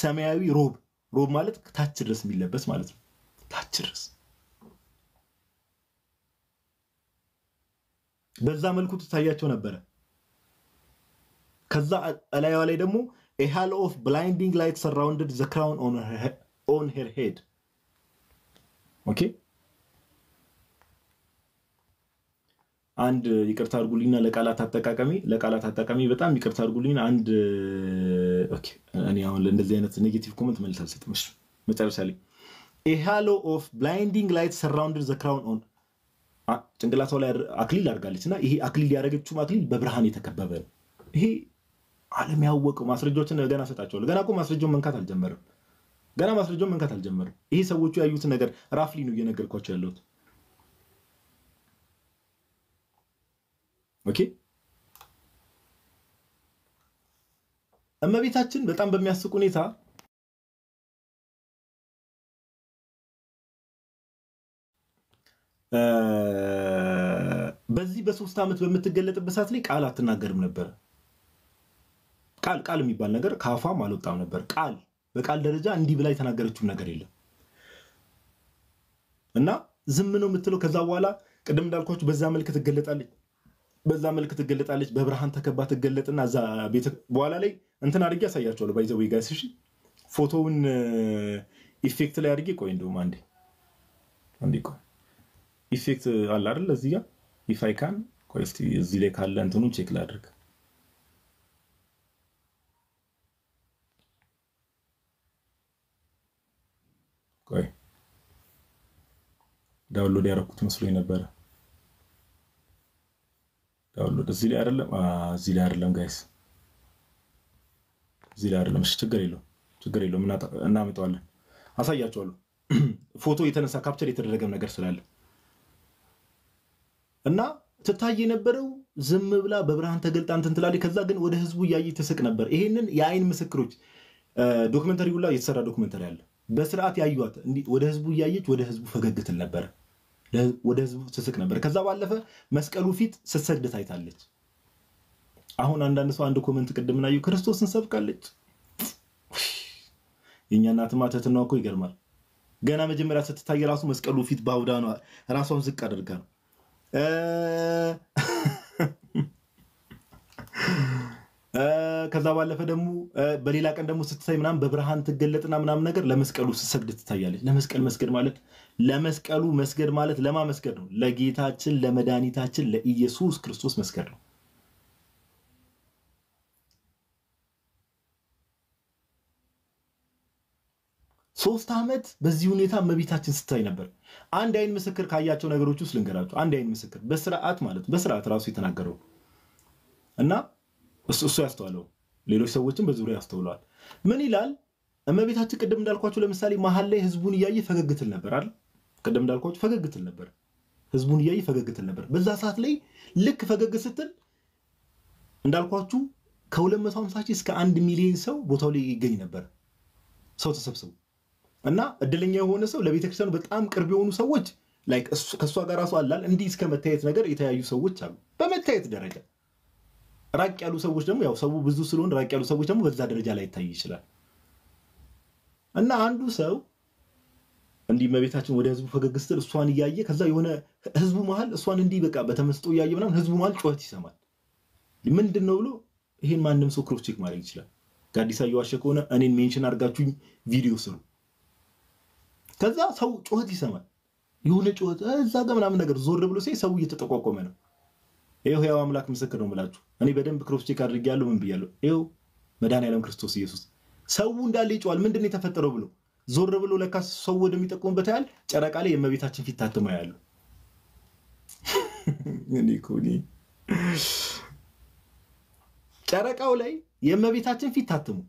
ሰማያዊ ሮብ ማለት ታች ድረስ የሚለበስ ማለት ነው ታች ድረስ በዛ መልኩ ተታያቸው ነበር ከዛ አላያዋ ላይ ደግሞ a halo of blinding light surrounded the crown on her head okay አንድ ይቅርታ አድርጉልኝና ለቃላት አጠቃቀሚ በጣም ይቅርታ አድርጉልኝ አንድ ኦኬ እኔ አሁን ለእንደዚህ አይነት ኔጌቲቭ ኮሜንት መልስ አልሰጥም እሺ መጨረሻ ላይ a halo of blinding light surrounded the crown on ጭንቅላቷ ላይ አክሊል አድርጋለችና ይሄ አክሊል ያደረገችው አክሊል በብርሃን የተከበበ ነው ይሄ ዓለም ያወቀው ማስረጃዎችን ገና ሰጣቸዋለሁ ገና እኮ ማስረጃውን መንካት አልጀመረም ይሄ ሰዎቹ ያዩት ነገር ራፍሊ ነው እየነገርኳቸው ያለሁት ኦኬ እመቤታችን በጣም በሚያስቅ ሁኔታ በዚህ በ3 አመት በመትገለጥበት ሰዓት ላይ ቃል አትናገርም ነበር ቃል የሚባል ነገር ካፋም አልወጣም ነበር በቃል ደረጃ እንዲህ ብላ የተናገረችው ነገር የለም እና ዝም ነው የምትለው ከዛ በኋላ ቀደም እንዳልኳችሁ በዛ መልክ ትገለጣለች በብርሃን ተከባ ትገለጥና ዛ ቤተ በኋላ ላይ እንትን አድርጌ ያሳያቸዋለሁ ባይዘው ጋይስ እሺ ፎቶውን ኢፌክት ላይ አድርጌ ቆይ እንደውም አንዴ ቆይ ኢፌክት አለ አይደል እዚህ ጋር if I can ቆይ እስቲ እዚህ ላይ ካለ እንትኑን ቼክ ላድርግ ቆይ ዳውንሎድ ያደረኩት መስሎኝ ነበር ዳውንሎድ እዚህ ላይ አይደለም ጋይስ እዚህ ላይ አይደለም እሺ ችግር የለውም እናመጣዋለን አሳያቸዋለሁ ፎቶ የተነሳ ካፕቸር የተደረገ ነገር ስላለ እና ተታይ የነበረው ዝም ብላ በብርሃን ተገልጣ እንትን ትላለች ከዛ ግን ወደ ህዝቡ ያይ ተስቅ ነበር ይሄንን የአይን ምስክሮች ዶክመንተሪ ሁላ የተሰራ ዶክመንተሪ አለ በስርዓት ያዩዋት እንዲ ወደ ህዝቡ ያየች ወደ ህዝቡ ፈገግ ትል ነበር ወደ ህዝቡ ተስቅ ነበር ከዛ ባለፈ መስቀሉ ፊት ስትሰግድ ታይታለች አሁን አንዳንድ ሰው አንድ ኮሜንት ቅድምና እዩ ክርስቶስን ሰብካለች የኛ እናትማ ተተናው እኮ ይገርማል ገና መጀመሪያ ስትታይ ራሱ መስቀሉ ፊት ባውዳ ነው ራሷን ዝቅ አድርጋ ነው ከዛ ባለፈ ደግሞ በሌላ ቀን ደግሞ ስትታይ ምናም በብርሃን ትገለጥና ምናም ነገር ለመስቀሉ ስትሰግድ ትታያለች ለመስቀሉ መስገድ ማለት ለማ መስገድ ነው ለጌታችን ለመድኃኒታችን ለኢየሱስ ክርስቶስ መስገድ ነው 3 አመት በዚህ ሁኔታ እመቤታችን ስታይ ነበር አንድ አይን ምስክር ካያቸው ነገሮች ውስጥ ልንገራችሁ አንድ አይን ምስክር በስርዓት ማለት በስርዓት ራሱ የተናገረው እና እሱ ያስተዋለው ሌሎች ሰዎችን በዙሪያ ያስተውላል ምን ይላል እመቤታችን ቀደም እንዳልኳችሁ ለምሳሌ መሐል ላይ ህዝቡን ያየ ፈገግትል ነበር አይደል ቀደም እንዳልኳችሁ ፈገግትል ነበር ህዝቡን ያየ ፈገግትል ነበር በዛ ሰዓት ላይ ልክ ፈገግ ስትል እንዳልኳችሁ ከ250 እስከ 1 ሚሊዮን ሰው ቦታው ላይ ይገኝ ነበር ሰው ተሰብስበው እና እድለኛ የሆነ ሰው ለቤተክርስቲያኑ በጣም ቅርብ የሆኑ ሰዎች ላይክ ከሷ ጋር ራሱ አላል እንዲህ እስከ መታየት ነገር የተያዩ ሰዎች አሉ በመታየት ደረጃ ራቅ ያሉ ሰዎች ደግሞ ያው ሰው ብዙ ስለሆነ ራቅ ያሉ ሰዎች ደግሞ በዛ ደረጃ ላይ ታይ ይችላል እና አንዱ ሰው እንዲህ እመቤታችን ወደ ህዝቡ ፈገግ ስትል እሷን ያየ ከዛ የሆነ ህዝቡ መሃል እሷን እንዲህ በቃ በተመስጦ ያየ ምናምን ህዝቡ መሃል ጮህት ይሰማል ምንድነው ብሎ ይሄን ማንንም ሰው ክሮስ ቼክ ማድረግ ይችላል ጋዲሳ ይዋሸ ከሆነ እኔን ሜንሽን አድርጋችሁኝ ቪዲዮ ስሩ ከዛ ሰው ጮህት ይሰማል የሆነ ጮህት እዛ ጋር ምናምን ነገር ዞር ብሎ ሰው እየተጠቋቆመ ነው ይሄው አምላክ ምስክር ነው ማለት እኔ በደንብ ክሮስ ቼክ አድርጌያለሁ ምን ብያለሁ ይሄው መድኃኒዓለም ክርስቶስ ኢየሱስ ሰው እንዳለ ይጮሃል ምንድነው የተፈጠረው ብሎ ዞር ብሎ ለካስ ሰው ወደሚጠቆምበት ያህል ጨረቃ ላይ የእመቤታችን ፊት ታትሞ ያያሉ እኔ ጨረቃው ላይ የእመቤታችን ፊት ታትሞ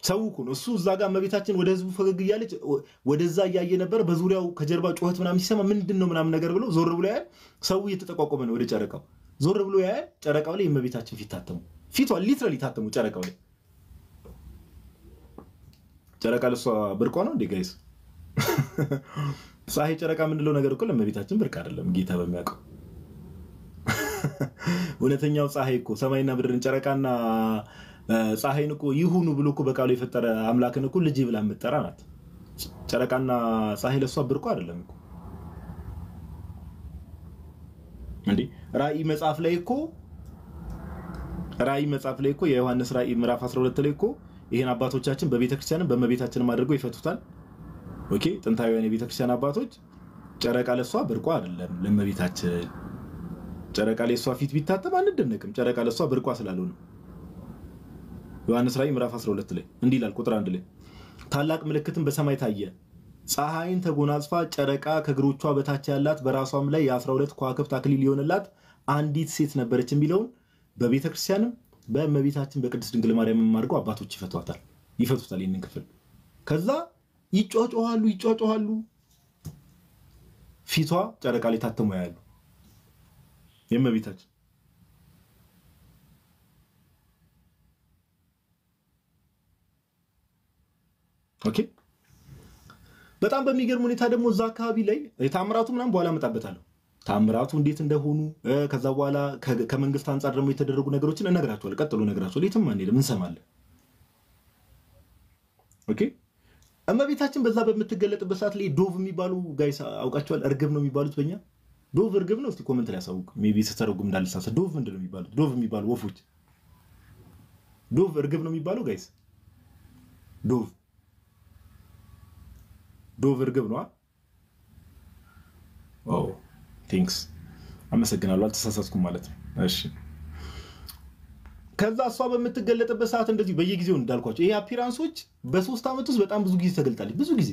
ሰው እኮ ነው እሱ እዛ ጋር እመቤታችን ወደ ህዝቡ ፈገግ እያለች ወደዛ ያየ ነበር በዙሪያው ከጀርባ ጮህት ምናምን ሲሰማ ምንድነው ምናምን ነገር ብሎ ዞር ብሎ ያያል ሰው እየተጠቋቆመ ነው ወደ ጨረቃው ዞር ብሎ ያያል ጨረቃው ላይ የእመቤታችን ፊት ታትሞ ፊቷ ሊትራሊ ታትሞ ጨረቃው ላይ ጨረቃ ለሷ ብርቋ ነው እንዴ ጋይስ ፀሐይ ጨረቃ ምንድነው ነገር እኮ ለእመቤታችን ብርቅ አይደለም ጌታ በሚያውቀው እውነተኛው ፀሐይ እኮ ሰማይና ምድርን ጨረቃና ፀሐይን እኮ ይሁኑ ብሎ እኮ በቃሉ የፈጠረ አምላክን እኮ ልጅ ብላ የምትጠራ ናት። ጨረቃና ፀሐይ ለሷ ብርቁ አይደለም እኮ እንዴ። ራእይ መጽሐፍ ላይ እኮ የዮሐንስ ራእይ ምዕራፍ 12 ላይ እኮ ይሄን አባቶቻችን በቤተክርስቲያንም በመቤታችንም አድርገው ይፈቱታል። ኦኬ ጥንታዊያን የቤተክርስቲያን አባቶች ጨረቃ ለሷ ብርቁ አይደለም ለመቤታችን። ጨረቃ ለሷ ፊት ቢታጠብ አንደነቅም። ጨረቃ ለሷ ብርቋ ስላልሆነ ዮሐንስ ራእይ ምዕራፍ 12 ላይ እንዲህ ይላል ቁጥር 1 ላይ ታላቅ ምልክትን በሰማይ ታየ፣ ፀሐይን ተጎናጽፋ ጨረቃ ከእግሮቿ በታች ያላት በራሷም ላይ የ12 ከዋክብት አክሊል የሆነላት አንዲት ሴት ነበረች የሚለውን በቤተክርስቲያንም በእመቤታችን በቅድስት ድንግል ማርያም አድርገው አባቶች ይፈቱታል ይህንን ክፍል። ከዛ ይጫጫዋሉ ፊቷ ጨረቃ ላይ ታተሙ ያያሉ የእመቤታችን። ኦኬ በጣም በሚገርም ሁኔታ ደግሞ እዛ አካባቢ ላይ ታምራቱ ምናምን በኋላ መጣበታለሁ። ታምራቱ እንዴት እንደሆኑ ከዛ በኋላ ከመንግስት አንፃር ደግሞ የተደረጉ ነገሮችን እነግራችኋለሁ። ቀጥሎ እነግራችኋለሁ። የትም አንሄድም እንሰማለን። ኦኬ እመቤታችን በዛ በምትገለጥበት ሰዓት ላይ ዶቭ የሚባሉ ጋይስ አውቃቸዋል። እርግብ ነው የሚባሉት በእኛ ዶቭ እርግብ ነው። እስቲ ኮሜንት ላይ ያሳውቁ። ሜቢ ስተረጉም እንዳልሳሳት ዶቭ ምንድን ነው የሚባሉት? ዶቭ የሚባሉ ወፎች ዶቭ እርግብ ነው የሚባለው ጋይስ። ዶቭ እርግብ ነው። ኦ ቲንክስ አመሰግናለሁ። አልተሳሳትኩም ማለት ነው። እሺ ከዛ እሷ በምትገለጥበት ሰዓት እንደዚህ በየጊዜው እንዳልኳቸው ይሄ አፒራንሶች በ3 ዓመት ውስጥ በጣም ብዙ ጊዜ ተገልጣለች። ብዙ ጊዜ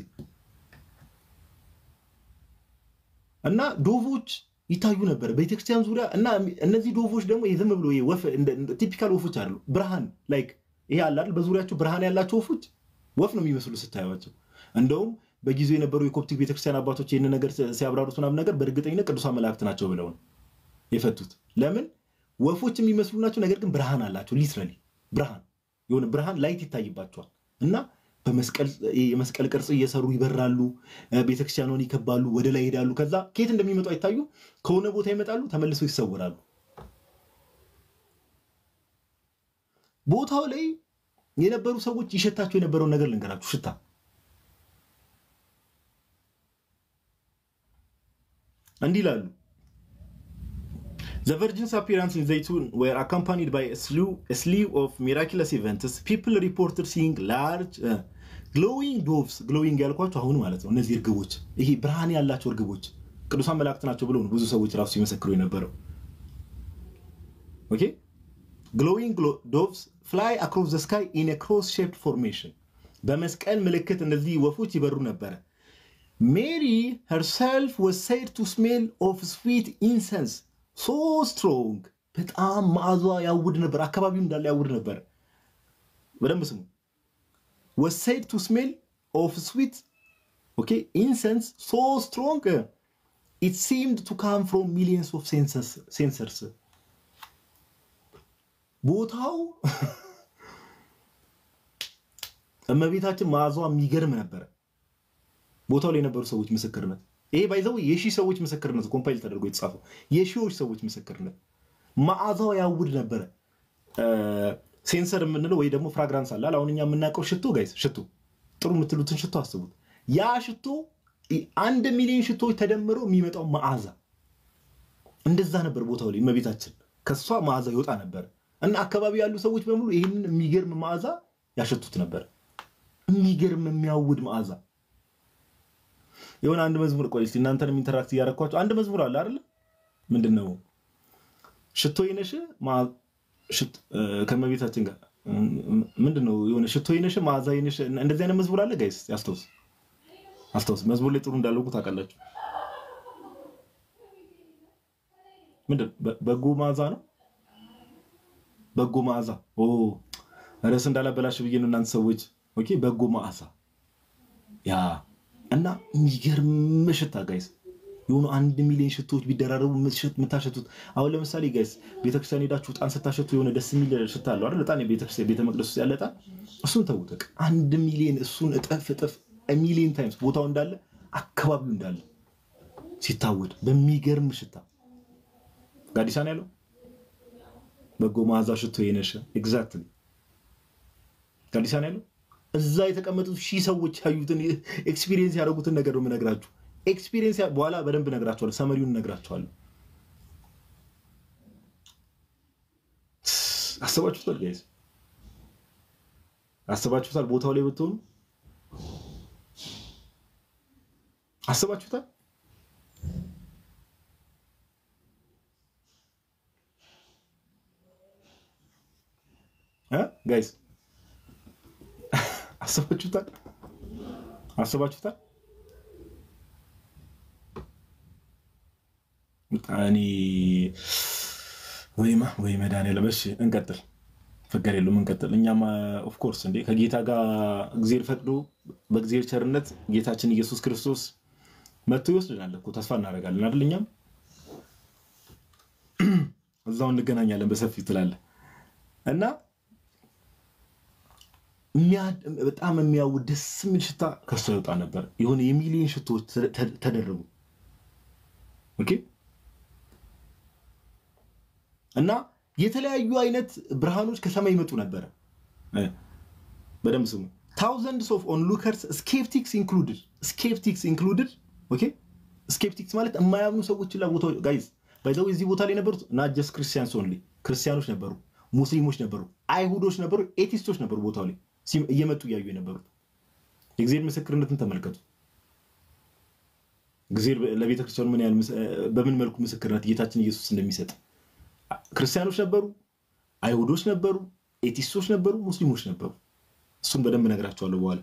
እና ዶቮች ይታዩ ነበር በቤተክርስቲያን ዙሪያ። እና እነዚህ ዶቮች ደግሞ የዝም ብሎ ወፍ ቲፒካል ወፎች አይደሉ። ብርሃን ላይክ ይሄ አለ አይደል በዙሪያቸው ብርሃን ያላቸው ወፎች ወፍ ነው የሚመስሉ ስታዩዋቸው። እንደውም በጊዜው የነበሩ የኮፕቲክ ቤተክርስቲያን አባቶች ይሄን ነገር ሲያብራሩት ምናምን ነገር በእርግጠኝነት ቅዱሳን መላእክት ናቸው ብለው ነው የፈቱት። ለምን ወፎች የሚመስሉ ናቸው፣ ነገር ግን ብርሃን አላቸው። ሊትራሊ ብርሃን ላይት ይታይባቸዋል። እና የመስቀል ቅርጽ እየሰሩ ይበራሉ፣ ቤተክርስቲያኑን ይከባሉ፣ ወደ ላይ ይሄዳሉ። ከዛ ከየት እንደሚመጡ አይታዩ፣ ከሆነ ቦታ ይመጣሉ፣ ተመልሰው ይሰወራሉ። ቦታው ላይ የነበሩ ሰዎች ይሸታቸው የነበረውን ነገር ልንገራችሁ። ሽታ እንዲህ ይላሉ። The Virgin's appearance in Zaytun were accompanied by a slew of miraculous events. People reported seeing large glowing doves. Glowing ያልኳቸው አሁን ማለት ነው እነዚህ እርግቦች፣ ይሄ ብርሃን ያላቸው እርግቦች ቅዱሳን መላእክት ናቸው ብለው ነው ብዙ ሰዎች ራሱ ይመሰክሩ የነበረው። ኦኬ glowing doves fly across the sky in a cross-shaped formation. በመስቀል ምልክት እነዚህ ወፎች ይበሩ ነበር። Mary herself was said to smell of sweet incense. So strong በጣም ማዕዛ ያውድ ነበር፣ አካባቢው እንዳለ ያውድ ነበር። በደንብ ስሙ። was said to smell of sweet incense so strong it seemed to come from millions of censers. ቦታው እመቤታችን ማዕዛዋ የሚገርም ነበር። ቦታው ላይ የነበሩ ሰዎች ምስክርነት ይሄ ባይዘው የሺ ሰዎች ምስክርነት ኮምፓይል ተደርጎ የተጻፈው የሺዎች ሰዎች ምስክርነት ማዕዛው ያውድ ነበር። ሴንሰር የምንለው ወይ ደግሞ ፍራግራንስ አለ። አሁንኛ የምናውቀው ሽቶ ጋይስ፣ ሽቶ ጥሩ የምትሉትን ሽቶ አስቡት። ያ ሽቶ 1 ሚሊዮን ሽቶዎች ተደምረው የሚመጣው ማዕዛ እንደዛ ነበር። ቦታው ላይ እመቤታችን ከሷ ማዕዛ ይወጣ ነበር እና አካባቢ ያሉ ሰዎች በሙሉ ይሄንን የሚገርም ማዕዛ ያሸቱት ነበር። የሚገርም የሚያውድ ማዕዛ። የሆነ አንድ መዝሙር ቆይ እስቲ እናንተንም ኢንተራክት ያደርኳችሁ አንድ መዝሙር አለ አይደል? ምንድነው? ሽቶ ይነሽ ከመቤታችን ጋር ምንድነው? የሆነ ሽቶ ይነሽ ማዕዛ ይነሽ እንደዚህ አይነት መዝሙር አለ ጋይስ። አስታውስ መዝሙር ላይ ጥሩ እንዳለው ታውቃላችሁ። ምንድን በጎ ማዕዛ ነው። በጎ ማዕዛ ርዕስ እንዳላበላሽ ብዬ ነው እናንተ ሰዎች። ኦኬ በጎ ማዕዛ ያ እና የሚገርም ሽታ ጋይስ። የሆኑ 1 ሚሊዮን ሽቶዎች ቢደራረቡ ምታሸቱት። አሁን ለምሳሌ ጋይስ ቤተክርስቲያን ሄዳችሁ ዕጣን ስታሸቱ የሆነ ደስ የሚል ሽታ አለው አይደል? ዕጣን የቤተክርስቲያን ቤተ መቅደስ ውስጥ ያለ ዕጣን እሱን ተውት። 1 ሚሊዮን እሱን እጥፍ ሚሊዮን ታይምስ ቦታው እንዳለ አካባቢው እንዳለ ሲታወድ በሚገርም ሽታ ጋዲሳን ያለው በጎ ማዕዛ ሽቶ ይነሽ ኤግዛክትሊ አዲስ አበባ ያለው እዛ የተቀመጡት ሺህ ሰዎች ያዩትን ኤክስፒሪየንስ ያደረጉትን ነገር ነው የምነግራችሁ ኤክስፒሪየንስ በኋላ በደንብ ነግራችኋለሁ ሰመሪውን ነግራችኋለሁ አስባችሁታል ጋይስ አስባችሁታል ቦታው ላይ ብትሆኑ አስባችሁታል ጋይስ አስባችሁታል እኔ ወይ መድኃኒዓለም እሺ እንቀጥል ፍቅር የለውም እንቀጥል እኛማ ኦፍ ኮርስ እንዴ ከጌታ ጋር እግዚአብሔር ፈቅዶ በእግዚአብሔር ቸርነት ጌታችን ኢየሱስ ክርስቶስ መጥቶ ይወስደናል እኮ ተስፋ እናደርጋለን አይደልኛም እዛው እንገናኛለን በሰፊው ትላለ እና በጣም የሚያውድ ደስ የሚል ሽታ ከሱ ይወጣ ነበር የሆነ የሚሊዮን ሽቶች ተደረጉ ኦኬ እና የተለያዩ አይነት ብርሃኖች ከሰማይ ይመጡ ነበር በደም ስሙ thousands of onlookers skeptics included ኦኬ skeptics ማለት የማያምኑ ሰዎች ለቦታው ጋይስ ባይዘው እዚህ ቦታ ላይ ነበሩት not just Christians only ክርስቲያኖች ነበሩ ሙስሊሞች ነበሩ አይሁዶች ነበሩ ኤቲስቶች ነበሩ ቦታው ላይ እየመጡ ያዩ የነበሩት እግዚአብሔር ምስክርነትን ተመልከቱ እግዚአብሔር ለቤተክርስቲያኑ ምን ያህል በምን መልኩ ምስክርነት ጌታችን ኢየሱስ እንደሚሰጥ ክርስቲያኖች ነበሩ አይሁዶች ነበሩ ኤቲስቶች ነበሩ ሙስሊሞች ነበሩ እሱን በደንብ ነግራቸዋለሁ በኋላ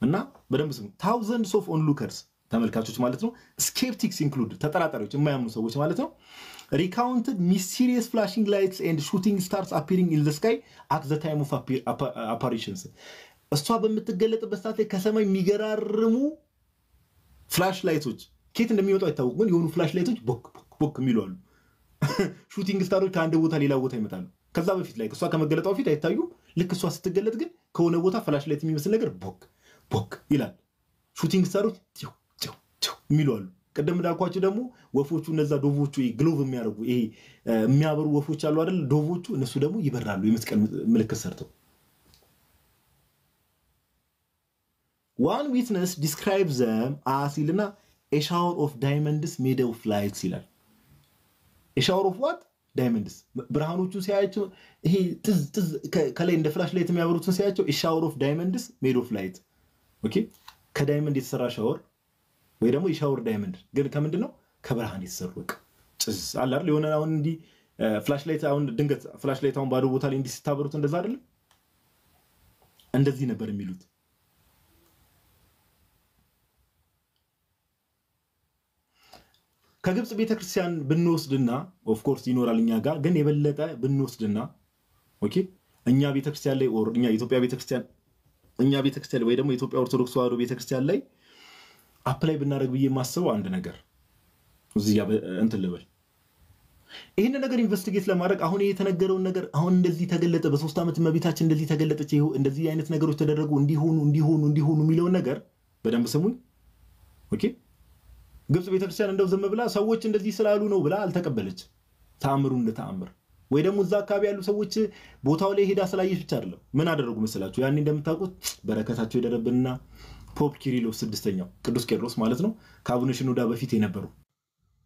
እና በደንብ ስሙ thousands of onlookers ተመልካቾች ማለት ነው skeptics included ተጠራጣሪዎች የማያምኑ ሰዎች ማለት ነው recounted mysterious flashing lights and shooting stars appearing in the sky at the time of apparitions እሷ በምትገለጥበት ሰዓት ላይ ከሰማይ የሚገራርሙ ፍላሽ ላይቶች ከየት እንደሚወጡ አይታወቅም ግን የሆኑ ፍላሽ ላይቶች ቦክ የሚሉ አሉ ሹቲንግ ስታሮች ከአንድ ቦታ ሌላ ቦታ ይመጣሉ ከዛ በፊት ላይ እሷ ከመገለጣው በፊት አይታዩ ልክ እሷ ስትገለጥ ግን ከሆነ ቦታ ፍላሽ ላይት የሚመስል ነገር ቦክ ይላል ሹቲንግ ስታሮች የሚሉ አሉ ቀደም እንዳልኳችሁ ደግሞ ወፎቹ እነዛ ዶቮቹ ግሎቭ የሚያደርጉ ይሄ የሚያበሩ ወፎች አሉ አይደል ዶቮቹ እነሱ ደግሞ ይበራሉ የመስቀል ምልክት ሰርተው one witness describes them as a shower of diamonds made of lights ይላል a shower of what diamonds ብርሃኖቹ ሲያያቸው ይሄ ትዝ ከላይ እንደ ፍላሽ ላይት የሚያበሩትን ሲያያቸው a shower of diamonds made of light ኦኬ ከዳይመንድ የተሰራ ሻወር ወይ ደግሞ የሻወር ዳይመንድ ግን ከምንድነው ከብርሃን የተሰሩ ጭዝ አለ አይደል የሆነ አሁን እንዲ ፍላሽ ላይት አሁን ድንገት ፍላሽ ላይት አሁን ባዶ ቦታ ላይ እንዲ ሲታበሩት እንደዛ አይደል እንደዚህ ነበር የሚሉት ከግብጽ ቤተክርስቲያን ብንወስድና ኦፍ ኮርስ ይኖራልኛ ጋር ግን የበለጠ ብንወስድና ኦኬ እኛ ቤተክርስቲያን ላይ ኦር እኛ ኢትዮጵያ ቤተክርስቲያን ወይ ደግሞ ኢትዮጵያ ኦርቶዶክስ ተዋህዶ ቤተክርስቲያን ላይ አፕላይ ብናደርግ ብዬ ማሰብ አንድ ነገር እዚህ እንትን ልበል ይሄን ነገር ኢንቨስቲጌት ለማድረግ አሁን የተነገረው ነገር አሁን እንደዚህ ተገለጠ በ3 አመት መቤታችን እንደዚህ ተገለጠች ይሄው እንደዚህ አይነት ነገሮች ተደረጉ እንዲሆኑ የሚለው ነገር በደንብ ስሙኝ ኦኬ ግብጽ ቤተክርስቲያን እንደው ዘመ ብላ ሰዎች እንደዚህ ስላሉ ነው ብላ አልተቀበለች ታምሩ እንደታምር ወይ ደግሞ እዛ አካባቢ ያሉ ሰዎች ቦታው ላይ ሄዳ ስላየች ብቻ አይደለም ምን አደረጉ መሰላችሁ ያኔ እንደምታውቁት በረከታቸው ይደረብና ፖፕ ኪሪሎስ ስድስተኛው ቅዱስ ቄርሎስ ማለት ነው ከአቡነ ሽኖዳ በፊት የነበሩ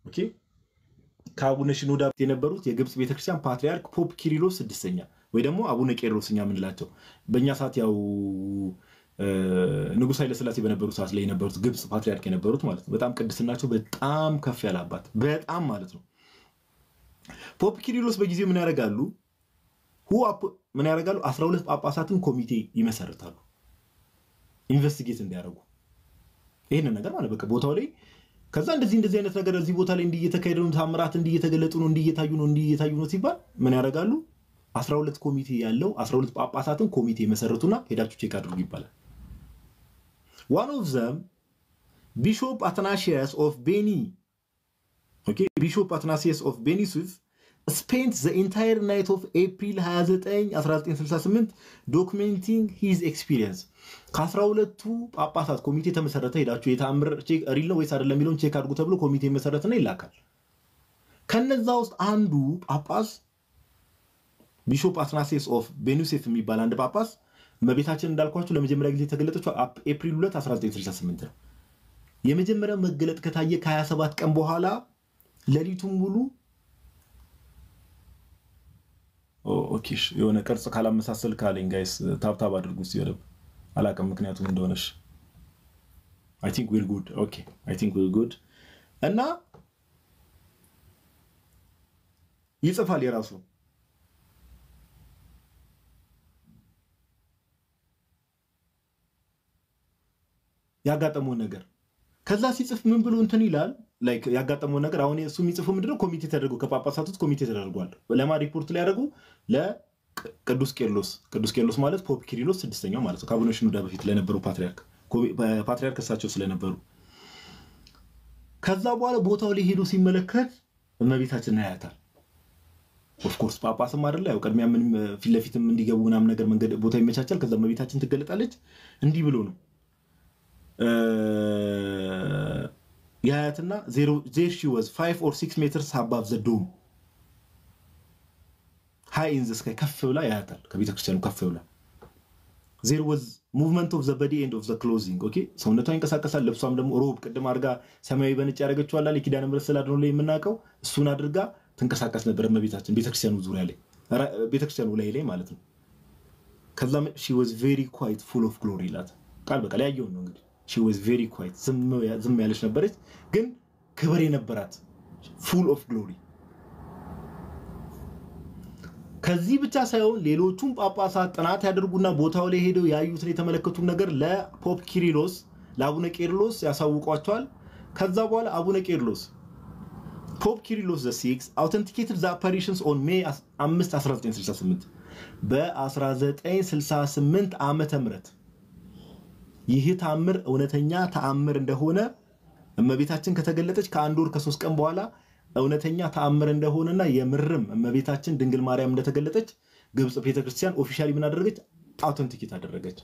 ኦኬ ከአቡነ ሽኖዳ በፊት የነበሩት የግብጽ ቤተክርስቲያን ፓትሪያርክ ፖፕ ኪሪሎስ ስድስተኛ ወይ ደግሞ አቡነ ቄርሎስኛ ምንላቸው በእኛ ሰዓት ያው ንጉስ ኃይለ ሥላሴ በነበሩ ሰዓት ላይ የነበሩት ግብጽ ፓትሪያርክ የነበሩት ማለት ነው በጣም ቅድስናቸው በጣም ከፍ ያለ አባት በጣም ማለት ነው ፖፕ ኪሪሎስ በጊዜው ምን ያደርጋሉ 12 ጳጳሳትን ኮሚቴ ይመሰርታሉ ኢንቨስቲጌት እንዲያደርጉ ይሄን ነገር ማለት በቃ ቦታው ላይ ከዛ እንደዚህ አይነት ነገር እዚህ ቦታ ላይ እንዲየተካሄዱ ነው ታምራት እንዲየተገለጡ ነው እንዲየታዩ ነው ሲባል ምን ያደርጋሉ 12 ኮሚቴ ያለው 12 ጳጳሳትን ኮሚቴ መሰረቱና ሄዳችሁ ቼክ አድርጉ ይባላል one of them Bishop Athanasius of Beni okay Bishop Athanasius of Beni spent the entire night of April 29 1968 documenting his experience ከ12ቱ ጳጳሳት ኮሚቴ ተመሰረተ ሄዳችሁ የታምር ቼክ ሪል ነው ወይስ አይደለም የሚለውን ቼክ አድርጉ ተብሎ ኮሚቴ መሰረተና ይላካል ከነዛ ውስጥ አንዱ ጳጳስ ቢሾፕ አትናሲየስ ኦፍ ቤኑሴፍ የሚባል አንድ ጳጳስ እመቤታችን እንዳልኳችሁ ለመጀመሪያ ጊዜ ተገለጠችው ኤፕሪል 2 1968 ነው። የመጀመሪያው መገለጥ ከታየ ከ27 ቀን በኋላ ሌሊቱን ሙሉ ኦኬ የሆነ ቅርጽ ካላመሳሰል ካለኝ ጋይስ ታብታብ አድርጉ ሲወረብ አላቀም ምክንያቱም እንደሆነሽ I think we're good. Okay, I think we're good. እና ይጽፋል የራሱ ያጋጠመው ነገር ከዛ ሲጽፍ ምን ብሎ እንትን ይላል ላይክ ያጋጠመው ነገር አሁን እሱ የሚጽፈው ምንድነው ኮሚቴ ተደርጎ ከጳጳሳቱ ኮሚቴ ተደርጓል ለማ ሪፖርት ላይ ያደርጉ ለቅዱስ ቄርሎስ ማለት ፖፕ ኪሪሎስ ስድስተኛው ማለት ነው ከአቡነ ሽኖዳ በፊት ለነበረው ፓትሪያርክ እሳቸው ስለነበሩ ከዛ በኋላ ቦታው ላይ ሄዶ ሲመለከት እመቤታችንን ያያታል ኦፍ ኮርስ ጳጳስም አይደለ ያው ቀድሚያ ምንም ፊት ለፊትም እንዲገቡ ምናምን ነገር መንገድ ቦታ ይመቻቻል ከዛ እመቤታችን ትገለጣለች እንዲህ ብሎ ነው ያያትና there she was 5 or 6 meters above the dome high in the sky ከፍ ብላ ያያታል ከቤተክርስቲያኑ ከፍ ብላ there was movement of the body and of the clothing okay ሰውነቷ ይንቀሳቀሳል ለብሷም ደግሞ ሮብ ቅድም አድርጋ ሰማያዊ በነጭ ያረጋችው አለ ለኪዳነ ምሕረት ስላድነው ላይ የምናቀው እሱን አድርጋ ተንቀሳቀስ ነበር እመቤታችን ቤተክርስቲያኑ ዙሪያ ላይ ቤተክርስቲያኑ ላይ ማለት ነው ከዛ she was very quiet full of glory ላት ቃል በቃል ያየው ነው እንግዲህ she was very quiet ዝም ያለች ነበረች ግን ክብር የነበራት full of glory ከዚህ ብቻ ሳይሆን ሌሎቹም ጳጳሳት ጥናት ያደርጉና ቦታው ላይ ሄደው ያዩትን የተመለከቱት ነገር ለፖፕ ኪሪሎስ ለአቡነ ቄርሎስ ያሳውቋቸዋል ከዛ በኋላ አቡነ ቄርሎስ ፖፕ ኪሪሎስ the 6th authenticated the apparitions on May 5 1968 በ1968 ዓመተ ምህረት ይህ ተአምር እውነተኛ ተአምር እንደሆነ እመቤታችን ከተገለጠች ከአንድ ወር ከ3 ቀን በኋላ እውነተኛ ተአምር እንደሆነና የምርም እመቤታችን ድንግል ማርያም እንደተገለጠች ግብጽ ቤተክርስቲያን ኦፊሻሊ ምን አደረገች አውተንቲኬት አደረገች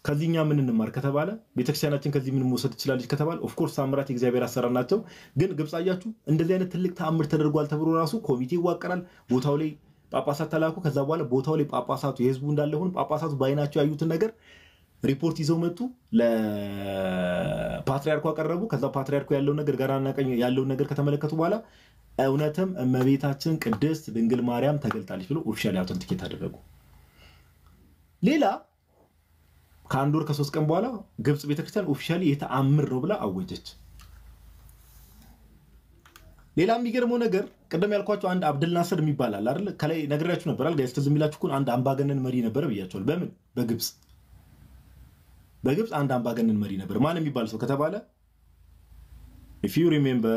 ከዚህኛ ምን እንማር ከተባለ ቤተክርስቲያናችን ከዚህ ምን መውሰድ ይችላል ከተባለ ኦፍ ኮርስ ተአምራት የእግዚአብሔር አሰራር ናቸው ግን ግብጽ አያችሁ እንደዚህ አይነት ትልቅ ተአምር ተደርጓል ተብሎ ራሱ ኮሚቴ ይዋቀራል ቦታው ላይ ጳጳሳት ተላኩ ከዛ በኋላ ቦታው ላይ ጳጳሳቱ የህዝቡ እንዳለ ሆነ ጳጳሳቱ ባይናቸው ያዩትን ነገር ሪፖርት ይዘው መጡ ለፓትሪያርኩ አቀረቡ ከዛ ፓትሪያርኩ ያለው ነገር ጋራና ቀኝ ያለው ነገር ከተመለከቱ በኋላ እውነትም እመቤታችን ቅድስት ድንግል ማርያም ተገልጣለች ብለው ኦፊሻሊ አውተንቲኬት አደረጉ ሌላ ከአንድ ወር ከ3 ቀን በኋላ ግብጽ ቤተክርስቲያን ኦፊሻሊ የተአምር ነው ብላ አወጀች ሌላ የሚገርመው ነገር ቀደም ያልኳችሁ አንድ አብደል ናስር የሚባል አለ አይደል ከላይ ነግሬያችሁ ነበር አልጋ ያስተዝ የሚላችሁ አንድ አምባገነን መሪ ነበር ብያችኋል በምን በግብጽ አንድ አምባገነን መሪ ነበር ማን የሚባል ሰው ከተባለ if you remember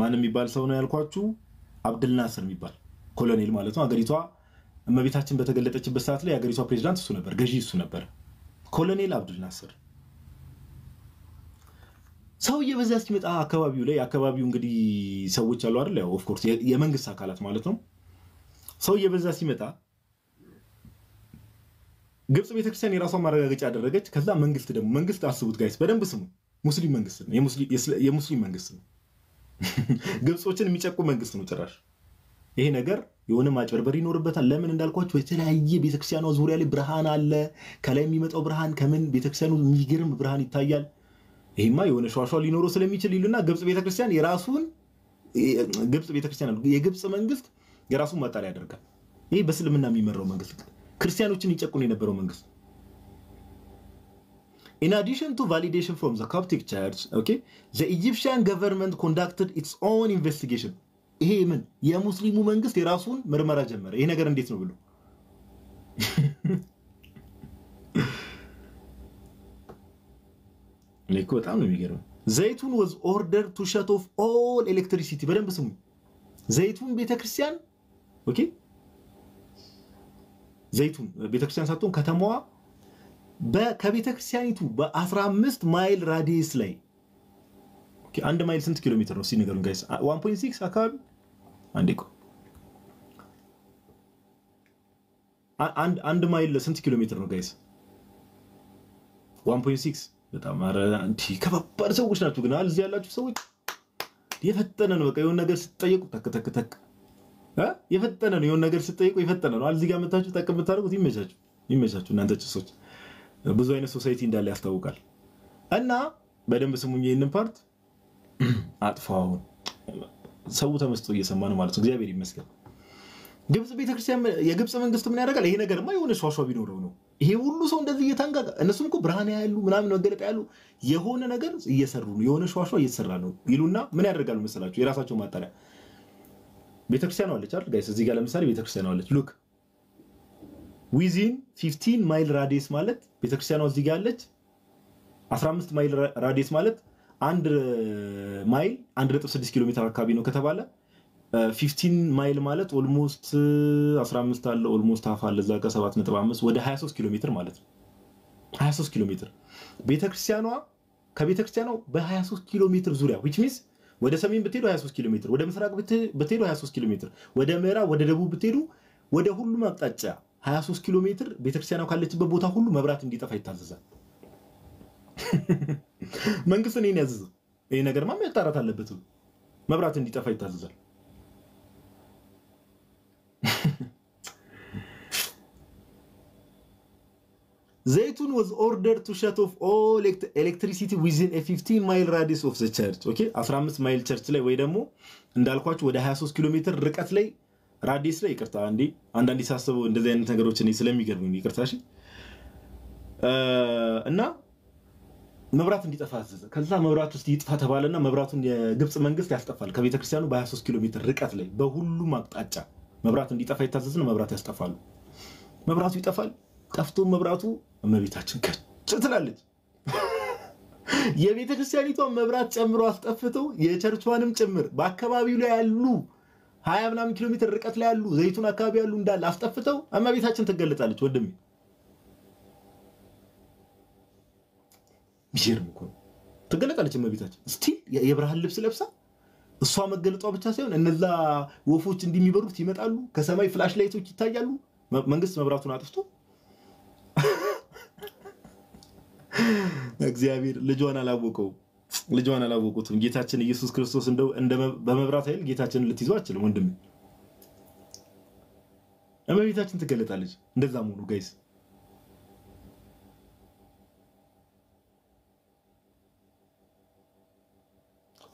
ማን የሚባል ሰው ነው ያልኳችሁ አብደል ናስር የሚባል ኮሎኔል ማለት ነው አገሪቷ እመቤታችን በተገለጠችበት ሰዓት ላይ አገሪቷ ፕሬዝዳንት እሱ ነበር ገዢ እሱ ነበር ኮሎኔል አብደል ናስር ሰው የበዛ ሲመጣ አካባቢው ላይ አካባቢው እንግዲህ ሰዎች አሉ አይደል ያው ኦፍ ኮርስ የመንግስት አካላት ማለት ነው ሰው የበዛ ሲመጣ ግብጽ ቤተክርስቲያን የራሷ ማረጋገጫ አደረገች ከዛ መንግስት ደግሞ መንግስት አስቡት ጋይስ በደንብ ስሙ ሙስሊም መንግስት ነው የሙስሊም መንግስት ነው ግብጾችን የሚጨቁ መንግስት ነው ጭራሽ ይሄ ነገር የሆነ ማጭበርበር ይኖርበታል ለምን እንዳልኳችሁ የተለያየ ቤተክርስቲያኗ ዙሪያ ላይ ብርሃን አለ ከላይ የሚመጣው ብርሃን ከምን ቤተክርስቲያኑ የሚገርም ብርሃን ይታያል ይሄማ የሆነ ሸዋሸዋ ሊኖረው ስለሚችል ይሉና ግብጽ ቤተክርስቲያን የራሱን ግብጽ ቤተክርስቲያን የግብጽ መንግስት የራሱን ማጣሪያ ያደርጋል ይሄ በእስልምና የሚመራው መንግስት ክርስቲያኖችን ይጨቁን የነበረው መንግስት In addition to validation from the Coptic Church, okay, the Egyptian government conducted its own investigation. ይሄ ምን የሙስሊሙ መንግስት የራሱን ምርመራ ጀመረ ይሄ ነገር እንዴት ነው ብሎ ለኮ በጣም ነው የሚገርመው ዘይቱን was ordered to shut off all electricity በደንብ ስሙ ዘይቱን ቤተክርስቲያን ኦኬ ዘይቱን ቤተክርስቲያን ሳትሆን ከተማዋ ከቤተክርስቲያኒቱ በ15 ማይል ራዲየስ ላይ ኦኬ አንድ ማይል ስንት ኪሎ ሜትር ነው ሲነገሩን ጋይስ 1.6 አካባቢ አንዴኮ አንድ ማይል ስንት ኪሎ ሜትር ነው ጋይስ 1.6 በጣም አንቲ ከባባድ ሰዎች ናችሁ ግን አልዚ ያላችሁ ሰዎች የፈጠነ ነው በቃ የሆነ ነገር ስትጠይቁ ተከተከተክ የፈጠነ ነው የሆነ ነገር ስትጠይቁ የፈጠነ ነው አልዚ ጋር መጣችሁ ተቀምጣችሁ ይመቻችሁ ይመቻችሁ እናንተ ጭሶች ብዙ አይነት ሶሳይቲ እንዳለ ያስታውቃል እና በደንብ ስሙኝ ይሄንን ፓርት አጥፋው ሰው ተመስጦ እየሰማ ነው ማለት ነው እግዚአብሔር ይመስገን ግብጽ ቤተክርስቲያን የግብጽ መንግስት ምን ያደርጋል ይሄ ነገርማ የሆነ ሿሿ ቢኖረው ነው ይሄ ሁሉ ሰው እንደዚህ እየታንጋጋ እነሱም እኮ ብርሃን ያያሉ ምናምን ወገለጣ ያሉ የሆነ ነገር እየሰሩ ነው የሆነ ሿሿ እየሰራ ነው ይሉና ምን ያደርጋሉ መሰላችሁ የራሳቸው ማጣሪያ ቤተክርስቲያኑ አለች አይደል ጋይስ እዚህ ጋር ለምሳሌ ቤተክርስቲያኑ አለች ሉክ within 15 ማይል ራዲየስ ማለት ቤተክርስቲያኑ እዚህ ጋር አለች 15 ማይል ራዲየስ ማለት 1 ማይል 1.6 ኪሎ ሜትር አካባቢ ነው ከተባለ 15 ማይል ማለት ኦልሞስት 15 አለ ኦልሞስት half አለ እዛ ጋር 7.5 ወደ 23 ኪሎ ሜትር ማለት ነው 23 ኪሎ ሜትር ቤተክርስቲያኗ ከቤተክርስቲያኗ በ23 ኪሎ ሜትር ዙሪያ which means ወደ ሰሜን ብትሄዱ 23 ኪሎ ሜትር ወደ ምስራቅ ብትሄዱ 23 ኪሎ ሜትር ወደ ምዕራብ ወደ ደቡብ ብትሄዱ ወደ ሁሉም አቅጣጫ 23 ኪሎ ሜትር ቤተክርስቲያኗ ካለችበት ቦታ ሁሉ መብራት እንዲጠፋ ይታዘዛል መንግስት ነው ያዘዘው ይሄ ነገርማ መጣራት አለበት መብራት እንዲጠፋ ይታዘዛል Zaytun was ordered to shut off all electricity within a 15 mile radius of the church okay 15 ማይል ቸርች ላይ ወይ ደግሞ እንዳልኳችሁ ወደ 23 ኪሎ ሜትር ርቀት ላይ ራዲየስ ላይ ይቅርታ አንዳንዴ ሳስበው እንደዚህ አይነት ነገሮች እኔ ስለሚገርሙኝ ይቅርታ እሺ እና መብራት እንዲጠፋ አዘዘ ከዛ መብራት ውስጥ ይጥፋ ተባለና መብራቱን የግብጽ መንግስት ያስጠፋል ከቤተክርስቲያኑ በ23 ኪሎ ሜትር ርቀት ላይ በሁሉም አቅጣጫ መብራት እንዲጠፋ ይታዘዝና መብራት ያስጠፋሉ መብራቱ ይጠፋል ጠፍቶ መብራቱ እመቤታችን ከጭ ትላለች የቤተክርስቲያኒቷ መብራት ጨምሮ አስጠፍተው የቸርቿንም ጭምር በአካባቢው ላይ ያሉ 20 ምናምን ኪሎ ሜትር ርቀት ላይ ያሉ ዘይቱን አካባቢ ያሉ እንዳለ አስጠፍተው እመቤታችን ትገለጣለች ወንድሜ ይርምኩ ትገለጣለች እመቤታችን እስቲ የብርሃን ልብስ ለብሳ እሷ መገለጧ ብቻ ሳይሆን እነዛ ወፎች እንዲሚበሩት ይመጣሉ ከሰማይ ፍላሽ ላይቶች ይታያሉ መንግስት መብራቱን አጥፍቶ እግዚአብሔር ልጇን አላወቁትም ጌታችን ኢየሱስ ክርስቶስ እንደው በመብራት ኃይል ጌታችንን ልትይዘው አችልም ወንድም እመቤታችን ትገለጣለች እንደዛም ሆኖ ጋይስ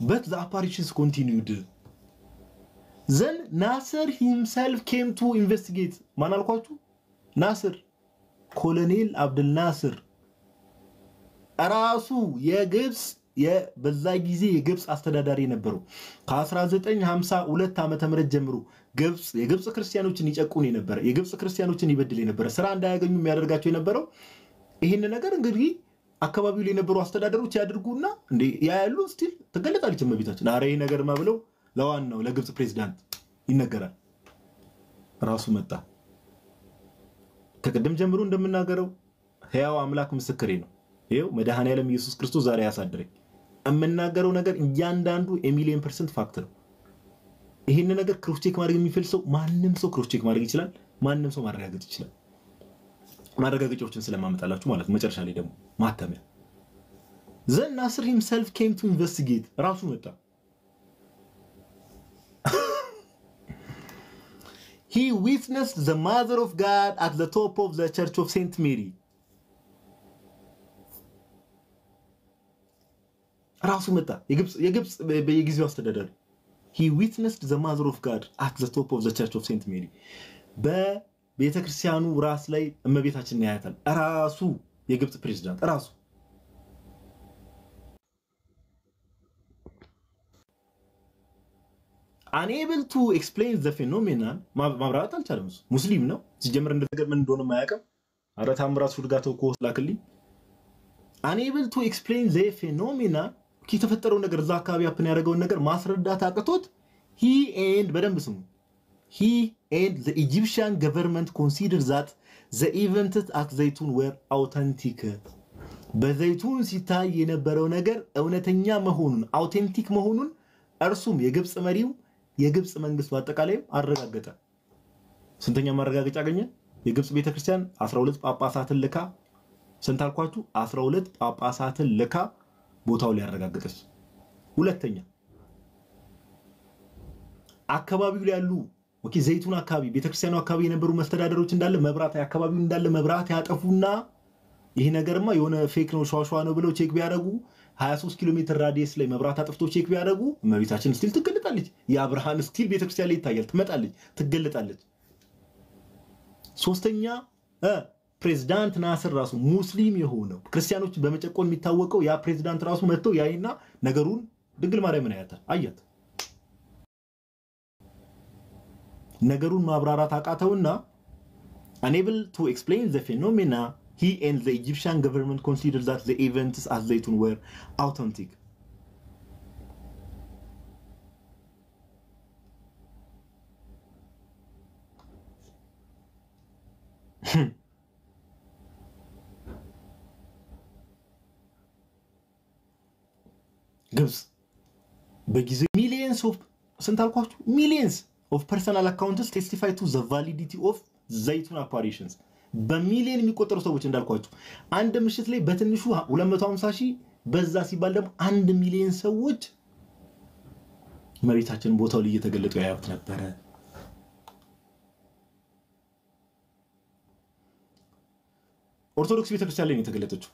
but the apparitions continued then Nasser himself came to investigate ማን አልኳችሁ ናስር ኮሎኔል አብዱል ናስር ራሱ የግብጽ በዛ ጊዜ የግብጽ አስተዳዳሪ ነበሩ ከ1952 ዓመተ ምህረት ጀምሮ የግብጽ ክርስቲያኖችን ይጨቁን የነበረ የግብጽ ክርስቲያኖችን ይበድል የነበረ ስራ እንዳያገኙ የሚያደርጋቸው የነበረው ይሄን ነገር እንግዲህ አካባቢው ላይ የነበሩ አስተዳደሮች ያድርጉና እንዴ ያያሉ ስቲል ተገለጣለች እመቤታችን አረ ይሄ ነገር ማብለው ለዋናው ለግብጽ ፕሬዝዳንት ይነገራል ራሱ መጣ ከቀደም ጀምሮ እንደምናገረው ሕያው አምላክ ምስክሬ ነው ይሄው መድኃኔዓለም ኢየሱስ ክርስቶስ ዛሬ ያሳድረኝ እምናገረው ነገር እያንዳንዱ ሚሊየን% ፋክት ነው ይሄን ነገር ክሮስ ቼክ ማድረግ የሚፈልግ ሰው ማንንም ሰው ክሮስ ቼክ ማድረግ ይችላል ማንንም ሰው ማረጋገጥ ይችላል ማረጋገጫዎችን ስለማመጣላችሁ ማለት መጨረሻ ላይ ደግሞ ማተሚያ then Nasser himself came to investigate ራሱ መጣ he witnessed the mother of God at the top of the church of Saint Mary ራሱ መጣ የግብጽ በየጊዜው አስተዳዳሪ he witnessed the mother of God at the top of the church of Saint Mary በቤተክርስቲያኑ ራስ ላይ እመቤታችንን ያያታል ራሱ የግብጽ ፕሬዝዳንት ራሱ unable to explain the phenomenon ማብራራት አልቻለም ሙስሊም ነው ሲጀምር እንደገር ምን እንደሆነ ማያቀም አረ ታምራት ሹልጋተው ኮስ ላክልኝ unable to explain the phenomenon ከተፈጠረው ነገር እዛ አካባቢ አፕን ያደረገው ነገር ማስረዳት አቅቶት he and the Egyptian government considered that the events at Zaytun were authentic በዘይቱን ሲታይ የነበረው ነገር እውነተኛ መሆኑን አውቴንቲክ መሆኑን እርሱም የግብጽ መሪው የግብጽ መንግስት በአጠቃላይ አረጋገጠ ስንተኛ ማረጋገጫ አገኘ የግብጽ ቤተክርስቲያን 12 ጳጳሳትን ልካ ስንታልኳችሁ 12 ጳጳሳትን ልካ ቦታው ላይ ያረጋገጠች ሁለተኛ አካባቢው ላይ ያሉ ኦኬ ዘይቱን አካባቢ ቤተክርስቲያኑ አካባቢ የነበሩ መስተዳደሮች እንዳለ መብራት አካባቢው እንዳለ መብራት ያጠፉና ይሄ ነገርማ የሆነ ፌክ ነው ሸዋሸዋ ነው ብለው ቼክ ቢያደርጉ 23 ኪሎ ሜትር ራዲየስ ላይ መብራት አጥፍቶ ቼክ ቢያደርጉ እመቤታችን ስቲል ትገልጣለች። የአብርሃም ስቲል ቤተክርስቲያን ላይ ይታያል፣ ትመጣለች፣ ትገልጣለች። ሶስተኛ ፕሬዝዳንት ናስር ራሱ ሙስሊም የሆነው ክርስቲያኖች በመጨቆን የሚታወቀው ያ ፕሬዝዳንት ራሱ መጥቶ ያይና ነገሩን ድንግል ማርያምን አያት ነገሩን ማብራራት አቃተውና unable to explain the phenomena he and the Egyptian government considered that the events at Zaytun were authentic. ግብጽ በጊዜ millions of personal accounts testify to the validity of Zaytun apparitions. በሚሊዮን የሚቆጠሩ ሰዎች እንዳልኳችሁ አንድ ምሽት ላይ በትንሹ 250,000 በዛ ሲባል ደግሞ 1 ሚሊዮን ሰዎች መሬታችን ቦታው ላይ እየተገለጡ ያዩት ነበር። ኦርቶዶክስ ቤተክርስቲያን ላይ ነው የተገለጠችው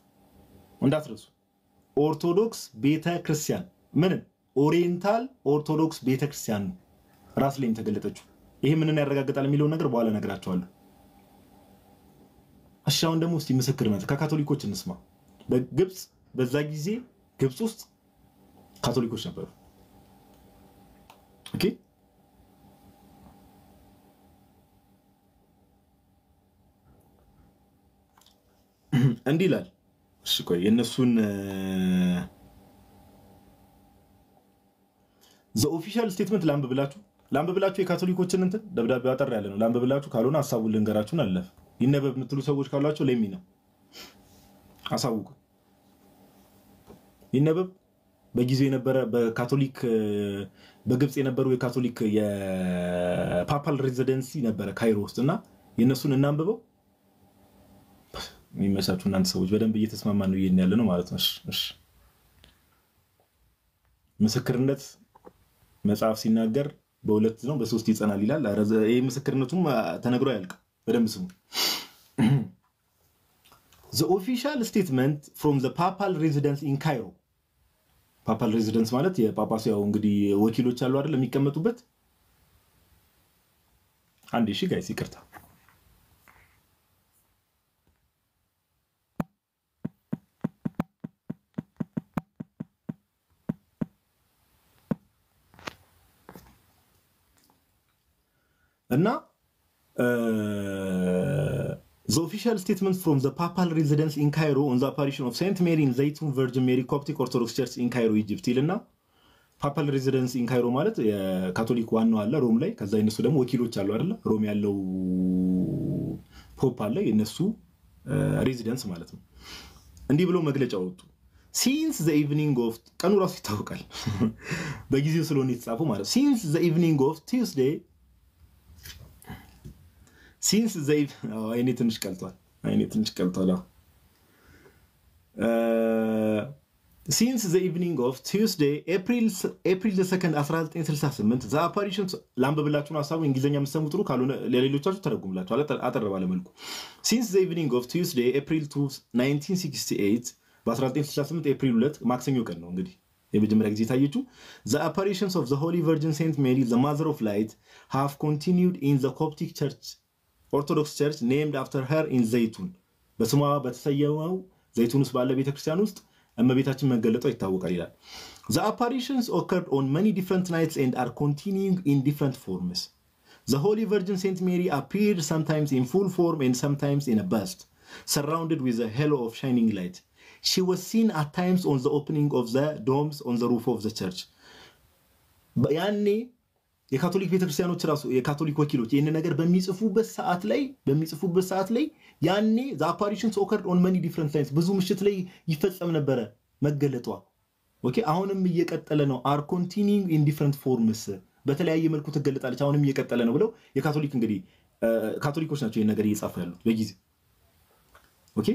እንዳትረሱ። ኦርቶዶክስ ቤተክርስቲያን ምንም ኦሪየንታል ኦርቶዶክስ ቤተክርስቲያን ራስ ላይ የተገለጠችው። ይሄ ምንን ያረጋግጣል የሚለው ነገር በኋላ ነግራችኋለሁ። አሻውን ደግሞ እስቲ ምስክርነት ከካቶሊኮች እንስማ። በግብጽ በዛ ጊዜ ግብጽ ውስጥ ካቶሊኮች ነበሩ። ኦኬ እንዲላል እሺ ቆይ የነሱን the official statement ላምብብላችሁ የካቶሊኮችን እንትን ደብዳቤ አጠር ያለ ነው። ላምብብላችሁ ካልሆነ ሐሳቡን ልንገራችሁን አለፍ ይነበብ የምትሉ ሰዎች ካላችሁ ለሚ ነው አሳውቁ። ይነበብ በጊዜው የነበረ በካቶሊክ በግብጽ የነበሩ የካቶሊክ የፓፓል ሬዚደንሲ ነበረ ካይሮ ውስጥና የነሱን እናንብበው። የሚመሳችሁ እናንተ ሰዎች በደንብ እየተስማማን ነው ይሄን ያለ ነው ማለት ነው። እሺ ምስክርነት መጽሐፍ ሲናገር በሁለት ነው በሶስት ይጸናል ይላል። ይሄ ምስክርነቱም ተነግሮ ያልቅ በደንብ ስሙ። The official statement from the papal residence in Cairo. papal residence ማለት የጳጳሱ ያው እንግዲህ ወኪሎች አሉ አይደል የሚቀመጡበት። አንዴ እሺ ጋይስ ይቅርታ። እና the official statement from the papal residence in Cairo on the apparition of Saint Mary in Zaytun Virgin Mary Coptic Orthodox Church in Cairo Egypt ይልና papal residence in Cairo ማለት የካቶሊክ ዋናው አለ ሮም ላይ ከዛ እነሱ ደግሞ ወኪሎች አሉ አይደል ሮም ያለው ፖፕ አለ የነሱ ሬዚደንስ ማለት ነው። እንዲህ ብሎ መግለጫ ወጡ። since the evening of ቀኑ ራሱ ይታወቃል በጊዜው ስለሆነ የተጻፈው ማለት since the evening of Tuesday since the አይኔ ትንሽ ቀልቷል since the evening of Tuesday April the 2nd 1968 the apparitions ላምብብላችሁን ሐሳቡ እንግሊዘኛ መሰሙ ጥሩ ካልሆነ ለሌሎቻችሁ ተረጉምላችሁ አጠር ባለ መልኩ since the evening of Tuesday April 2 1968 በ1968 ኤፕሪል 2 ማክሰኞ ቀን ነው እንግዲህ የመጀመሪያ ጊዜ ታየችው the apparitions of the Holy Virgin Saint Mary the Mother of Light have continued in the Coptic Church Orthodox Church named after her in Zaytun በስሟ በተሰየመው ዘይቱን ውስጥ ባለ ቤተክርስቲያን ውስጥ እመቤታችን መገለጧ ይታወቃል ይላል። The apparitions occurred on many different nights and are continuing in different forms. The Holy Virgin Saint Mary appeared sometimes in full form and sometimes in a bust, surrounded with a halo of shining light. She was seen at times on the opening of the domes on the roof of the church. ያኔ የካቶሊክ ቤተክርስቲያኖች ራሱ የካቶሊክ ወኪሎች ይሄን ነገር በሚጽፉበት ሰዓት ላይ ያኔ the apparitions occurred on many different nights ብዙ ምሽት ላይ ይፈጸም ነበር መገለጧ። ኦኬ አሁንም እየቀጠለ ነው are continuing in different forms በተለያየ መልኩ ተገለጣለች አሁንም እየቀጠለ ነው ብለው የካቶሊክ እንግዲህ ካቶሊኮች ናቸው ይሄን ነገር እየጻፉ ያሉት በጊዜ ኦኬ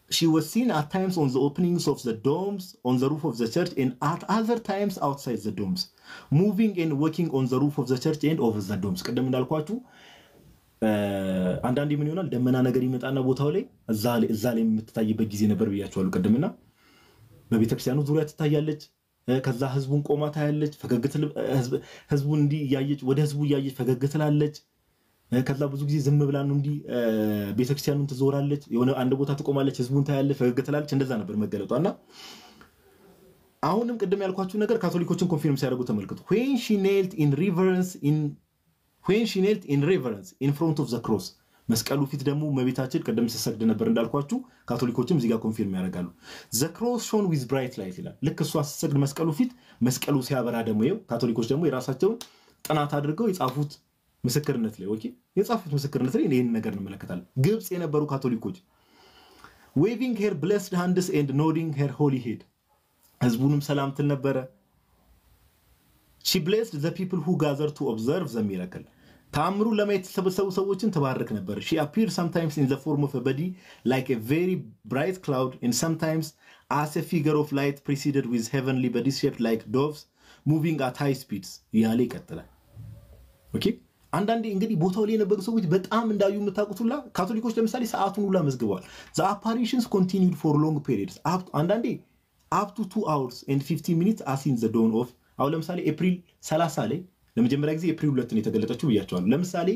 She was seen at times on the openings of the domes, on the roof of the church, and at other times outside the domes, moving and walking on the roof of the church and over the domes. ቀደም እንዳልኳችሁ አንዳንዴ ምን ይሆናል ደመና ነገር ይመጣና ቦታው ላይ እዛ ላይ የምትታይበት ጊዜ ነበር ብያችኋለሁ ቀደምና በቤተክርስቲያኑ ዙሪያ ትታያለች ከዛ ህዝቡን ቆማ ታያለች ፈገግት ህዝቡን እንዲ ያየች ወደ ህዝቡ ያየች ፈገግት ትላለች ከዛ ብዙ ጊዜ ዝም ብላ ነው እንዲ ቤተክርስቲያኑን ትዞራለች የሆነ አንድ ቦታ ትቆማለች ህዝቡን ታያለች ፈገግት ትላለች እንደዛ ነበር መገለጧና አሁንም ቀደም ያልኳችሁ ነገር ካቶሊኮችን ኮንፊርም ሲያደርጉ ተመልከቱ when she knelt in reverence in front of the cross መስቀሉ ፊት ደግሞ መቤታችን ቀደም ሲሰግድ ነበር እንዳልኳችሁ ካቶሊኮችም እዚህ ጋር ኮንፊርም ያደርጋሉ the cross shone with bright light ይላል ልክ እሷ ሲሰግድ መስቀሉ ፊት መስቀሉ ሲያበራ ደግሞ ይው ካቶሊኮች ደግሞ የራሳቸውን ጥናት አድርገው የጻፉት ምስክርነት ላይ ኦኬ የጻፉት ምስክርነት ላይ ይሄን ነገር እንመለከታለን ግብጽ የነበሩ ካቶሊኮች waving her blessed hands and nodding her holy head ህዝቡንም ሰላም ትል ነበር she blessed the people who gathered to observe the miracle ታምሩ ለማየት ተሰበሰቡ ሰዎችን ተባረክ ነበር she appeared sometimes in the form of a body like a very bright cloud and sometimes as a figure of light preceded with heavenly bodies shaped like doves moving at high speeds ያለ ይቀጥላል ኦኬ አንዳንዴ እንግዲህ ቦታው ላይ የነበሩ ሰዎች በጣም እንዳዩ መታቁቱላ ካቶሊኮች ለምሳሌ ሰዓቱን ሁላ መዝግበዋል the apparitions continued for long periods አንዳንዴ up to 2 hours and 15 minutes as in the dawn of አሁን ለምሳሌ ኤፕሪል 30 ላይ ለመጀመሪያ ጊዜ ኤፕሪል 2 ነው የተገለጠችው ብያቸዋለሁ ለምሳሌ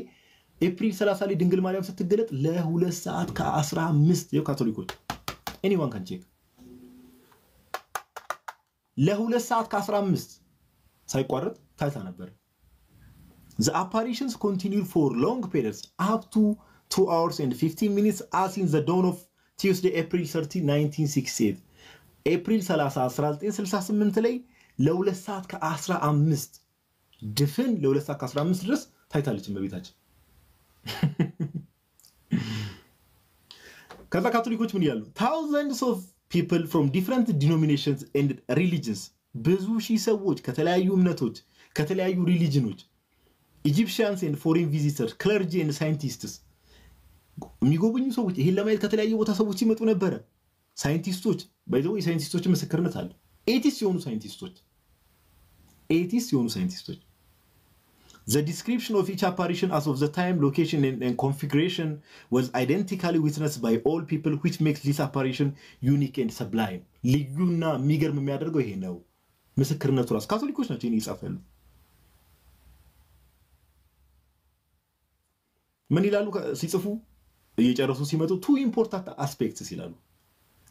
ኤፕሪል 30 ላይ ድንግል ማርያም ስትገለጥ ለ2 ሰዓት ከ15 የካቶሊኮች anyone can check ለ2 ሰዓት ከ15 ሳይቋረጥ ታይታ ነበር the apparitions continued for long periods up to 2 hours and 15 minutes as in the dawn of Tuesday April 30 1968 ኤፕሪል 30 1968 ላይ ለ2 ሰዓት ከ15 ድፍን ለ2 ሰዓት ከ15 ድረስ ታይታለች በቤታችን ከዛ ካቶሊኮች ምን ይላሉ thousands of people from different denominations and religions ብዙ ሺህ ሰዎች ከተለያዩ እምነቶች ከተለያዩ ሪሊጅኖች Egyptians and foreign visitors clergy and scientists የሚጎበኙ ሰዎች ይሄን ለማየት ከተለያዩ ቦታ ሰዎች ይመጡ ነበር ሳይንቲስቶች ባይዘው የሳይንቲስቶች ምስክርነት አለ ኤቲስት የሆኑ ሳይንቲስቶች The description of each apparition as of the time, location, and configuration was identically witnessed by all people, which makes this apparition unique and sublime. ልዩና የሚገርም የሚያደርገው ይሄ ነው ምስክርነቱ ራስ ካቶሊኮች ናቸው ይሄን ይጻፋሉ ምን ይላሉ ሲጽፉ እየጨረሱ ሲመጡ two important aspects ይላሉ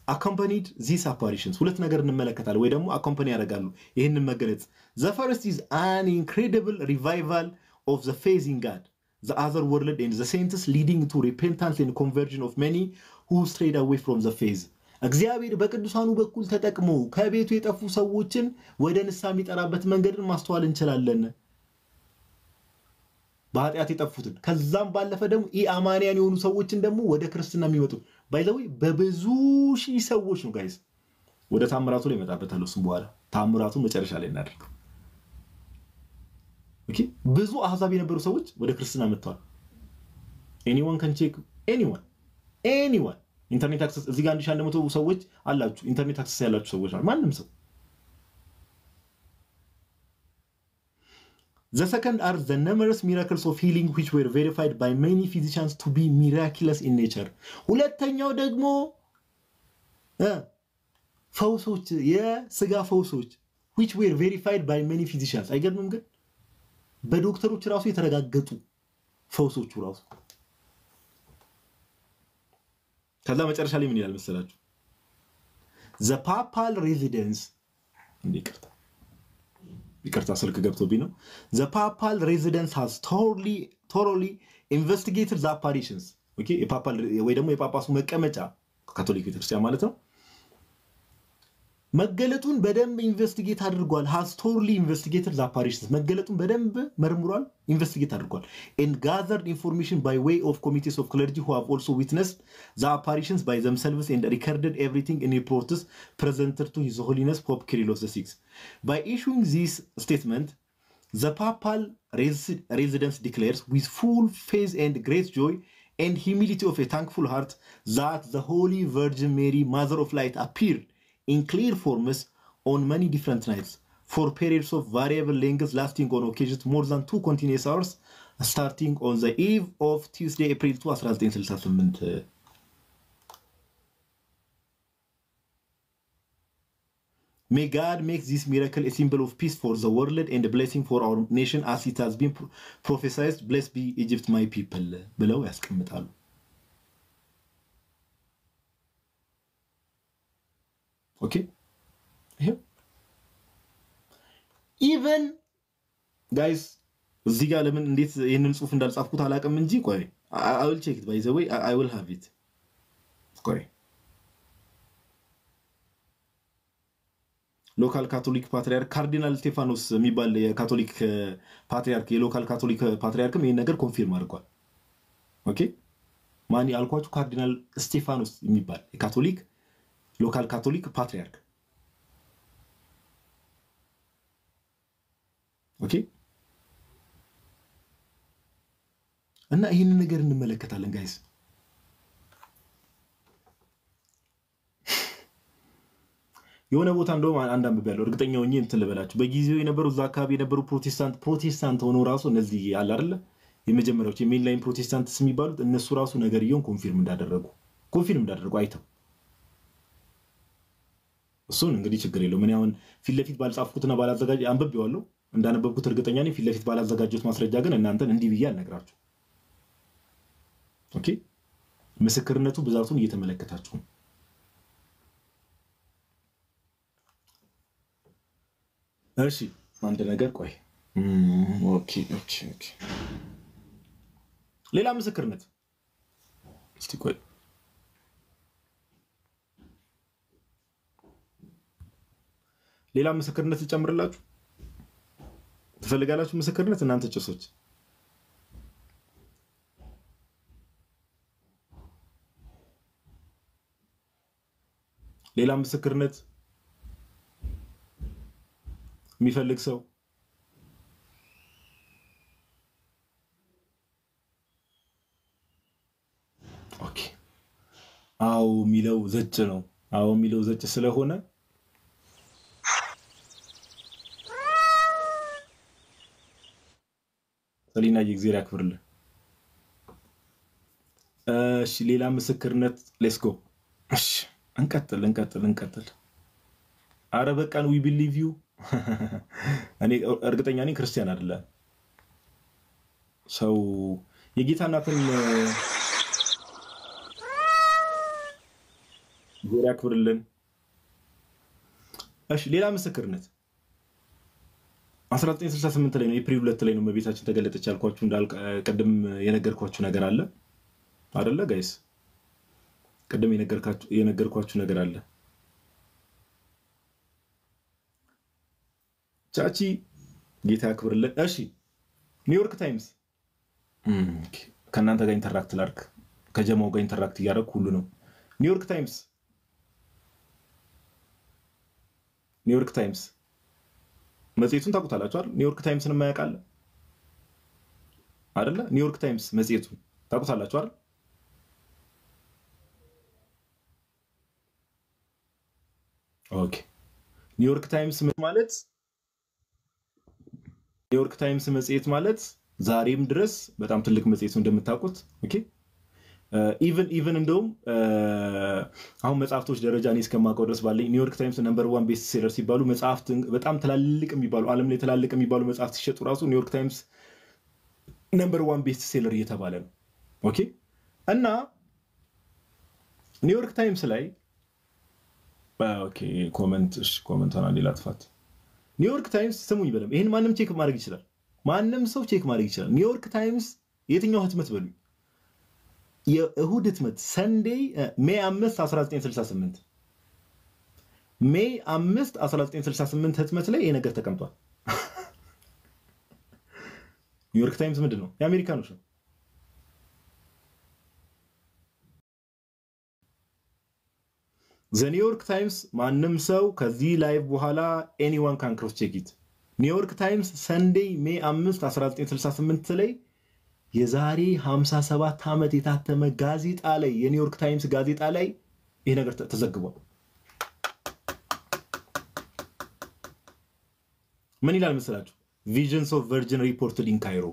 accompanied these apparitions ሁለት ነገር እንመለከታለን ወይ ደግሞ accompany ያደርጋሉ ይሄንን መገለጽ the first is an incredible revival of the faith in God the other world and the saints leading to repentance and conversion of many who strayed away from the faith እግዚአብሔር በቅዱሳኑ በኩል ተጠቅሞ ከቤቱ የጠፉ ሰዎችን ወደ ንስሐ የሚጠራበት መንገድን ማስተዋል እንችላለን በኃጢአት የጠፉትን ከዛም ባለፈ ደግሞ ኢአማኒያን የሆኑ ሰዎችን ደግሞ ወደ ክርስትና የሚመጡ ባይዘው በብዙ ሺህ ሰዎች ነው ጋይስ ወደ ታምራቱ ላይ መጣበታል እሱም በኋላ ታምራቱ መጨረሻ ላይ እናደርግ ኦኬ ብዙ አህዛብ የነበሩ ሰዎች ወደ ክርስትና መጥተዋል anyone can check anyone ኢንተርኔት አክሰስ እዚህ ጋር 1100 ሰዎች አላችሁ ኢንተርኔት አክሰስ ያላችሁ ሰዎች አሉ ማንንም ሰው The second are the numerous miracles of healing which were verified by many physicians to be miraculous in nature. ሁለተኛው ደግሞ ፈውሶች የስጋ ፈውሶች which were verified by many physicians. አይገርምም ግን በዶክተሮች ራሱ የተረጋገጡ ፈውሶቹ ራሱ ከዛ መጨረሻ ላይ ምን ይላል መሰላችሁ The papal residence ይቅርታ ስልክ ገብቶብኝ ነው The papal residence has thoroughly investigated the apparitions okay የፓፓል ወይ ደግሞ የጳጳሱ መቀመጫ ካቶሊክ ቤተክርስቲያን ማለት ነው መገለጡን በደንብ ኢንቨስቲጌት አድርጓል has thoroughly investigated the apparitions መገለጡን በደንብ መርምሯል ኢንቨስቲጌት አድርጓል and gathered information by way of committees of clergy who have also witnessed the apparitions by themselves and recorded everything in reports presented to His Holiness Pope Kyrillus VI by issuing this statement the papal residence declares with full faith and great joy and humility of a thankful heart that the Holy Virgin Mary, Mother of Light, appeared in clear forms on many different nights for periods of variable length lasting on occasions more than 2 continuous hours starting on the eve of Tuesday, April 2, 1968. May God make this miracle a symbol of peace for the world and a blessing for our nation as it has been prophesied. Blessed be Egypt, my people. ብለው ያስቀምጣሉ። ኦኬ ይሄ ኢቨን ጋይስ እዚህ ጋር ለምን እንዴት ይሄንን ጽሁፍ እንዳልጻፍኩት አላቀም እንጂ ቆይ I will check it by the way I will have it ቆይ ሎካል ካቶሊክ ፓትሪያርክ ካርዲናል ስቴፋኖስ የሚባል የካቶሊክ ፓትሪያርክ የሎካል ካቶሊክ ፓትሪያርክም ይሄን ነገር ኮንፊርም አድርጓል። ኦኬ ማን ያልኳችሁ ካርዲናል ስቴፋኖስ የሚባል የካቶሊክ ሎካል ካቶሊክ ፓትሪያርክ ኦኬ እና ይሄን ነገር እንመለከታለን ጋይስ የሆነ ቦታ እንደው አንድ አንብብ ያለው እርግጠኛው እኚህ እንትን ልበላችሁ በጊዜው የነበሩ ዛካቢ የነበሩ ፕሮቴስታንት ሆኖ ራሱ እነዚህ ያለ አይደለ የመጀመሪያዎች የሜንላይን ፕሮቴስታንትስ የሚባሉት እነሱ ራሱ ነገርየውን ኮንፊርም እንዳደረጉ አይተው እሱን እንግዲህ ችግር የለው ምን ያውን ፊት ለፊት ባልጻፍኩትና ባላዘጋጅ አንብቤዋለሁ እንዳነበብኩት እርግጠኛ ነኝ ፊት ለፊት ባላዘጋጀሁት ማስረጃ ግን እናንተን እንዲህ ብዬ አልነግራችሁ ኦኬ ምስክርነቱ ብዛቱን እየተመለከታችሁ እሺ አንድ ነገር ቆይ ኦኬ ሌላ ምስክርነት እስቲ ቆይ ሌላ ምስክርነት ልጨምርላችሁ ትፈልጋላችሁ ምስክርነት እናንተ ጭሶች ሌላ ምስክርነት የሚፈልግ ሰው ኦኬ አው ሚለው ዘጭ ነው አው ሚለው ዘጭ ስለሆነ ሰሊና የእግዚአብሔር ያክብርልህ እሺ ሌላ ምስክርነት ሌትስ ጎ እሺ እንቀጥል አረ በቃን we believe you እኔ እርግጠኛ ነኝ ክርስቲያን አይደለም ሰው የጌታ እናትን እግዚአብሔር ያክብርልን እሺ ሌላ ምስክርነት 1968 ላይ ነው ኤፕሪል 2 ላይ ነው መቤታችን ተገለጠች ያልኳችሁ እንዳልቀደም የነገርኳችሁ ነገር አለ አይደለ ጋይስ ቀደም የነገርኳችሁ ነገር አለ ቻቺ ጌታ ያክብርልን እሺ ኒውዮርክ ታይምስ ከናንተ ጋር ኢንተራክት ላርክ ከጀማው ጋር ኢንተራክት ያደረኩ ሁሉ ነው ኒውዮርክ ታይምስ መጽሔቱን ታውቁታላችሁ አይደል ኒውዮርክ ታይምስን ማያውቃል አይደለ ኒውዮርክ ታይምስ መጽሔቱን ታውቁታላችሁ አይደል ኦኬ ኒውዮርክ ታይምስ መጽሔት ማለት ዛሬም ድረስ በጣም ትልቅ መጽሔት እንደምታውቁት ኦኬ ኢቭን እንደውም አሁን መጽሐፍቶች ደረጃ እኔ እስከማውቀው ድረስ ባለኝ ኒውዮርክ ታይምስ ነምበር 1 ቤስት ሴለር ሲባሉ መጽሐፍት በጣም ትላልቅ የሚባሉ ዓለም ላይ ትላልቅ የሚባሉ መጽሐፍት ሲሸጡ ራሱ ኒውዮርክ ታይምስ ነምበር 1 ቤስት ሴለር እየተባለ ነው ኦኬ እና ኒውዮርክ ታይምስ ላይ ኦኬ ኮሜንት አና ሊላጥፋት ኒውዮርክ ታይምስ ስሙኝ በለም ይሄን ማንም ቼክ ማድረግ ይችላል ማንም ሰው ቼክ ማድረግ ይችላል ኒውዮርክ ታይምስ የትኛው ህትመት በሉ የእሁድ ህትመት ሰንዴይ ሜይ 5 1968 ሜይ 5 1968 ህትመት ላይ ይሄ ነገር ተቀምጧል ኒውዮርክ ታይምስ ምንድነው የአሜሪካኖች ነው The New York Times ማንም ሰው ከዚህ ላይቭ በኋላ anyone can cross check it New York Times Sunday May 5 1968 ላይ የዛሬ 57 ዓመት የታተመ ጋዜጣ ላይ የኒውዮርክ ታይምስ ጋዜጣ ላይ ይሄ ነገር ተዘግቧል። ምን ይላል መሰላችሁ? ቪዥንስ ኦፍ ቨርጅን ሪፖርትድ ኢን ካይሮ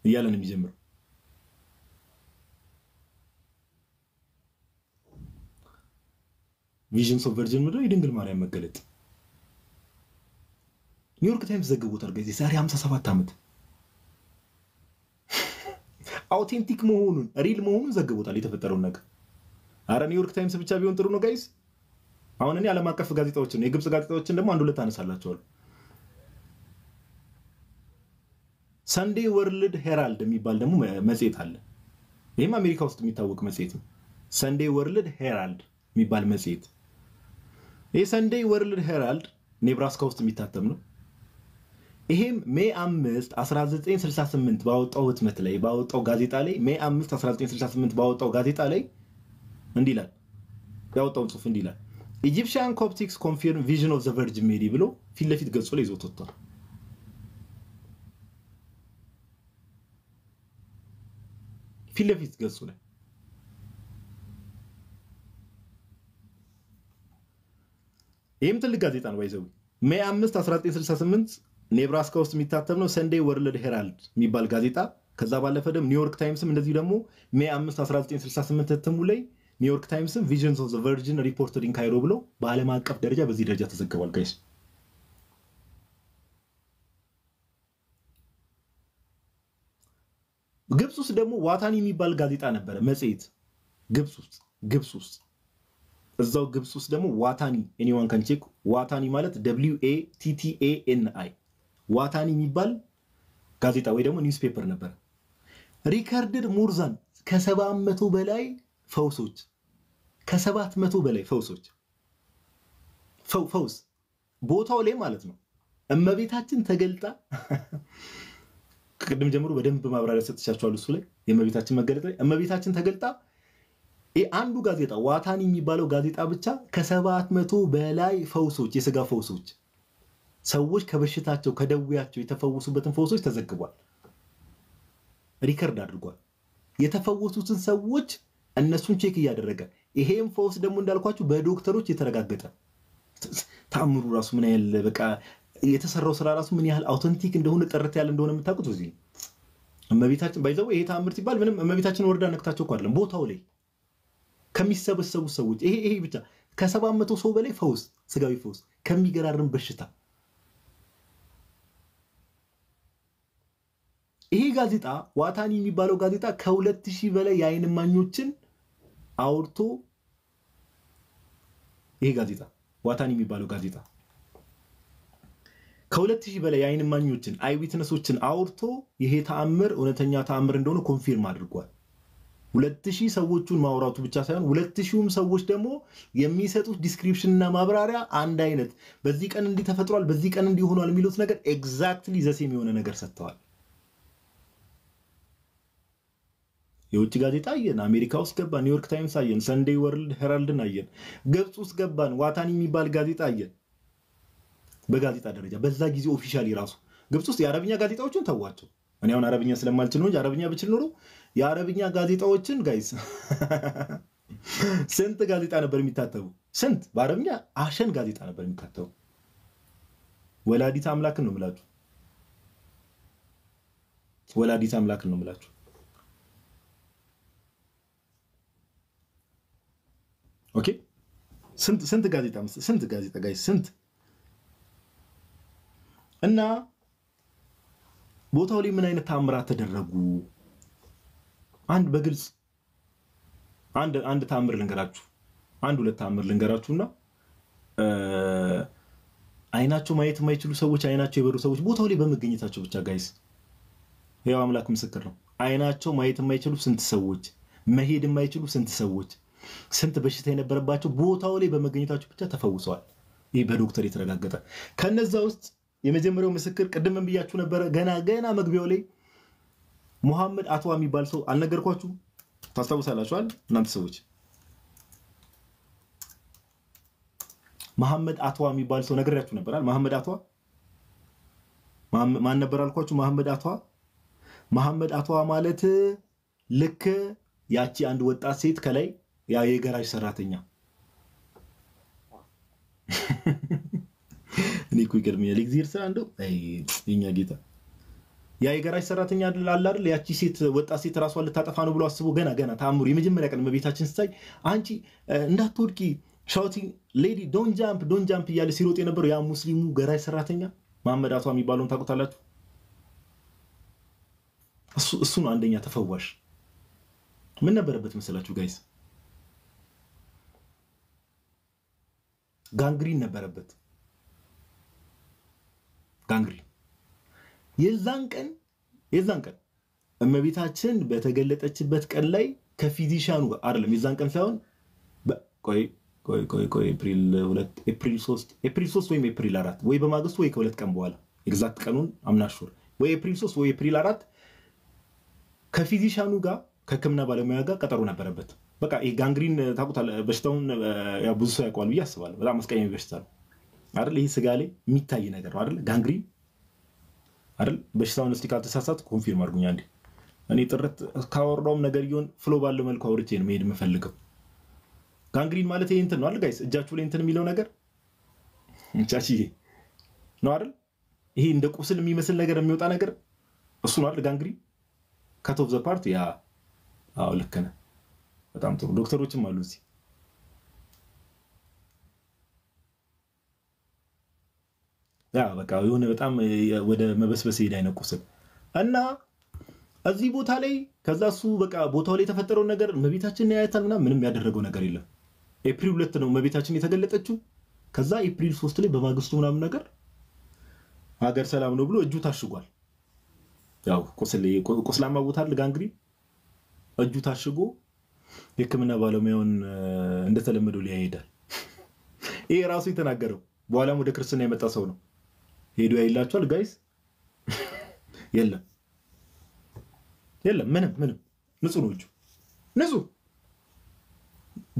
እያለ ነው የሚጀምረው። ቪዥንስ ኦፍ ቨርጅን ምንድነው? የድንግል ማርያም መገለጥ ኒውዮርክ ታይምስ ዘግቦታል። ጋዜ ዛሬ 57 ዓመት አውቴንቲክ መሆኑን ሪል መሆኑን ዘግቦታል የተፈጠረውን ነገር። አረ ኒውዮርክ ታይምስ ብቻ ቢሆን ጥሩ ነው ጋይስ። አሁን እኔ ዓለም አቀፍ ጋዜጣዎችን የግብጽ ጋዜጣዎችን ደግሞ አንድ ሁለት አነሳላችኋለሁ። ሰንዴ ወርልድ ሄራልድ የሚባል ደግሞ መጽሔት አለ። ይሄም አሜሪካ ውስጥ የሚታወቅ መጽሔት ነው። ሰንዴ ወርልድ ሄራልድ የሚባል መጽሔት። ይሄ ሰንዴ ወርልድ ሄራልድ ኔብራስካ ውስጥ የሚታተም ነው። ይሄም ሜይ 5 1968 ባወጣው ህትመት ላይ ባወጣው ጋዜጣ ላይ ሜይ 5 1968 ባወጣው ጋዜጣ ላይ እንዲላል ያወጣው ጽሑፍ እንዲላል ኢጂፕሽያን ኮፕቲክስ ኮንፊርም ቪዥን ኦፍ ዘ ቨርጅን ሜሪ ብሎ ፊት ለፊት ገጹ ላይ ይዞት ወጥቷል። ፊት ለፊት ገጹ ላይ ይሄም ትልቅ ጋዜጣ ነው። ባይዘው ሜይ 5 1968 ኔብራስካ ውስጥ የሚታተም ነው። ሰንዴ ወርልድ ሄራልድ የሚባል ጋዜጣ። ከዛ ባለፈ ደግሞ ኒውዮርክ ታይምስም እንደዚሁ ደግሞ ሜይ 5 1968 እትሙ ላይ ኒውዮርክ ታይምስም ቪዥንስ ኦፍ ዘ ቨርጅን ሪፖርትድ ኢን ካይሮ ብሎ በዓለም አቀፍ ደረጃ በዚህ ደረጃ ተዘግቧል ጋይስ። ግብጽ ውስጥ ደግሞ ዋታኒ የሚባል ጋዜጣ ነበረ መጽሔት። ግብጽ ውስጥ እዛው ግብጽ ውስጥ ደግሞ ዋታኒ ኤኒዋን ካን ቼክ ዋታኒ ማለት WATTANI ዋታኒ የሚባል ጋዜጣ ወይ ደግሞ ኒውስፔፐር ነበር። ሪከርድድ ሙርዛን ከ700 በላይ ፈውሶች ከ700 በላይ ፈውሶች ፈውስ ቦታው ላይ ማለት ነው። እመቤታችን ተገልጣ ከቅድም ጀምሮ በደንብ ማብራሪያ ሰጥቻችኋለሁ። እሱ ላይ የእመቤታችን መገለጥ ላይ እመቤታችን ተገልጣ አንዱ ጋዜጣ ዋታኒ የሚባለው ጋዜጣ ብቻ ከ700 በላይ ፈውሶች የሥጋ ፈውሶች ሰዎች ከበሽታቸው ከደዌያቸው የተፈወሱበትን ፈውሶች ተዘግቧል። ሪከርድ አድርጓል። የተፈወሱትን ሰዎች እነሱን ቼክ እያደረገ ይሄም ፈውስ ደግሞ እንዳልኳችሁ በዶክተሮች የተረጋገጠ ታምሩ ራሱ ምን ያህል በቃ የተሰራው ስራ ራሱ ምን ያህል አውተንቲክ እንደሆነ ጥርት ያለ እንደሆነ የምታውቁት እዚህ እመቤታችን ባይዘው ይሄ ታምር ሲባል ምንም እመቤታችን ወርዳ ነክታቸው እኮ አይደለም። ቦታው ላይ ከሚሰበሰቡ ሰዎች ይሄ ብቻ ከ700 ሰው በላይ ፈውስ ስጋዊ ፈውስ ከሚገራርም በሽታ ይሄ ጋዜጣ ዋታኒ የሚባለው ጋዜጣ ከ2000 በላይ የዓይን እማኞችን አውርቶ ይሄ ጋዜጣ ዋታኒ የሚባለው ጋዜጣ ከ2000 በላይ የዓይን እማኞችን አይ ዊትነሶችን አውርቶ ይሄ ተአምር እውነተኛ ተአምር እንደሆነ ኮንፊርም አድርጓል። 2000 ሰዎችን ማውራቱ ብቻ ሳይሆን 2000ም ሰዎች ደግሞ የሚሰጡት ዲስክሪፕሽን እና ማብራሪያ አንድ አይነት በዚህ ቀን እንዲህ ተፈጥሯል በዚህ ቀን እንዲህ ሆኗል የሚሉት ነገር ኤግዛክትሊ ዘሴም የሆነ ነገር ሰጥተዋል። የውጭ ጋዜጣ አየን፣ አሜሪካ ውስጥ ገባን፣ ኒውዮርክ ታይምስ አየን፣ ሰንዴ ወርልድ ሄራልድን አየን፣ ግብጽ ውስጥ ገባን፣ ዋታኒ የሚባል ጋዜጣ አየን። በጋዜጣ ደረጃ በዛ ጊዜ ኦፊሻሊ ራሱ ግብጽ ውስጥ የአረብኛ ጋዜጣዎችን ተዋቸው። እኔ አሁን አረብኛ ስለማልችል ነው እንጂ አረብኛ ብችል ኖሮ የአረብኛ ጋዜጣዎችን ጋይስ ስንት ጋዜጣ ነበር የሚታተቡ? ስንት በአረብኛ አሸን ጋዜጣ ነበር የሚታተቡ። ወላዲት አምላክን ነው የምላችሁ፣ ወላዲት አምላክን ነው የምላችሁ። ኦኬ ስንት ጋዜጣ ጋይስ ስንት እና ቦታው ላይ ምን አይነት ተአምራት ተደረጉ? አንድ በግልጽ አንድ ተአምር ልንገራችሁ፣ አንድ ሁለት ተአምር ልንገራችሁና አይናቸው ማየት የማይችሉ ሰዎች አይናቸው የበሩ ሰዎች ቦታው ላይ በመገኘታቸው ብቻ ጋይስ ያው አምላክ ምስክር ነው። አይናቸው ማየት የማይችሉ ስንት ሰዎች፣ መሄድ የማይችሉ ስንት ሰዎች፣ ስንት በሽታ የነበረባቸው ቦታው ላይ በመገኘታቸው ብቻ ተፈውሰዋል። ይሄ በዶክተር የተረጋገጠ። ከነዛ ውስጥ የመጀመሪያው ምስክር ቅድም ብያችሁ ነበር ገና መግቢያው ላይ ሙሐመድ አትዋ የሚባል ሰው አልነገርኳችሁ? ታስታውሳላችኋል እናንተ ሰዎች? ሙሐመድ አትዋ የሚባል ሰው ነግሬያችሁ ነበር አይደል? ሙሐመድ አትዋ ማን ነበር አልኳችሁ? ሙሐመድ አትዋ መሐመድ አቷ ማለት ልክ ያቺ አንድ ወጣት ሴት ከላይ ያ የገራጅ ሰራተኛ እኔ እኮ ይገርመኛል እግዚአብሔር ስራ እንደው የኛ ጌታ ያ የገራጅ ሰራተኛ አይደል አይደል ያቺ ሴት ወጣት ሴት ራሷን ልታጠፋ ነው ብሎ አስቦ ገና ታምሩ የመጀመሪያ ቀን መቤታችን ስታይ አንቺ እንዳትወድቂ ሻውቲንግ ሌዲ ዶንት ጃምፕ እያለ ሲሮጥ የነበረው ያ ሙስሊሙ ገራጅ ሰራተኛ መሐመድ አቷ የሚባለውን ታውቁታላችሁ እሱ ነው አንደኛ ተፈዋሽ ምን ነበረበት መሰላችሁ ጋይስ ጋንግሪን ነበረበት ጋንግሪን የዛን ቀን እመቤታችን በተገለጠችበት ቀን ላይ ከፊዚሻኑ አይደለም የዛን ቀን ሳይሆን ቆይ ኤፕሪል 3 ወይም ኤፕሪል 4 ወይ በማግስቱ ወይ ከሁለት ቀን በኋላ ኤግዛክት ቀኑን አምናሹር ወይ ኤፕሪል 3 ወይ ኤፕሪል 4 ከፊዚሻኑ ጋር ከህክምና ባለሙያ ጋር ቀጠሮ ነበረበት በቃ ይሄ ጋንግሪን ታውቁታል በሽታውን ያው ብዙ ሰው ያውቃል ብዬ አስባለሁ በጣም አስቀያሚ በሽታ ነው አይደል ይሄ ስጋ ላይ የሚታይ ነገር ነው አይደል ጋንግሪን አይደል በሽታውን እስቲ ካልተሳሳት ኮንፊርም አድርጉኝ አንዴ እኔ ጥርት ካወራውም ነገር ይሁን ፍሎ ባለው መልኩ አውርቼ ነው መሄድ የምፈልገው ጋንግሪን ማለት ይሄ እንትን ነው አይደል ጋይስ እጃችሁ ላይ እንትን የሚለው ነገር ቻቺ ነው አይደል ይሄ እንደ ቁስል የሚመስል ነገር የሚወጣ ነገር እሱ ነው አይደል ጋንግሪን ካት ኦፍ ዘ ፓርት ያ አው ልክ ነህ በጣም ጥሩ ዶክተሮችም አሉ እዚህ ያ በቃ የሆነ በጣም ወደ መበስበስ ሄዳ አይነቁስል እና እዚህ ቦታ ላይ ከዛሱ በቃ ቦታው ላይ የተፈጠረው ነገር መቤታችን ያያታልና ምንም ያደረገው ነገር የለም ኤፕሪል 2 ነው መቤታችን የተገለጠችው ከዛ ኤፕሪል 3 ላይ በማግስቱ ምናምን ነገር ሀገር ሰላም ነው ብሎ እጁ ታሽጓል ያው ቁስላማ ቦታ አይደል ጋንግሪን እጁ ታሽጎ የህክምና ባለሙያውን እንደተለመደው ሊያይዳል ይሄ ራሱ የተናገረው በኋላም ወደ ክርስትና የመጣ ሰው ነው ሄዶ ያይላችኋል ጋይስ የለም ምንም ንጹህ ነው እጁ ንጹህ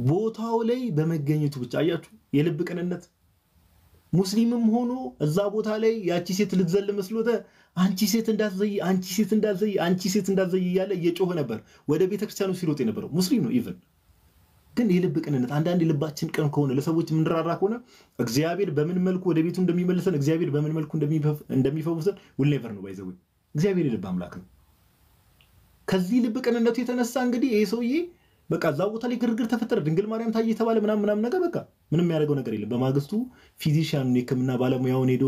ቦታው ላይ በመገኘቱ ብቻ አያችሁ የልብ ቅንነት ሙስሊምም ሆኖ እዛ ቦታ ላይ ያቺ ሴት ልትዘል መስሎተ አንቺ ሴት እንዳትዘይ እያለ እየጮኸ ነበር ወደ ቤተክርስቲያኑ ሲሮጥ የነበረው ሙስሊም ነው ኢቭን ግን የልብ ቅንነት አንዳንድ ልባችን ቅን ከሆነ ለሰዎች ምንራራ ከሆነ እግዚአብሔር በምን መልኩ ወደ ቤቱ እንደሚመልሰን እግዚአብሔር በምን መልኩ እንደሚፈውሰን will never ነው ባይዘው እግዚአብሔር የልብ አምላክ ነው ከዚህ ልብ ቅንነቱ የተነሳ እንግዲህ ይሄ ሰውዬ በቃ እዛው ቦታ ላይ ግርግር ተፈጠረ ድንግል ማርያም ታየ ተባለ ምናምን ነገር በቃ ምንም ያደርገው ነገር የለም በማግስቱ ፊዚሻን የህክምና ባለሙያውን ሄዶ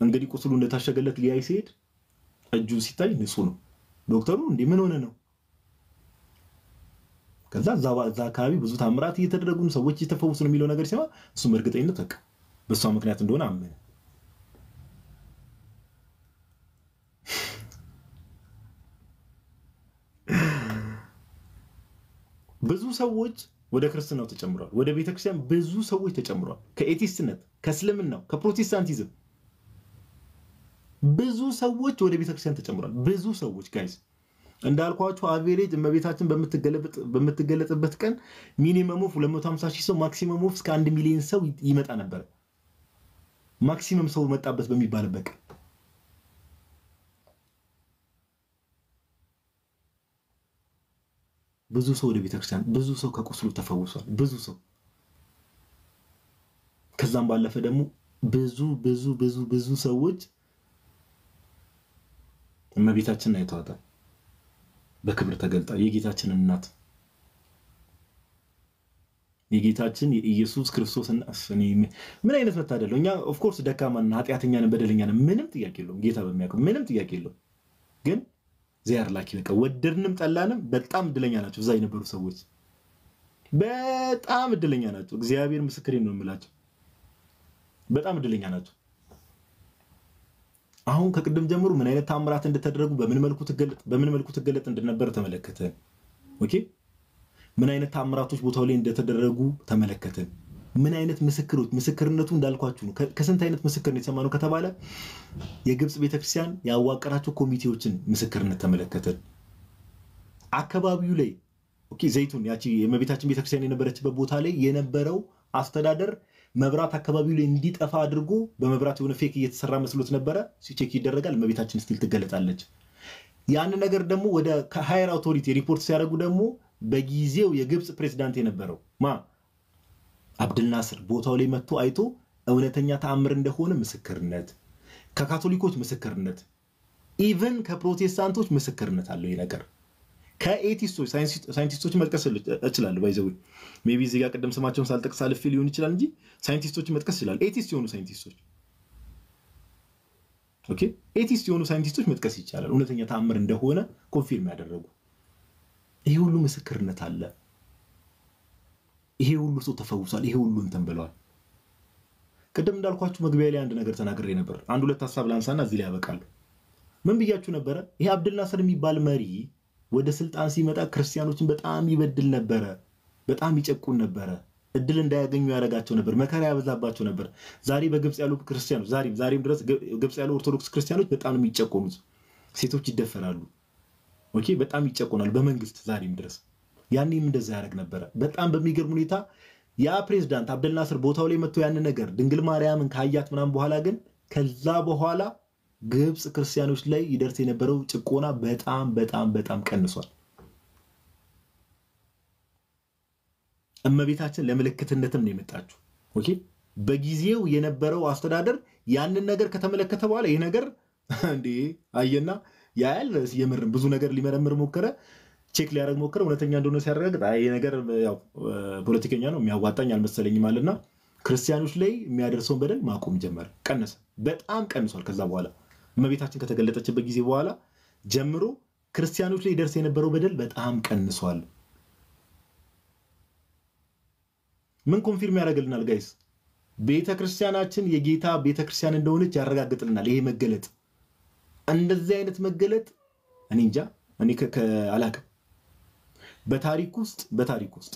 እንግዲህ ቁስሉ እንደታሸገለት ሊያይ ሲሄድ እጁ ሲታይ ንጹህ ነው ዶክተሩ እንዴ ምን ሆነ ነው ከዛ ዛዛ አካባቢ ብዙ ታምራት እየተደረጉ ሰዎች እየተፈወሱ ነው የሚለው ነገር ሲማ እሱ መርግጠኝነት በቃ በሷ ምክንያት እንደሆነ አመነ ብዙ ሰዎች ወደ ክርስትናው ተጨምረዋል ወደ ቤተክርስቲያን ብዙ ሰዎች ተጨምረዋል ከኤቲስትነት ከእስልምናው ከፕሮቴስታንቲዝም ብዙ ሰዎች ወደ ቤተክርስቲያን ተጨምረዋል ብዙ ሰዎች ጋይስ እንዳልኳችሁ አቬሬጅ እመቤታችን በምትገለጥበት ቀን ሚኒመም ኦፍ 250,000 ሰው ማክሲመም ኦፍ እስከ 1 ሚሊዮን ሰው ይመጣ ነበር ማክሲመም ሰው መጣበት በሚባልበት ቀን ብዙ ሰው ወደ ቤተክርስቲያን ብዙ ሰው ከቁስሉ ተፈውሷል ብዙ ሰው ከዛም ባለፈ ደግሞ ብዙ ሰዎች እመቤታችንን አይተዋታል በክብር ተገልጣ የጌታችንን እናት የጌታችን የኢየሱስ ክርስቶስን አስፈኒ ምን አይነት መታደል እኛ ኦፍ ኮርስ ደካማና ኃጢያተኛን በደለኛን ምንም ጥያቄ የለውም ጌታ በሚያውቀው ምንም ጥያቄ የለውም ግን ዚያር ላኪ በቃ ወደድንም ጠላንም በጣም እድለኛ ናቸው እዛ የነበሩ ሰዎች በጣም እድለኛ ናቸው እግዚአብሔር ምስክሬን ነው የምላቸው በጣም እድለኛ ናቸው አሁን ከቅድም ጀምሮ ምን አይነት ታምራት እንደተደረጉ በምን መልኩ ተገለጥ እንደነበር ተመለከተ ኦኬ ምን አይነት ታምራቶች ቦታው ላይ እንደተደረጉ ተመለከተ ምን አይነት ምስክርነቱ እንዳልኳችሁ ነው ከስንት አይነት ምስክርነት የሰማነው ከተባለ የግብጽ ቤተክርስቲያን ያዋቀራቸው ኮሚቴዎችን ምስክርነት ተመለከተ አካባቢው ላይ ኦኬ ዘይቱን ያቺ የመቤታችን ቤተክርስቲያን የነበረችበት ቦታ ላይ የነበረው አስተዳደር መብራት አካባቢው ላይ እንዲጠፋ አድርጎ በመብራት የሆነ ፌክ እየተሰራ መስሎት ነበር ሲቼክ ይደረጋል መቤታችን ስቲል ትገለጣለች ያን ነገር ደግሞ ወደ ሃየር አውቶሪቲ ሪፖርት ሲያደርጉ ደግሞ በጊዜው የግብጽ ፕሬዝዳንት የነበረው አብዱልናስር ቦታው ላይ መጥቶ አይቶ እውነተኛ ተአምር እንደሆነ ምስክርነት ከካቶሊኮች ምስክርነት ኢቭን ከፕሮቴስታንቶች ምስክርነት አለው ይሄ ነገር ከኤቲስቶች ሳይንቲስቶች መጥቀስ እችላለሁ ባይዘው ሜቢ እዚህ ጋር ቀደም ስማቸውን ሳልጠቅስ አልፌ ሊሆን ይችላል እንጂ ሳይንቲስቶች መጥቀስ ይችላል ኤቲስት የሆኑ ሳይንቲስቶች ኦኬ ኤቲስት የሆኑ ሳይንቲስቶች መጥቀስ ይችላል እውነተኛ ተአምር እንደሆነ ኮንፊርም ያደረጉ ይሄ ሁሉ ምስክርነት አለ ይሄ ሁሉ ሰው ተፈውሷል ይሄ ሁሉ እንትን ብለዋል ቀደም እንዳልኳችሁ መግቢያ ላይ አንድ ነገር ተናግሬ ነበር አንድ ሁለት ሐሳብ ላንሳና እዚህ ላይ ያበቃሉ ምን ብያችሁ ነበር ይሄ አብዱልናስር የሚባል መሪ ወደ ስልጣን ሲመጣ ክርስቲያኖችን በጣም ይበድል ነበር በጣም ይጨቁን ነበር እድል እንዳያገኙ ያረጋቸው ነበር መከራ ያበዛባቸው ነበር ዛሬ በግብጽ ያሉ ክርስቲያኖች ዛሬም ድረስ ግብጽ ያሉ ኦርቶዶክስ ክርስቲያኖች በጣም የሚጨቆኑት ሴቶች ይደፈራሉ ኦኬ በጣም ይጨቆናሉ በመንግስት ዛሬም ድረስ ያኔም እንደዛ ያረግ ነበር በጣም በሚገርም ሁኔታ ያ ፕሬዝዳንት አብዱልናስር ቦታው ላይ መጥቶ ያን ነገር ድንግል ማርያምን ካያት ምናም በኋላ ግን ከዛ በኋላ ግብጽ ክርስቲያኖች ላይ ይደርስ የነበረው ጭቆና በጣም ቀንሷል እመቤታችን ለምልክትነትም ነው የመጣችው ኦኬ በጊዜው የነበረው አስተዳደር ያንን ነገር ከተመለከተ በኋላ ይሄ ነገር እንዴ አየና ያያል የምርም ብዙ ነገር ሊመረምር ሞከረ ቼክ ሊያደርግ ሞከረ እውነተኛ እንደሆነ ሲያረጋግጥ ይሄ ነገር ያው ፖለቲከኛ ነው የሚያዋጣኝ አልመሰለኝም አለና ክርስቲያኖች ላይ የሚያደርሰውን በደል ማቆም ጀመረ ቀነሰ በጣም ቀንሷል ከዛ በኋላ እመቤታችን ከተገለጠችበት ጊዜ በኋላ ጀምሮ ክርስቲያኖች ላይ ይደርስ የነበረው በደል በጣም ቀንሷል ምን ኮንፊርም ያደርግልናል ጋይስ ቤተክርስቲያናችን የጌታ ቤተክርስቲያን እንደሆነች ያረጋግጥልናል ይሄ መገለጥ እንደዚህ አይነት መገለጥ እኔ እንጃ እኔ ከአላቅም በታሪክ ውስጥ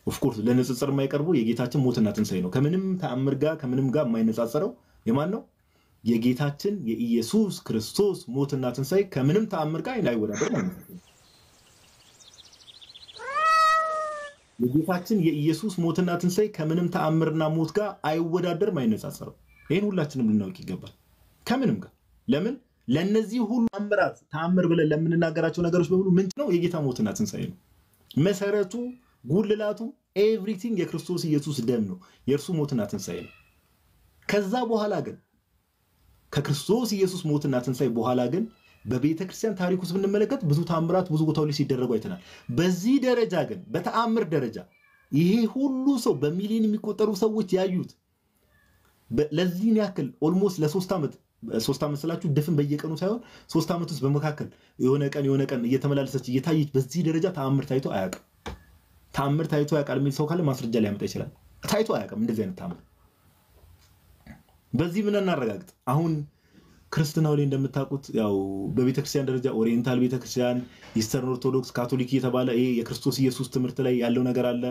ኦፍ ኮርስ ለነጽጽር የማይቀርበው የጌታችን ሞትና ትንሳኤ ነው ከምንም ተአምር ጋር ከምንም ጋር የማይነጻጸረው የማን ነው የጌታችን የኢየሱስ ክርስቶስ ሞትና ትንሳኤ ከምንም ተአምር ጋር አይወዳደር ማለት ነው የጌታችን የኢየሱስ ሞትና ትንሳኤ ከምንም ተአምርና ሞት ጋር አይወዳደርም አይነጻጸርም ይሄን ሁላችንም ልናውቅ ይገባል ከምንም ጋር ለምን ለነዚህ ሁሉ ተአምር ብለን ለምንናገራቸው ነገሮች በሙሉ ምንድነው የጌታ ሞትና ትንሳኤ ነው መሰረቱ ጉልላቱ ኤቭሪቲንግ የክርስቶስ ኢየሱስ ደም ነው የእርሱ ሞትና ትንሳኤ ነው ከዛ በኋላ ግን ከክርስቶስ ኢየሱስ ሞትና ትንሳኤ በኋላ ግን በቤተክርስቲያን ታሪክ ውስጥ ብንመለከት ብዙ ተአምራት ብዙ ቦታዎች ላይ ሲደረጉ አይተናል በዚህ ደረጃ ግን በተአምር ደረጃ ይሄ ሁሉ ሰው በሚሊዮን የሚቆጠሩ ሰዎች ያዩት ለዚህ ያክል ኦልሞስት ለ3 ዓመት 3 ዓመት ስላችሁ ድፍን በየቀኑ ሳይሆን 3 ዓመት ውስጥ በመካከል የሆነ ቀን እየተመላለሰች እየታየች በዚህ ደረጃ ተአምር ታይቶ አያውቅም ተአምር ታይቶ ያውቃል የሚል ሰው ካለ ማስረጃ ሊያመጣ ይችላል ታይቶ አያውቅም እንደዚህ አይነት ተአምር በዚህ ምን እናረጋግጥ አሁን ክርስቲያናው ላይ እንደምታውቁት ያው በቤተክርስቲያን ደረጃ ኦሪየንታል ቤተክርስቲያን ኢስተርን ኦርቶዶክስ ካቶሊክ እየተባለ ይሄ የክርስቶስ ኢየሱስ ትምህርት ላይ ያለው ነገር አለ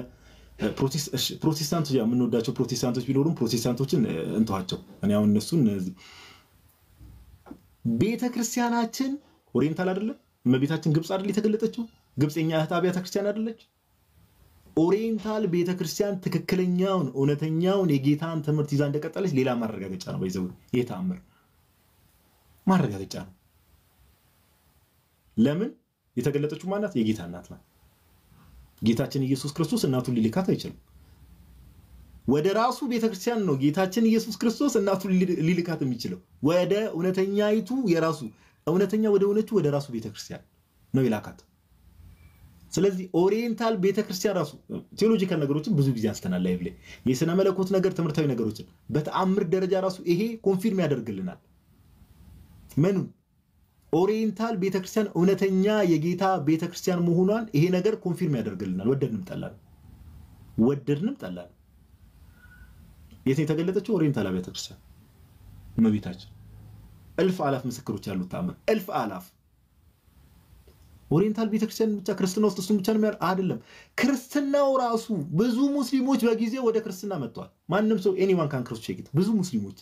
ፕሮቴስታንቶች የምንወዳቸው ፕሮቴስታንቶች ቢኖሩም ፕሮቴስታንቶችን እንተዋቸው እኔ አሁን እነሱን ቤተክርስቲያናችን ኦሪየንታል አይደለም እመቤታችን ግብጽ አይደል የተገለጠችው ግብጽኛ እህት አብያተ ክርስቲያን አይደለች ኦሪየንታል ቤተክርስቲያን ትክክለኛውን እውነተኛውን የጌታን ትምህርት ይዛ እንደቀጠለች ሌላ ማረጋገጫ ነው ባይዘው ይሄ ተአምር ማረጋገጫ ነው ለምን የተገለጠችው ማናት የጌታ እናት ናት ጌታችን ኢየሱስ ክርስቶስ እናቱን ሊልካት አይችልም ወደ ራሱ ቤተክርስቲያን ነው ጌታችን ኢየሱስ ክርስቶስ እናቱን ሊልካት የሚችለው ወደ እውነተኛይቱ የራሱ እውነተኛ ወደ ሆነችው ወደ ራሱ ቤተክርስቲያን ነው ይላካት ስለዚህ ኦሪየንታል ቤተክርስቲያን ራሱ ቴዎሎጂካል ነገሮችን ብዙ ጊዜ አንስተናል ላይቭ ላይ የሥነ መለኮት ነገር ትምህርታዊ ነገሮችን በተአምር ደረጃ ራሱ ይሄ ኮንፊርም ያደርግልናል ምኑን ኦሪየንታል ቤተክርስቲያን እውነተኛ የጌታ ቤተክርስቲያን መሆኗን ይሄ ነገር ኮንፊርም ያደርግልናል ወደድንም ጠላን የት የተገለጠችው ኦሪየንታል ቤተክርስቲያን እመቤታችን እልፍ አላፍ ምስክሮች ያሉት ተአምር እልፍ አላፍ ኦሪየንታል ቤተክርስቲያን ብቻ ክርስትና ውስጥ እሱን ብቻ ነው አይደለም ክርስትናው ራሱ ብዙ ሙስሊሞች በጊዜው ወደ ክርስትና መጥተዋል ማንንም ሰው ኤኒዋን ካን ክሮስ ቼክ ኢት ብዙ ሙስሊሞች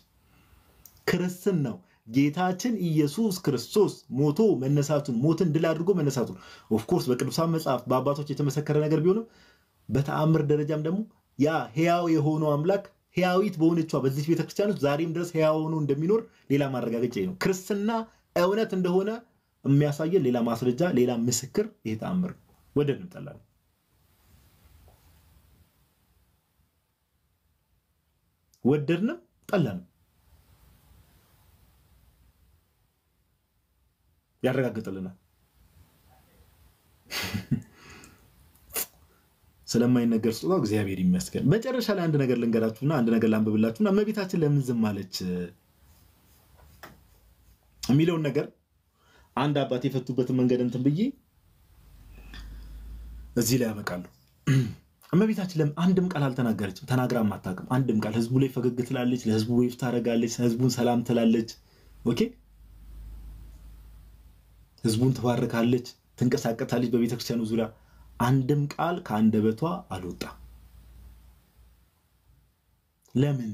ክርስትናው ጌታችን ኢየሱስ ክርስቶስ ሞቶ መነሳቱን ሞትን ድል አድርጎ መነሳቱን ኦፍ ኮርስ በቅዱሳን መጽሐፍ በአባቶች የተመሰከረ ነገር ቢሆንም በተአምር ደረጃም ደግሞ ያ ሕያው የሆነው አምላክ ሕያዊት በሆነችው በዚህ ቤተክርስቲያን ውስጥ ዛሬም ድረስ ሕያው ሆኖ እንደሚኖር ሌላ ማረጋገጫ ነው ክርስትና እውነት እንደሆነ የሚያሳየን ሌላ ማስረጃ ሌላ ምስክር ይሄ ተአምር ወደድንም ጠላን ወደድንም ጠላን ያረጋግጥልናል ስለማይነገር ስጦታ እግዚአብሔር ይመስገን መጨረሻ ላይ አንድ ነገር ልንገራችሁና አንድ ነገር ላንብብላችሁና እመቤታችን ለምን ዝም አለች የሚለውን ነገር አንድ አባት የፈቱበት መንገድ እንትን ብዬ እዚህ ላይ ያበቃለሁ እመቤታችን ለምን አንድም ቃል አልተናገረችም ተናግራም አታውቅም አንድም ቃል ህዝቡ ላይ ፈገግ ትላለች ለህዝቡ ወይፍ ታረጋለች ህዝቡን ሰላም ትላለች ኦኬ ህዝቡን ትባርካለች ትንቀሳቀሳለች በቤተክርስቲያኑ ዙሪያ አንድም ቃል ከአንደበቷ አልወጣ ለምን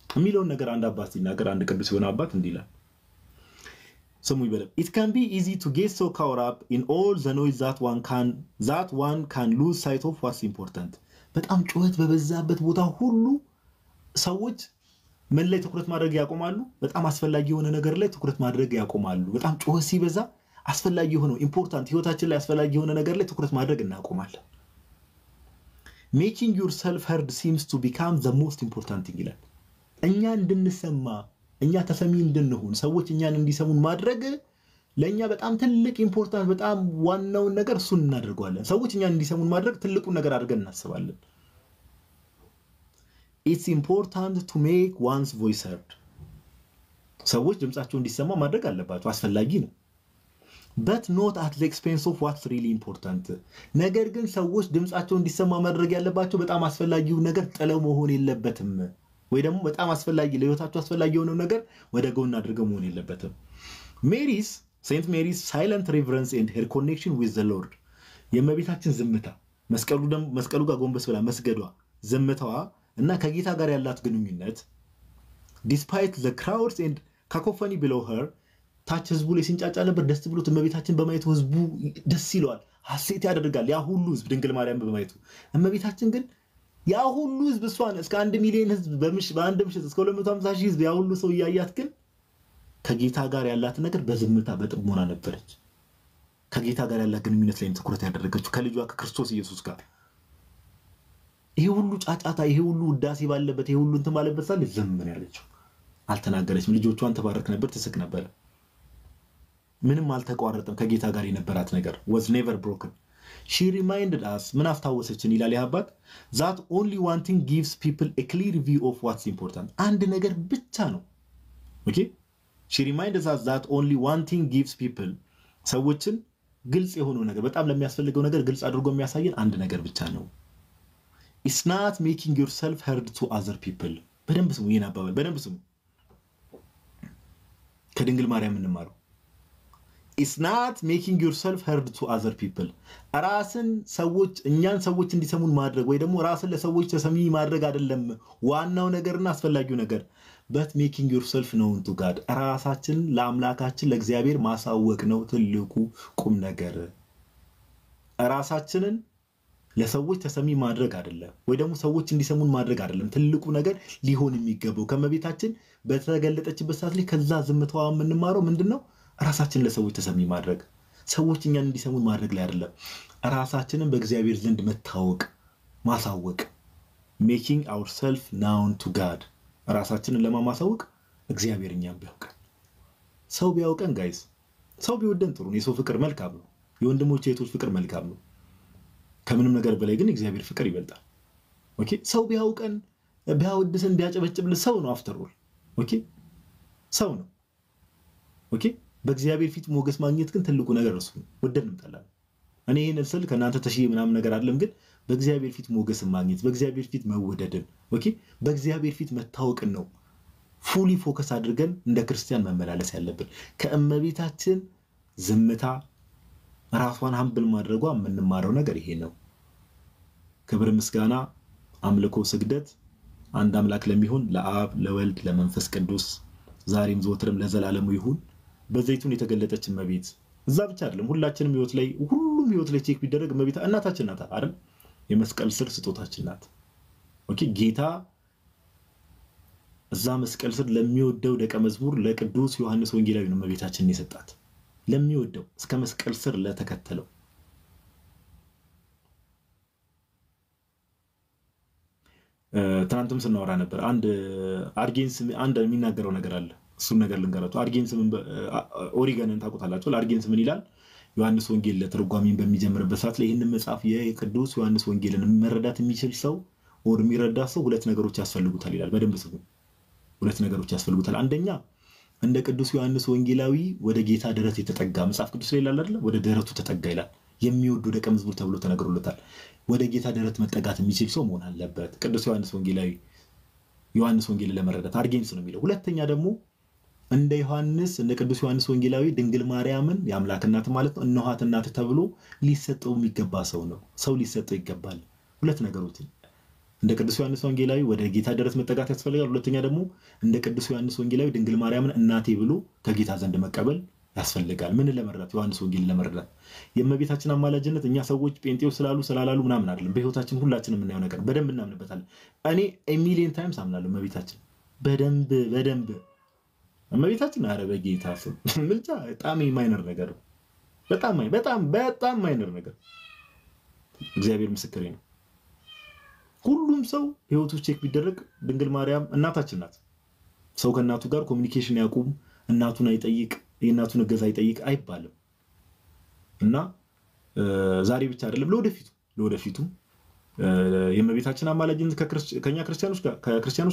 የሚለውን ነገር አንድ አባት ሲናገር አንድ ቅዱስ የሆነ አባት እንዲላል ሰሙ ይበለም it can be easy to get so caught up in all the noise that one can lose sight of what's important በጣም ጩኸት በበዛበት ቦታ ሁሉ ሰዎች ምን ላይ ትኩረት ማድረግ ያቆማሉ በጣም አስፈላጊ የሆነ ነገር ላይ ትኩረት ማድረግ ያቆማሉ በጣም ጩኸት ሲበዛ አስፈላጊ የሆነ ኢምፖርታንት ህይወታችን ላይ አስፈላጊ የሆነ ነገር ላይ ትኩረት ማድረግ እናቆማለን making yourself heard seems to become the most important thing ይላል እኛ እንድንሰማ እኛ ተሰሚ እንድንሆን ሰዎች እኛን እንዲሰሙን ማድረግ ለኛ በጣም ትልቅ ኢምፖርታንት በጣም ዋናው ነገር እሱን እናደርጋለን ሰዎች እኛን እንዲሰሙን ማድረግ ትልቁ ነገር አድርገን እናስባለን it's important to make one's voice heard ሰዎች ድምጻቸው እንዲሰማ ማድረግ አለባቸው አስፈላጊ ነው but not at the expense of what's really important ነገር ግን ሰዎች ድምጻቸው እንዲሰማ ማድረግ ያለባቸው በጣም አስፈላጊው ነገር ጥለው መሆን የለበትም ወይ ደግሞ በጣም አስፈላጊ ለህይወታቸው አስፈላጊ የሆነ ነገር ወደ ጎን አድርገው መሆን የለበትም Saint Mary's silent reverence and her connection with the Lord የእመቤታችን ዝምታ መስቀሉ ጋር ጎንበስ ብላ መስገዷ ዝምታዋ እና ከጌታ ጋር ያላት ግንኙነት despite the crowds and cacophony below her ታች ህዝቡ ላይ ሲንጫጫ ነበር ደስ ብሎት እመቤታችን በማየቱ ህዝቡ ደስ ይለዋል ሐሴት ያደርጋል ያ ሁሉ ህዝብ ድንግል ማርያም በማየቱ እመቤታችን ግን ያ ሁሉ ህዝብ እሷን እስከ 1 ሚሊዮን ህዝብ በአንድ ምሽት እስከ 250 ሺህ ህዝብ ያ ሁሉ ሰው ያያት ግን ከጌታ ጋር ያላት ነገር በዝምታ በጥሞና ነበረች ከጌታ ጋር ያላት ግንኙነት ላይ ትኩረት ያደረገችው ከልጇ ከክርስቶስ ኢየሱስ ጋር ይሄ ሁሉ ጫጫታ ይሄ ሁሉ ውዳሴ ባለበት ይሄ ሁሉ እንትን ባለበት ሳለ ዝም ነው ያለችው አልተናገረችም ልጆቿን ተባረክ ነበር ትስቅ ነበር ምንም አልተቋረጠም ከጌታ ጋር የነበራት ነገር was never broken she reminded us ምን አስታወሰችን ይላል ያባት that only one thing gives people a clear view of what's important አንድ ነገር ብቻ ነው okay she reminded us that only one thing gives people ሰዎችን ግልጽ የሆነው ነገር በጣም ለሚያስፈልገው ነገር ግልጽ አድርጎ የሚያሳየን አንድ ነገር ብቻ ነው it's not making yourself heard to other people በደንብ ስሙ ይሄን አባባል በደንብ ስሙ ከድንግል ማርያም እንማረው it's not making yourself heard to other people ራስን ሰዎች እኛን ሰዎች እንዲሰሙን ማድረግ ወይ ደግሞ ራስን ለሰዎች ተሰሚ ማድረግ አይደለም ዋናው ነገርና አስፈላጊው ነገር but making yourself known to God ራሳችን ለአምላካችን ለእግዚአብሔር ማሳወቅ ነው ትልቁ ቁም ነገር ራሳችንን ለሰዎች ተሰሚ ማድረግ አይደለም ወይ ደግሞ ሰዎች እንዲሰሙን ማድረግ አይደለም ትልቁ ነገር ሊሆን የሚገባው ከመቤታችን በተገለጠችበት ሰዓት ላይ ከዛ ዝምታዋ የምንማረው ምንድነው ራሳችንን ለሰዎች ተሰሚ ማድረግ ሰዎች እኛን እንዲሰሙን ማድረግ ላይ አይደለም ራሳችንን በእግዚአብሔር ዘንድ መታወቅ ማሳወቅ making ourselves known to God ራሳችንን ለማማሳወቅ እግዚአብሔር እኛን ቢያውቀን ሰው ቢያውቀን ጋይስ ሰው ቢወደን ጥሩ ነው የሰው ፍቅር መልካም ነው የወንድሞች የእህቶች ፍቅር መልካም ነው ከምንም ነገር በላይ ግን እግዚአብሔር ፍቅር ይበልጣል ኦኬ ሰው ቢያውቀን ቢያወድሰን ቢያጨበጭብልን ሰው ነው አፍተር ኦል ኦኬ ሰው ነው ኦኬ በእግዚአብሔር ፊት ሞገስ ማግኘት ግን ትልቁ ነገር እሱ ነው ወደድንም ጠላን እኔ ይሄን ስል ከናንተ ተሽዬ ምናምን ነገር አይደለም ግን በእግዚአብሔር ፊት ሞገስ ማግኘት በእግዚአብሔር ፊት መወደድን ኦኬ በእግዚአብሔር ፊት መታወቅን ነው ፉሊ ፎከስ አድርገን እንደ ክርስቲያን መመላለስ ያለብን ከእመቤታችን ዝምታ ራስዋን ሀምብል ማድረጓ የምንማረው ነገር ይሄ ነው ክብር ምስጋና አምልኮ ስግደት አንድ አምላክ ለሚሆን ለአብ ለወልድ ለመንፈስ ቅዱስ ዛሬም ዘወትርም ለዘላለሙ ይሁን በዘይቱን የተገለጠች እመቤት እዛ ብቻ አይደለም ሁላችንም ህይወት ላይ ሁሉም ህይወት ላይ ቼክ ቢደረግ እመቤት እናታችን ናት አይደል የመስቀል ስር ስጦታችን ናት ኦኬ ጌታ እዛ መስቀል ስር ለሚወደው ደቀ መዝሙር ለቅዱስ ዮሐንስ ወንጌላዊ ነው እመቤታችንን የሰጣት። ለሚወደው እስከ መስቀል ስር ለተከተለው ትናንትም ስናወራ ነበር። አንድ አርጌንስ አንድ የሚናገረው ነገር አለ። እሱን ነገር ልንገራችሁ። አርጌንስ ኦሪገንን ታውቁታላችሁ። አርጌንስ ምን ይላል? ዮሐንስ ወንጌል ለተርጓሚን በሚጀምርበት ሰዓት ላይ ይህንን መጽሐፍ የቅዱስ ዮሐንስ ወንጌልን መረዳት የሚችል ሰው ወር የሚረዳ ሰው ሁለት ነገሮች ያስፈልጉታል ይላል። በደንብ ስሙ። ሁለት ነገሮች ያስፈልጉታል። አንደኛ እንደ ቅዱስ ዮሐንስ ወንጌላዊ ወደ ጌታ ደረት የተጠጋ መጽሐፍ ቅዱስ ላይ ይላል አይደል? ወደ ደረቱ ተጠጋ ይላል። የሚወዱ ደቀ መዝሙር ተብሎ ተነግሮለታል። ወደ ጌታ ደረት መጠጋት የሚችል ሰው መሆን አለበት ቅዱስ ዮሐንስ ወንጌላዊ ዮሐንስ ወንጌልን ለመረዳት አርጌንስ ነው የሚለው። ሁለተኛ ደግሞ እንደ ዮሐንስ እንደ ቅዱስ ዮሐንስ ወንጌላዊ ድንግል ማርያምን የአምላክ እናት ማለት ነው እነኋት እናት ተብሎ ሊሰጠው የሚገባ ሰው ነው። ሰው ሊሰጠው ይገባል። ሁለት ነገሮች እንደ ቅዱስ ዮሐንስ ወንጌላዊ ወደ ጌታ ደረት መጠጋት ያስፈልጋል። ሁለተኛ ደግሞ እንደ ቅዱስ ዮሐንስ ወንጌላዊ ድንግል ማርያምን እናቴ ብሎ ከጌታ ዘንድ መቀበል ያስፈልጋል። ምን ለመረዳት? ዮሐንስ ወንጌል ለመረዳት። የእመቤታችን አማላጅነት እኛ ሰዎች ጴንጤው ስላሉ ምናምን አይደለም። በህይወታችን ሁላችንም የምናየው ነገር በደንብ እናምንበታለን። እኔ ሚሊየን ታይምስ አምናለሁ እመቤታችን በደንብ እመቤታችን። ኧረ በጌታ ስም ምልጫ በጣም ማይነር ነገር ነው። በጣም ማይነር ነገር። እግዚአብሔር ምስክሬ ነው። ሁሉም ሰው ህይወቱ ቼክ ቢደረግ ድንግል ማርያም እናታችን ናት። ሰው ከእናቱ ጋር ኮሚኒኬሽን ያቁም፣ እናቱን አይጠይቅ፣ የእናቱን እገዛ አይጠይቅ አይባልም። እና ዛሬ ብቻ አይደለም ለወደፊቱ የእመቤታችን አማላጅነት ከኛ ክርስቲያኖች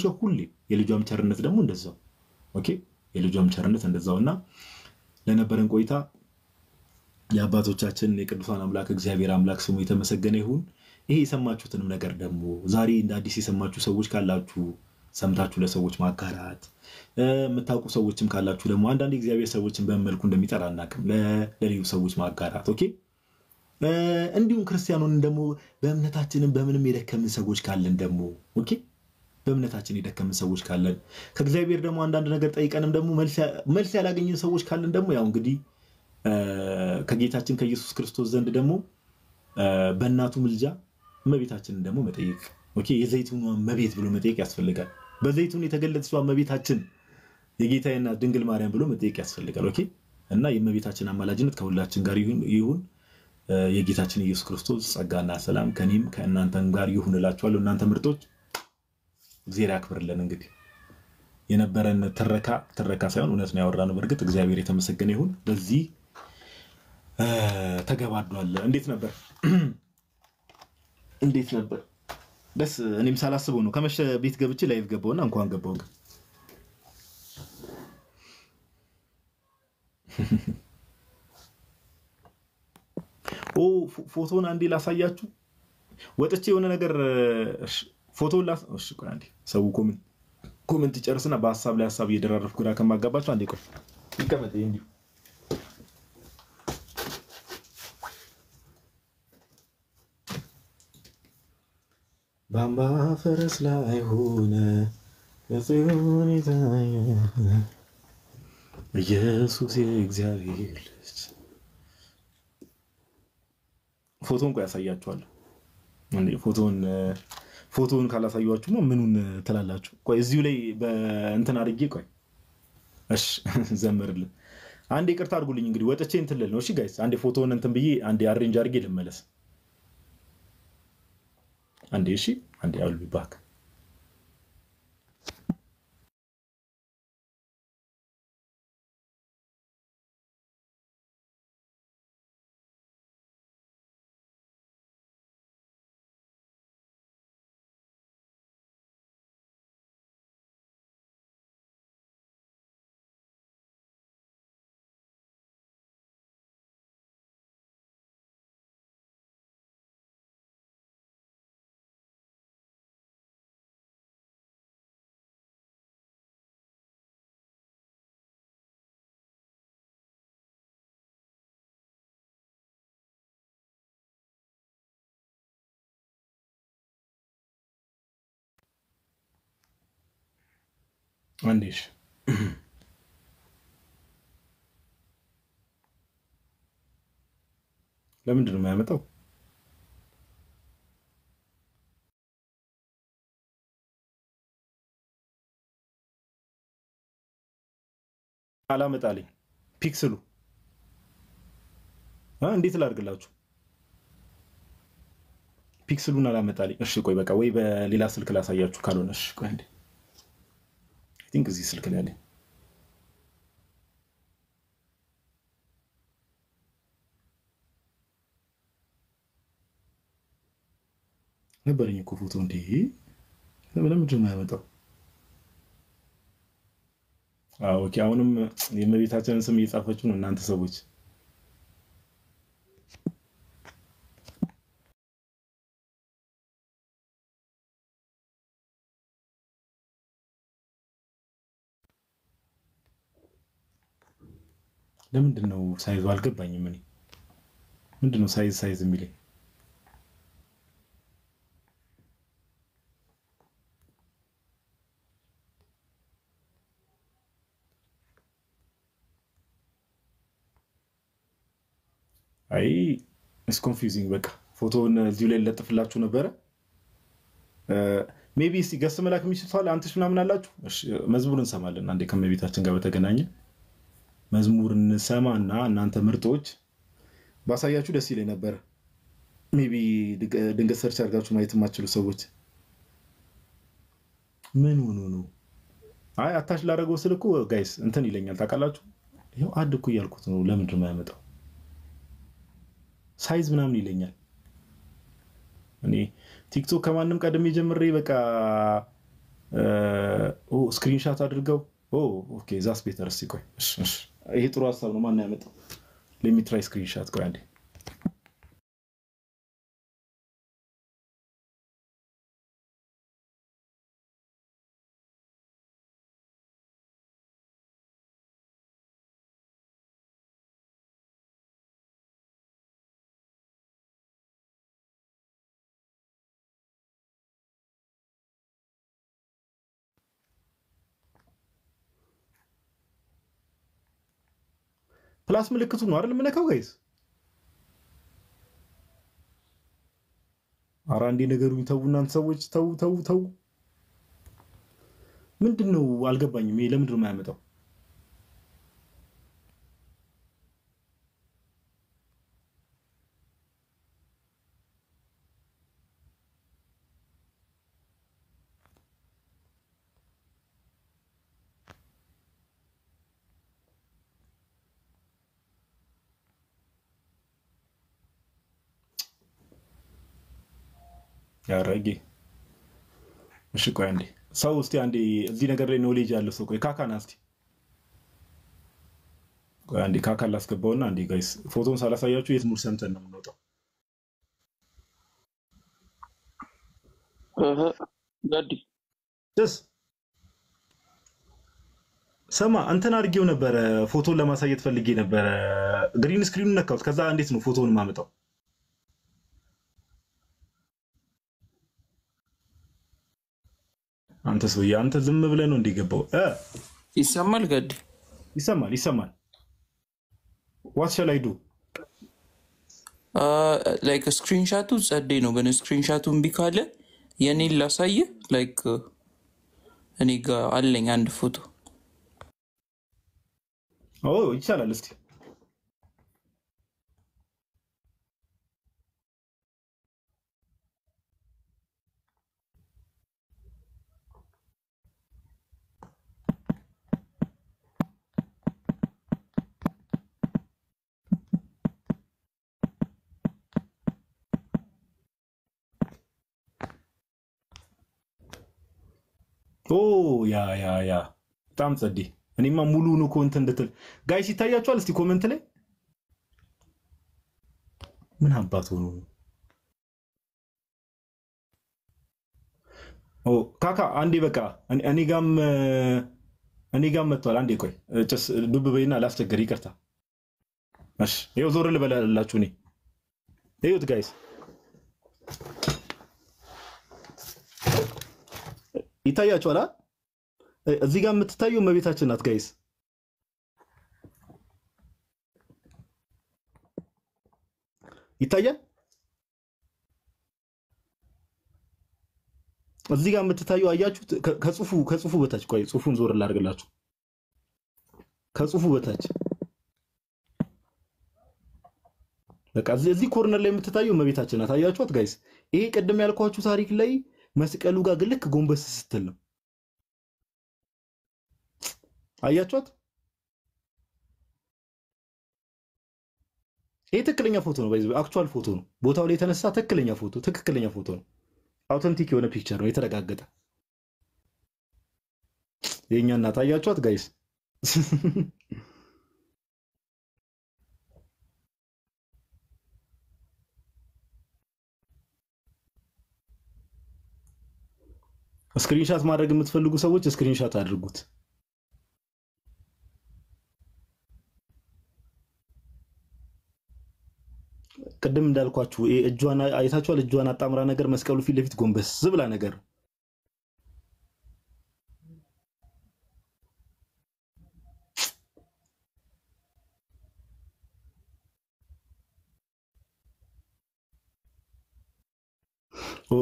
ጋር ሁሌ የልጇም ቸርነት ደግሞ እንደዛው። ኦኬ የልጇም ቸርነት እንደዛውና ለነበረን ቆይታ የአባቶቻችን የቅዱሳን አምላክ እግዚአብሔር አምላክ ስሙ የተመሰገነ ይሁን። ይሄ የሰማችሁትንም ነገር ደግሞ ዛሬ እንደ አዲስ የሰማችሁ ሰዎች ካላችሁ ሰምታችሁ ለሰዎች ማጋራት፣ የምታውቁ ሰዎችም ካላችሁ ደግሞ አንዳንድ እግዚአብሔር ሰዎችን በመልኩ እንደሚጠራ አናውቅም፣ ለሌሎች ሰዎች ማጋራት። ኦኬ እንዲሁም ክርስቲያኑን ደግሞ በእምነታችንን በምንም የደከምን ሰዎች ካለን ደግሞ ኦኬ በእምነታችን የደከምን ሰዎች ካለን ከእግዚአብሔር ደግሞ አንዳንድ ነገር ጠይቀንም ደግሞ መልስ ያላገኘን ሰዎች ካለን ደግሞ ያው እንግዲህ ከጌታችን ከኢየሱስ ክርስቶስ ዘንድ ደግሞ በእናቱ ምልጃ እመቤታችንን ደግሞ መጠየቅ። ኦኬ የዘይቱን እመቤት ብሎ መጠየቅ ያስፈልጋል። በዘይቱን የተገለጸው እመቤታችን የጌታዬና ድንግል ማርያም ብሎ መጠየቅ ያስፈልጋል። ኦኬ እና የእመቤታችን አማላጅነት ከሁላችን ጋር ይሁን። የጌታችን ኢየሱስ ክርስቶስ ጸጋና ሰላም ከኔም ከእናንተም ጋር ይሁን እላችኋለሁ። እናንተ ምርጦች እግዚአብሔር ያክብርልን። እንግዲህ የነበረን ትረካ ሳይሆን እውነት ነው ያወራነው። በእርግጥ እግዚአብሔር የተመሰገነ ይሁን። በዚህ ተገባዷል። እንዴት ነበር? ደስ እኔም ሳላስበው ነው ከመሸ ቤት ገብቼ ላይቭ ገባውና እንኳን ገባው ግን ፎቶን አንዴ ላሳያችሁ። ወጥቼ የሆነ ነገር ፎቶን እሺ ቆይ አንዴ ሰው ኮሜንት ጨርስና በሐሳብ ላይ ሐሳብ እየደራረፍኩ ግራ ከማጋባችሁ አንዴ ቆይ ይቀመጥ እንዲሁ ባምባ ፈረስ ላይ ሆነ ለጽዮን ይታየ ኢየሱስ የእግዚአብሔር ልጅ። ፎቶን ቆይ ያሳያችኋለሁ። እንዴ ፎቶን ካላሳያችሁማ ምኑን ተላላችሁ? ቆይ እዚሁ ላይ በእንትን አድርጌ ቆይ እሺ ዘመርልን። አንዴ ይቅርታ አድርጉልኝ እንግዲህ ወጥቼ እንትን ልል ነው። እሺ ጋይስ አንዴ ፎቶውን እንትን ብዬ አንዴ አሬንጅ አድርጌ ልመለስ። አንዴ እሺ አንዴ I'll be back። አንዴሽ ለምንድን ነው የማያመጣው? አላመጣልኝ ፒክስሉ እንዴት ላድርግላችሁ ፒክስሉን አላመጣልኝ እሺ ቆይ በቃ ወይ በሌላ ስልክ ላሳያችሁ ካልሆነ እሺ ቆይ እንዴ አይ ቲንክ እዚህ ስልክ ላይ ያለኝ ነበርኝ እኮ ፎቶ እንዴ ለምንድን ነው ያመጣው ኦኬ አሁንም የመቤታችንን ስም እየጻፈችው ነው እናንተ ሰዎች ለምንድነው ሳይዙ አልገባኝም እኔ ምንድነው ሳይዝ የሚለኝ አይ ኢትስ ኮንፊውዚንግ በቃ ፎቶውን እዚሁ ላይ ለጥፍላችሁ ነበረ ሜቢ ሲገስ መላክ የሚችላል አንተሽ ምናምን አላችሁ እሺ መዝሙር እንሰማለን አንዴ ከመቤታችን ጋር በተገናኘ መዝሙር እንሰማና እናንተ ምርጦች ባሳያችሁ ደስ ይለኝ ነበር ሜቢ ድንገት ሰርች አድርጋችሁ ማየት የማትችሉ ሰዎች ምን ሆኖ ነው አይ አታች ላደረገው ስልኩ ጋይስ እንትን ይለኛል ታውቃላችሁ ይሄው አድኩ እያልኩት ነው ለምንድን ነው ያመጣው ሳይዝ ምናምን ይለኛል እኔ ቲክቶክ ከማንም ቀደም ጀምሬ በቃ ስክሪንሾት አድርገው ኦኬ ዛስ ቤተር እስቲ ቆይ እሺ ይሄ ጥሩ ሐሳብ ነው ማን ያመጣው let me try screenshot ቆይ አንዴ ፕላስ ምልክቱ ነው አይደል ምነካው ጋይስ አራንዲ ነገሩን ተውና ሰዎች ተው ምንድነው አልገባኝም ይሄ ለምንድነው የማያመጣው ያረጋጊ እሺ ቆይ አንዴ ሰው እስቲ አንዴ እዚህ ነገር ላይ ኖሌጅ ያለው ሰው ቆይ ካካና እስቲ ቆይ አንዴ ካካ ላስገባውና አንዴ ጋይስ ፎቶን ሳላሳያችሁ የትሙር ሰምተን ነው የምንወጣው ጋዲ ደስ ሰማ አንተን አድርጌው ነበር ፎቶን ለማሳየት ፈልጌ ነበር ግሪን ስክሪኑን ነካውት ከዛ እንዴት ነው ፎቶውን ማመጣው አንተ ሰውዬ አንተ ዝም ብለህ ነው እንዲገባው ይሰማል ጋዲ ይሰማል what shall I do like ስክሪንሾቱ ጸዴ ነው ግን ስክሪንሾቱን ቢካለ የኔን ላሳየ like እኔ ጋር አለኝ አንድ ፎቶ ይቻላል እስቲ ያ በጣም ጸዴ እኔማ ሙሉ ነው ኮንተንት እንድትል ጋይስ ይታያችኋል እስቲ ኮሜንት ላይ ምን አባቱ ነው ካካ አንዴ በቃ እኔ ጋም መጥቷል አንዴ ቆይ ጭስ ዱብ በይና ላስቸገር ይቅርታ እሺ ይኸው ዞር ልበላላችሁ እኔ እዩት ጋይስ ይታያችኋል እዚህ ጋር የምትታየው መቤታችን ናት ጋይስ ይታያል እዚህ ጋር የምትታየው አያችሁት ከጽሁፉ በታች ቆይ ጽሁፉን ዞር ላድርግላችሁ ከጽሁፉ በታች በቃ እዚህ ኮርነር ላይ የምትታየው እመቤታችን ናት። አያችኋት ጋይስ? ይሄ ቅድም ያልኳችሁ ታሪክ ላይ መስቀሉ ጋር ግልክ ጎንበስ ስትል ነው። አያችኋት? ይሄ ትክክለኛ ፎቶ ነው። ባይዘ አክቹዋል ፎቶ ነው። ቦታው ላይ የተነሳ ትክክለኛ ፎቶ ነው። አውተንቲክ የሆነ ፒክቸር ነው፣ የተረጋገጠ የኛ እናት። አያችኋት ጋይስ? ስክሪንሻት ማድረግ የምትፈልጉ ሰዎች ስክሪንሻት አድርጉት። ቅድም እንዳልኳችሁ እጇን አይታችኋል። እጇን አጣምራ ነገር መስቀሉ ፊት ለፊት ጎንበስ ብላ ነገር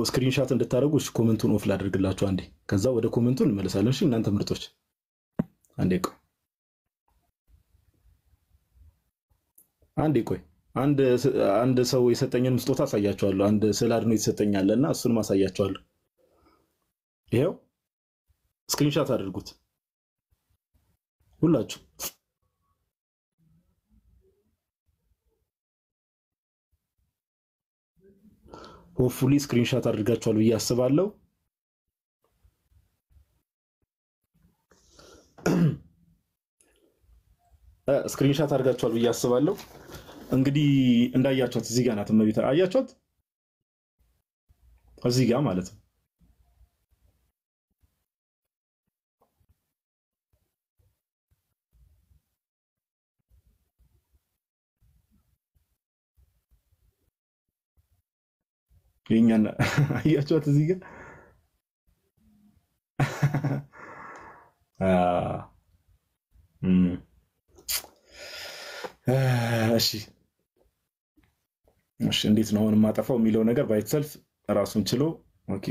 ስክሪንሻት እንድታደርጉ ኮሜንቱን ኦፍ ላድርግላችሁ አንዴ፣ ከዛ ወደ ኮሜንቱ እንመለሳለን። እሺ እናንተ ምርጦች አንዴ ቆይ አንድ ሰው የሰጠኝን ስጦታ አሳያችኋለሁ። አንድ ስዕል አድኖ የተሰጠኛለና እሱን ማሳያችኋለሁ። ይሄው ስክሪንሻት አድርጉት ሁላችሁ። ሆፕፉሊ ስክሪንሻት አድርጋችኋል ብዬ አስባለሁ። ስክሪንሻት አድርጋችኋል ብዬ አስባለሁ። እንግዲህ እንዳያችኋት እዚህ ጋር ናት እመቤታ። አያችኋት? እዚህ ጋር ማለት ነው። የኛና አያችኋት እዚህ ጋር እሺ እንዴት ነው አሁን የማጠፋው የሚለው ነገር ባይተሰልፍ ራሱን ችሎ ኦኬ።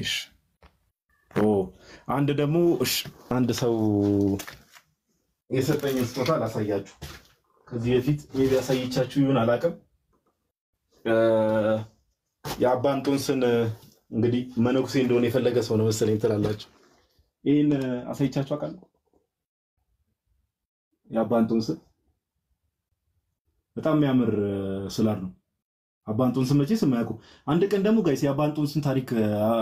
አንድ ደግሞ አንድ ሰው የሰጠኝ ስጦታ ላሳያችሁ። ከዚህ በፊት ሜቢ ያሳይቻችሁ ይሁን አላውቅም። የአባ እንጦንስን እንግዲህ መነኩሴ እንደሆነ የፈለገ ሰው ነው መሰለኝ ትላላችሁ። ይሄን አሳይቻችሁ አውቃለሁ። የአባ እንጦንስን በጣም የሚያምር ስላር ነው። አባ እንጦንስን መቼስ የማያውቁ አንድ ቀን ደግሞ ጋይስ የአባ እንጦንስን ታሪክ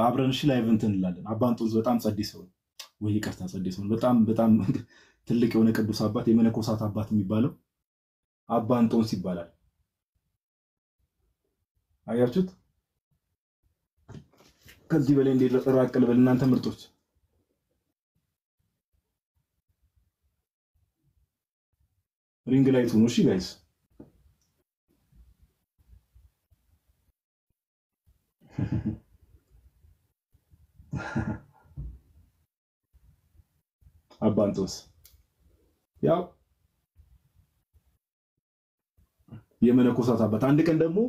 አብረን ላይቭ እንትን እንላለን። አባ እንጦንስ በጣም ጸዴ ሰው ነው። ወይ ይቅርታ ጸዴ ሰው ነው። በጣም ትልቅ የሆነ ቅዱስ አባት የመነኮሳት አባት የሚባለው አባ እንጦንስ ይባላል። አያችሁት? ከዚህ በላይ እንዴት ራቅ ልበል እናንተ ምርጦች? ሪንግ ላይቱ ነው። እሺ ጋይስ አባ እንጦንስ ያው የመነኮሳት አባት። አንድ ቀን ደግሞ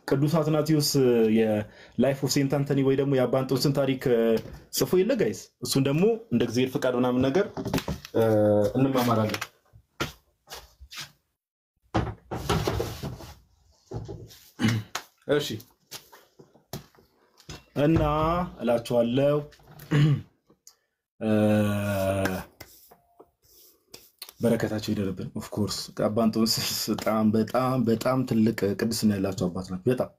ቅዱስ አትናቴዎስ የላይፍ ኦፍ ሴንት አንቶኒ ወይ ደግሞ የአባ እንጦንስን ታሪክ ጽፎ የለ ጋይስ፣ እሱን ደግሞ እንደ እግዚአብሔር ፍቃድ ምናምን ነገር እንማማራለን። እሺ እና እላችኋለሁ በረከታቸው ይደርብን። ኦፍ ኮርስ አባ እንጦንስ በጣም ትልቅ ቅድስና ያላቸው አባት ናቸው። በጣም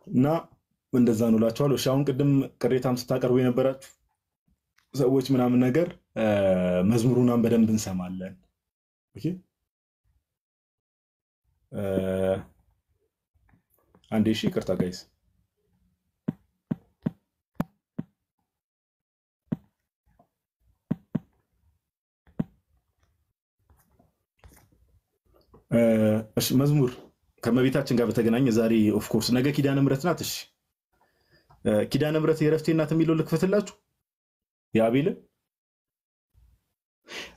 እና እንደዛ ነው እላችኋለሁ። እሺ አሁን ቅድም ቅሬታም ስታቀርቡ የነበራችሁ ሰዎች ምናምን ነገር መዝሙሩናም በደንብ እንሰማለን። ኦኬ አንዴ እሺ ይቅርታ ጋይስ። እሺ መዝሙር ከመቤታችን ጋር በተገናኘ ዛሬ ኦፍ ኮርስ ነገ ኪዳነ ምሕረት ናት። እሺ ኪዳነ ምሕረት የዕረፍቴ እናት የሚለው ልክፈትላችሁ። የአቤል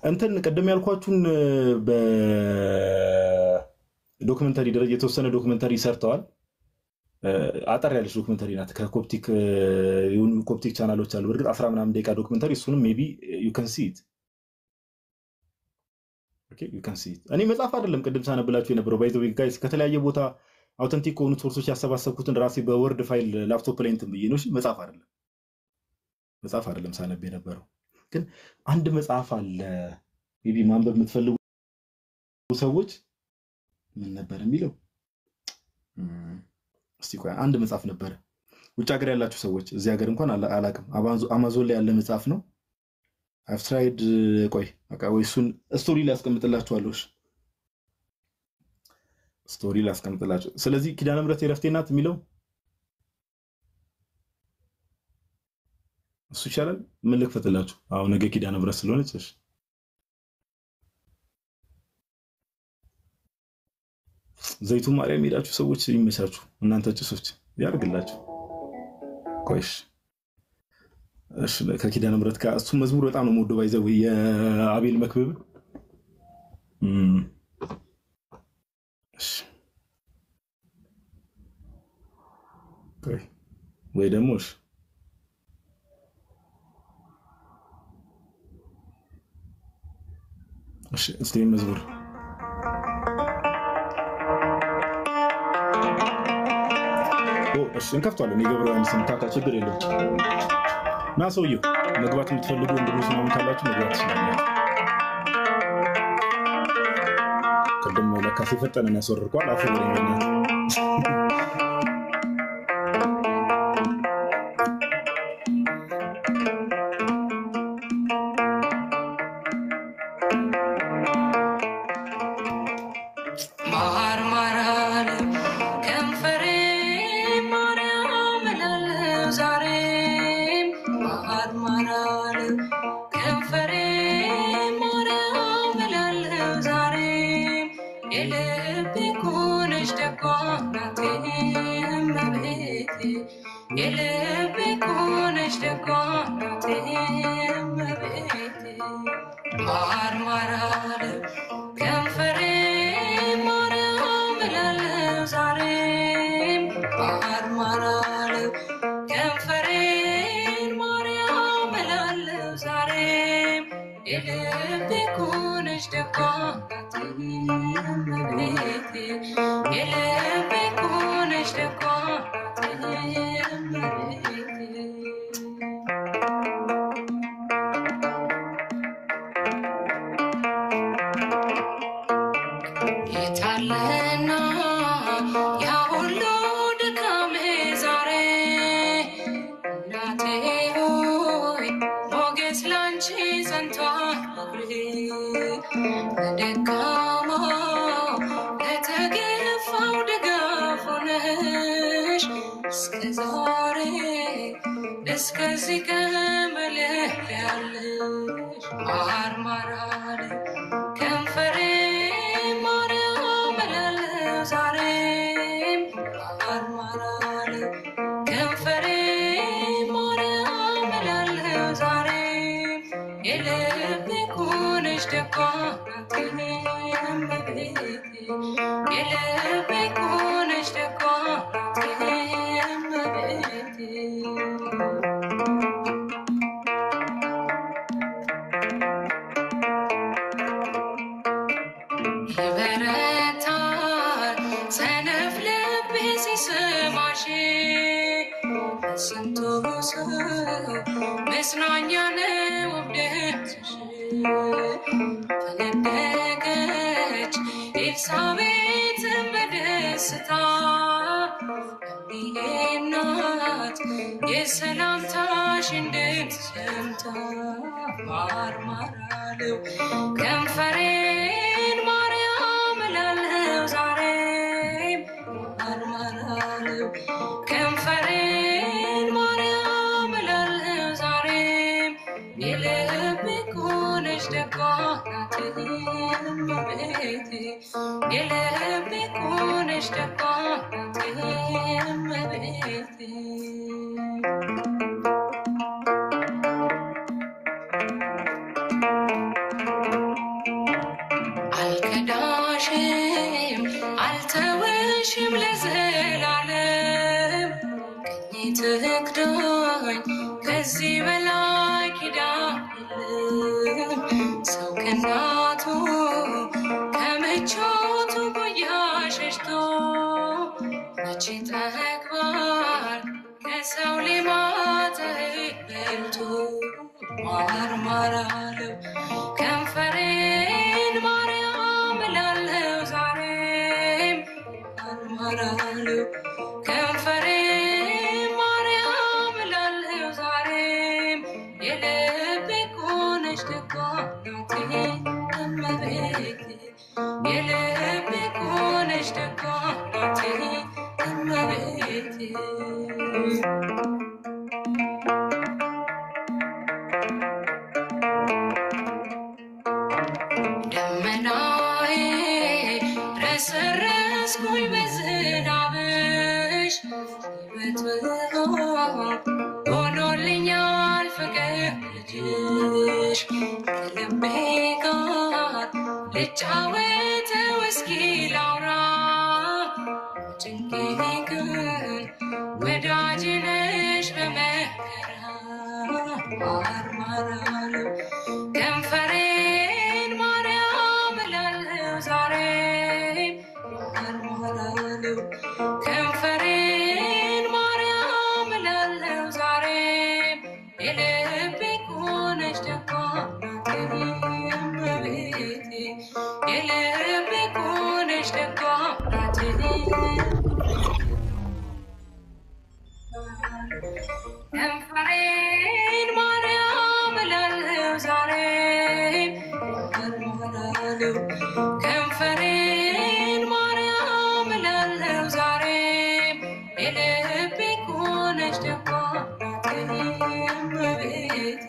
እንትን ቅድም ያልኳችሁን በዶክመንተሪ ደረጃ የተወሰነ ዶክመንተሪ ሰርተዋል። አጠር ያለች ዶክመንተሪ ናት። ከኮፕቲክ ቻናሎች አሉ። በእርግጥ 10 ምናምን ደቂቃ ዶክመንተሪ። እሱንም ሜቢ ዩ ካን ሲ ኢት ኦኬ you can see it እኔ መጽሐፍ አይደለም ቅድም ሳነብላችሁ የነበረው ባይ ዘ ዌይ ጋይስ ከተለያየ ቦታ አውተንቲክ ከሆኑ ሶርሶች ያሰባሰብኩትን ራሴ በወርድ ፋይል ላፕቶፕ ላይ እንትን ብዬ ነው። እሺ መጽሐፍ አይደለም ሳነብ የነበረው ግን አንድ መጽሐፍ አለ ቢቢ ማንበብ የምትፈልጉ ሰዎች ምን ነበር የሚለው እስቲ ቆይ አንድ መጽሐፍ ነበር ውጭ ሀገር ያላችሁ ሰዎች እዚህ ሀገር እንኳን አላቅም አማዞን ላይ ያለ መጽሐፍ ነው I've tried ቆይ በቃ ወይ እሱን ስቶሪ ላይ አስቀምጥላችኋለሁ ስቶሪ ላይ አስቀምጥላችሁ ስለዚህ ኪዳነ ምህረት የረፍቴ ናት የሚለው እሱ ይቻላል ምን ልክፈትላችሁ አሁን ነገ ኪዳነ ምህረት ስለሆነች እሺ ዘይቱ ማርያም ሄዳችሁ ሰዎች ይመቻችሁ እናንተ ጭሶች ያርግላችሁ ቆይሽ እሺ ከኪዳነ ምህረት ጋር እሱ መዝሙር በጣም ነው የምወደው ባይዘው የአቤል መክብብ እሺ ቆይ ወይ ደግሞ እሺ እስቲ መዝሙር እሺ እንከፍቷለን የገብረዋን ስንታካ ችግር የለም ና ሰውየው መግባት የምትፈልጉ ወንድሞች ነው ካላችሁ መግባት ይችላል ቀደም ለካፌ ፈጠነና ያስወርቋል አፉ ወሬኛ ከዚህ በላይ ኪዳን ሰው ከናቱ ይጠግባል ከሰው ሌማት በልቶ ማርማራለው ከንፈሬን ማርያም እላለሁ ዛሬም ማርማራለው ከንፈሬን ማርያም እላለሁ ዛሬም የልቤ ኮነሽ ደጓ ናቴ እመቤቴ የልቤ ኮነሽ ደጓ ናቴ እመቤቴ ደመናዬ ረሰረስኩኝ በዝናብሽ ሕይወት ብርሃን ሆኖልኛል ፍቅር ልጅሽ ከልቤ ጋር ልጫወተው እስኪ ላውራ ጭንቄ ግን ወዳጅ ነሽ በመከራ ማርማራለው ከንፈሬን ማርያም እላለሁ ዛሬም ማርማራለው ከንፈሬን ማርያም እላለሁ ዛሬም የልቤ ኮነሽ ደጓ ናቴ እመቤቴ የልቤ ኮነሽ ደጓ ናቴ ከንፈሬን ማርያም እላለሁ ዛሬም ማርማራለው ከንፈሬን ማርያም እላለሁ ዛሬም የልቤ ኮነሽ ደጓ ናቴ እመቤቴ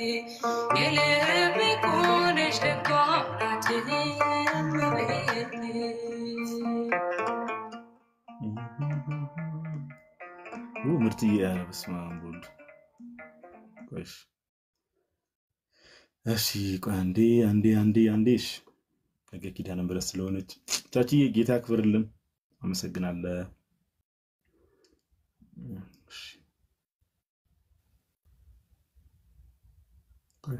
የልቤ ኮነሽ ደጓ ናቴ እመቤቴ ምርጥዬ ያለ በስመ አብ ወልድ ቆይሽ እሺ ቆይ አንዴ እሺ ነገ ኪዳነ ምሕረት ስለሆነች ቻችዬ ጌታ ያክብርልን አመሰግናለሁ እሺ ቆይ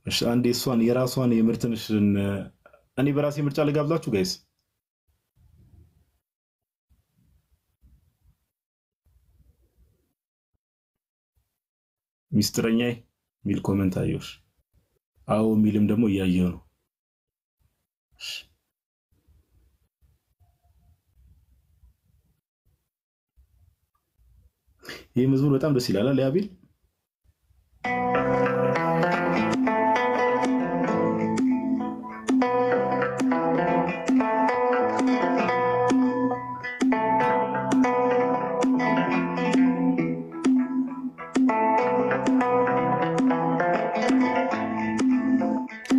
እሺ አንዴ እሷን የራሷን የምርትንሽን እኔ በራሴ ምርጫ ልጋብዛችሁ ጋይስ ሚስጥረኛዬ ሚል ኮሜንት አየሁሽ አዎ ሚልም ደግሞ እያየሁ ነው ይሄ መዝሙር በጣም ደስ ይላል ያቢል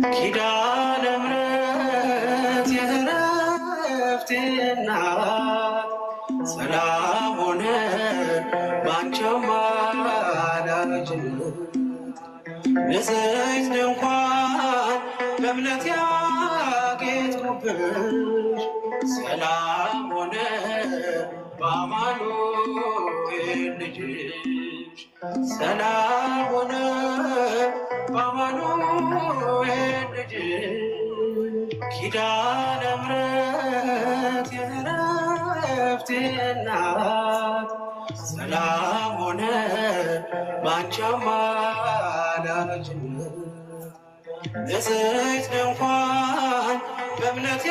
ኪዳነ ምሕረት የዕረፍቴ እናት ሰላም ሆነ ባንቺ አማላጅነት ንጽሕት ድንኳን በእምነት ያጌጥኩብሽ ሰላም ሆነ በአማኑኤል ልጅሽ ሰላም ሆነ በአማኑኤል ልጅሽ ኪዳነ ምሕረት የዕረፍቴ እናት ሰላም ሆነ ባንቺ አማላጅነት ንጽሕት ድንኳን በእምነት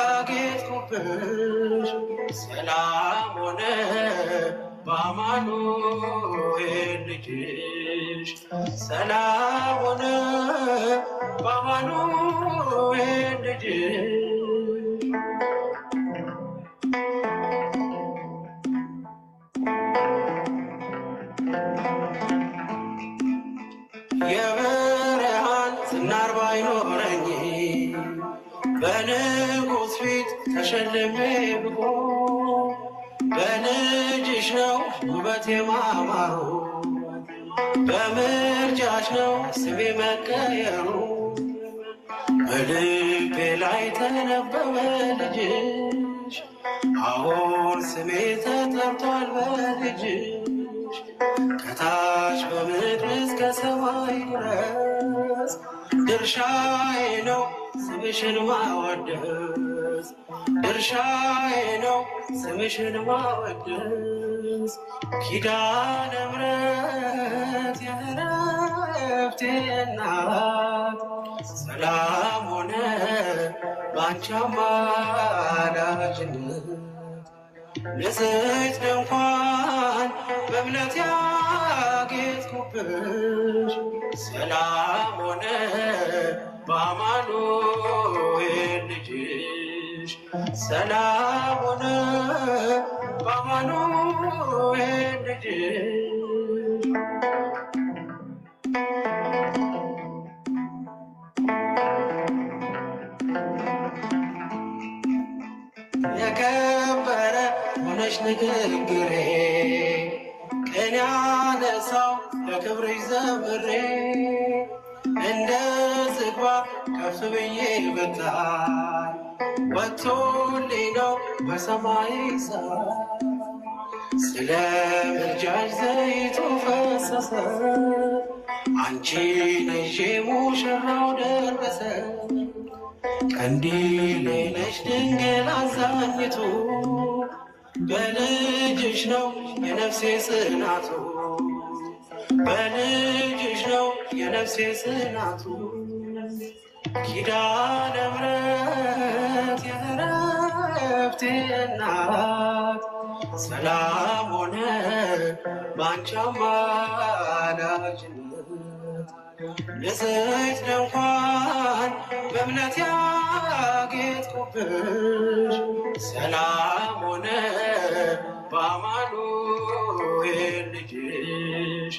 ያጌጥኩብሽ ሰላም ሆነ በአማኑኤል ልጅሽ ሰላም ሆነ በአማኑኤል ልጅሽ የብርሃን ዝናር ባይኖረኝ በንጉሥ ፊት ተሸልሜ ብቆም በልጅሽ ነው ውበቴ ማማሩ በምርጫሽ ነው ስሜ መቀየሩ በልቤ ላይ ተነበበ ልጅሽ አሁን ስሜ ተጠርቷል በልጅሽ ከታች በምድር እስከ ሰማይ ድረስ ድርሻዬ ነው ስምሽን ማወደስ ድርሻዬ ነው ስምሽን ማወደስ ኪዳነ ምሕረት የዕረፍቴ እናት ሰላም ሆነ ባንቺ አማላጅነት ንጽሕት ድንኳን በእምነት ያጌጥኩብሽ ሰላም ሆነ በአማኑኤል ልጅሽ ሰላም ሆነ በአማኑኤል ልጅሽ የከበረ ሆነሽ ንግግሬ ቅን ያነሳው ለክብርሽ ዘምሬ እንደ ዝግባ ከፍ ብዬ ብታይ ወጥቶልኝ ነው በሰማይ ሰማይ ስለ ምልጃሽ ዘይቱ ፈሰሰ አንቺን ይዤ ሙሽራው ደረሰ ቀንዲሌ ነሽ ድንግል አዛኝቱ በልጅሽ ነው የነፍሴ ጽናቱ በልጅሽ ነው የነፍሴ ጽናቱ ኪዳነ ምሕረት የዕረፍቴ እናት ሰላም ሆነ ባንቺ አማላጅነት ንጽሕት ድንኳን በእምነት ያጌጥኩብሽ ሰላም ሆነ በአማኑኤል ልጅሽ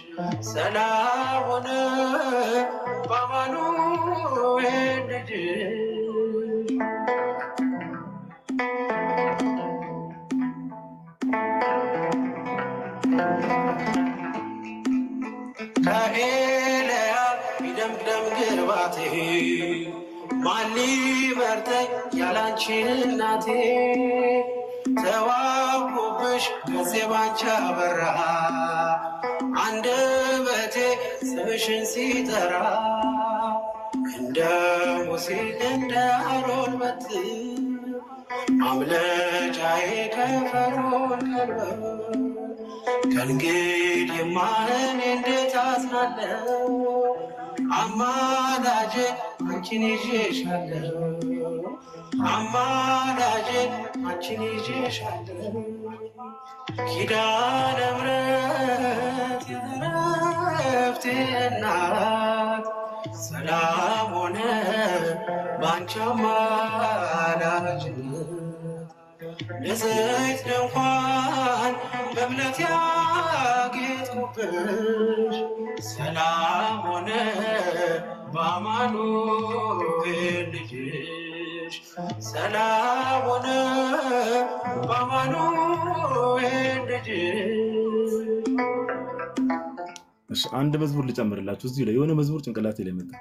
ሰላም ሆነ በአማኑኤል ልጅሽ ከኤልያብ ይደምደም ግርባቴ ማን ሊመርጠኝ ያላንቺ እናቴ ተዋብኩብሽ ገጼ ባንቺ አበራ አንደበቴ ስምሽን ሲጠራ እንደ ሙሴ እንደ አሮን በትር ማምለጫዬ ከፈርዖን ቀንበር ከእንግዲህማ እኔ እንዴት አዝናለሁ አማላጄ አንቺን ይዤሻለሁ አማላጄ አንቺን ይዤሻለሁ ኪዳነ ምሕረት የዕረፍቴ እናት ሰላም ሆነ ባንቺ አማላጅነት ንጽሕት ድንኳን በእምነት ያጌጥኩብሽ ሰላም ሆነ በአማኑኤል ልጅሽ ሰላም ሆነ በአማኑኤል ልጅሽ እሺ አንድ መዝሙር ልጨምርላችሁ እዚህ ላይ የሆነ መዝሙር ጭንቅላቴ ላይ መጣ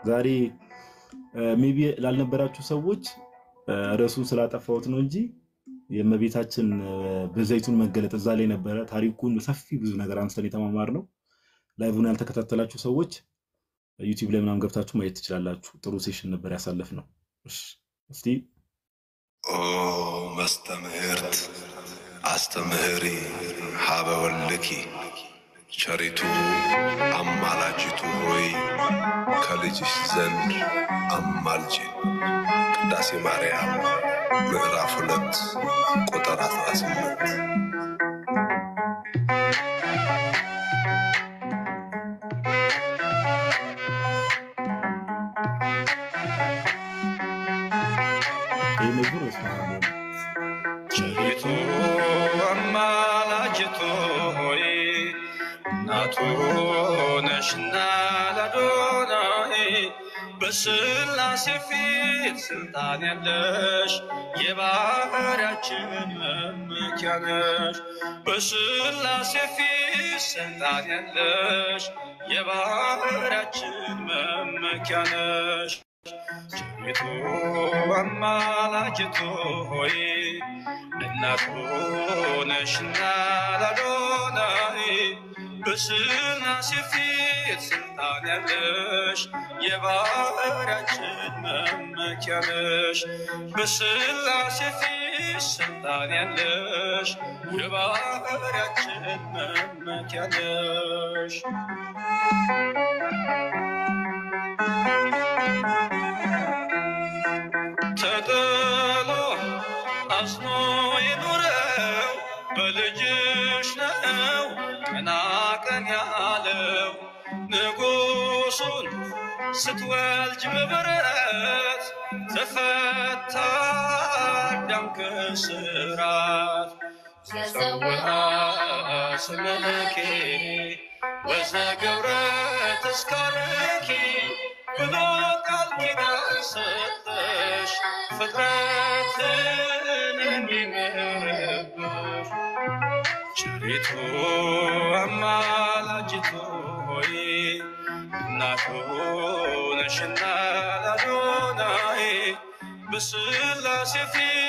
ዛሬ ሜቢ ላልነበራችሁ ሰዎች ርዕሱን ስላጠፋሁት ነው እንጂ የእመቤታችን በዘይቱን መገለጥ እዛ ላይ ነበረ ታሪኩን ሰፊ ብዙ ነገር አንስተን የተማማርነው ላይቭን ያልተከታተላችሁ ሰዎች ዩቲዩብ ላይ ምናምን ገብታችሁ ማየት ትችላላችሁ ጥሩ ሴሽን ነበር ያሳለፍነው እሺ እስቲ ኦ መስተምህርት አስተምህሪ ሀበ ወልኪ ቸሪቱ አማላጅቱ ሆይ ከልጅሽ ዘንድ አማልጂ ቅዳሴ ማርያም ምዕራፍ 2 ቁጥር 18 ቸሪቱ አማላጅቱ ሆይ እናቱ ነሽና ለአዶናይ በስላሴ ፊት ስልጣን ያለሽ የባህሪያችን መመኪያ ነሽ በስላሴ ፊት ስልጣን ያለሽ የባህሪያችን መመኪያ ነሽ ቸሪቱ አማላጅቱ ሆይ እናቱ ነሽና ለአዶናይ በስላሴ ፊት ስልጣን ያለሽ የባህሪያችን መመኪያ ነሽ በስላሴ ፊት ስልጣን ያለሽ የባህሪያችን መመኪያ ነሽ ተጥሎ አዝኖ የኖረው በልጅሽ ነው ቀና ቀን ያለው ንጉሱን ስትወልጅ በበረት ተፈታ አዳም ከስራት ተሰውአ ስምኪ ወዘገብረ ተስካርኪ ብሎ ቃል ኪዳን ሰጠሽ ፍጥረትን እንዲምርብሽ ቸሪቱ አማላጅቱ ሆይ እናቱ ነሽና ለአዶናይ በስላሴ ፊት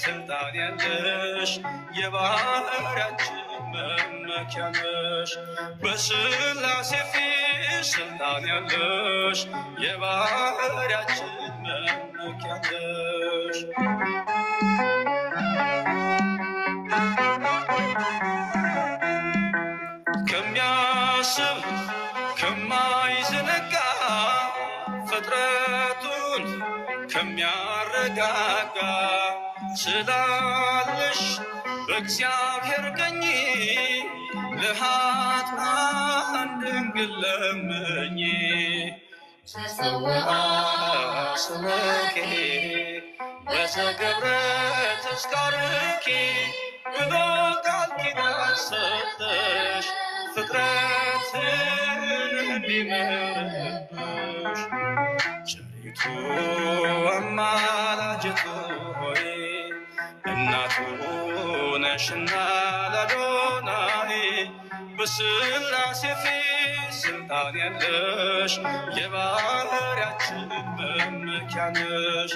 ስልጣን ያለሽ የባህሪያችን መመኪያ ነሽ በስላሴ ፊት ስልጣን ያለሽ የባህሪያችን መመኪያ ነሽ ከሚያስብ ከማይዘነጋ ፍጥረቱን ከሚያረጋጋ ስላለሽ በእግዚአብሔር ቀኝ ለኃጥአን ድንግል ለምኝ ተሰውአ ስምኪ ወዘገብረ ተስካርኪ ብሎ ቃል ኪዳን ሰጠሽ ፍጥረትን እንዲምርብሽ ቸሪቱ አማላጅቱ ሆይ እናቱ ነሽና ለአዶናይ በስላሴ ፊት ስልጣን ያለሽ የባህሪያችን መመኪያ ነሽ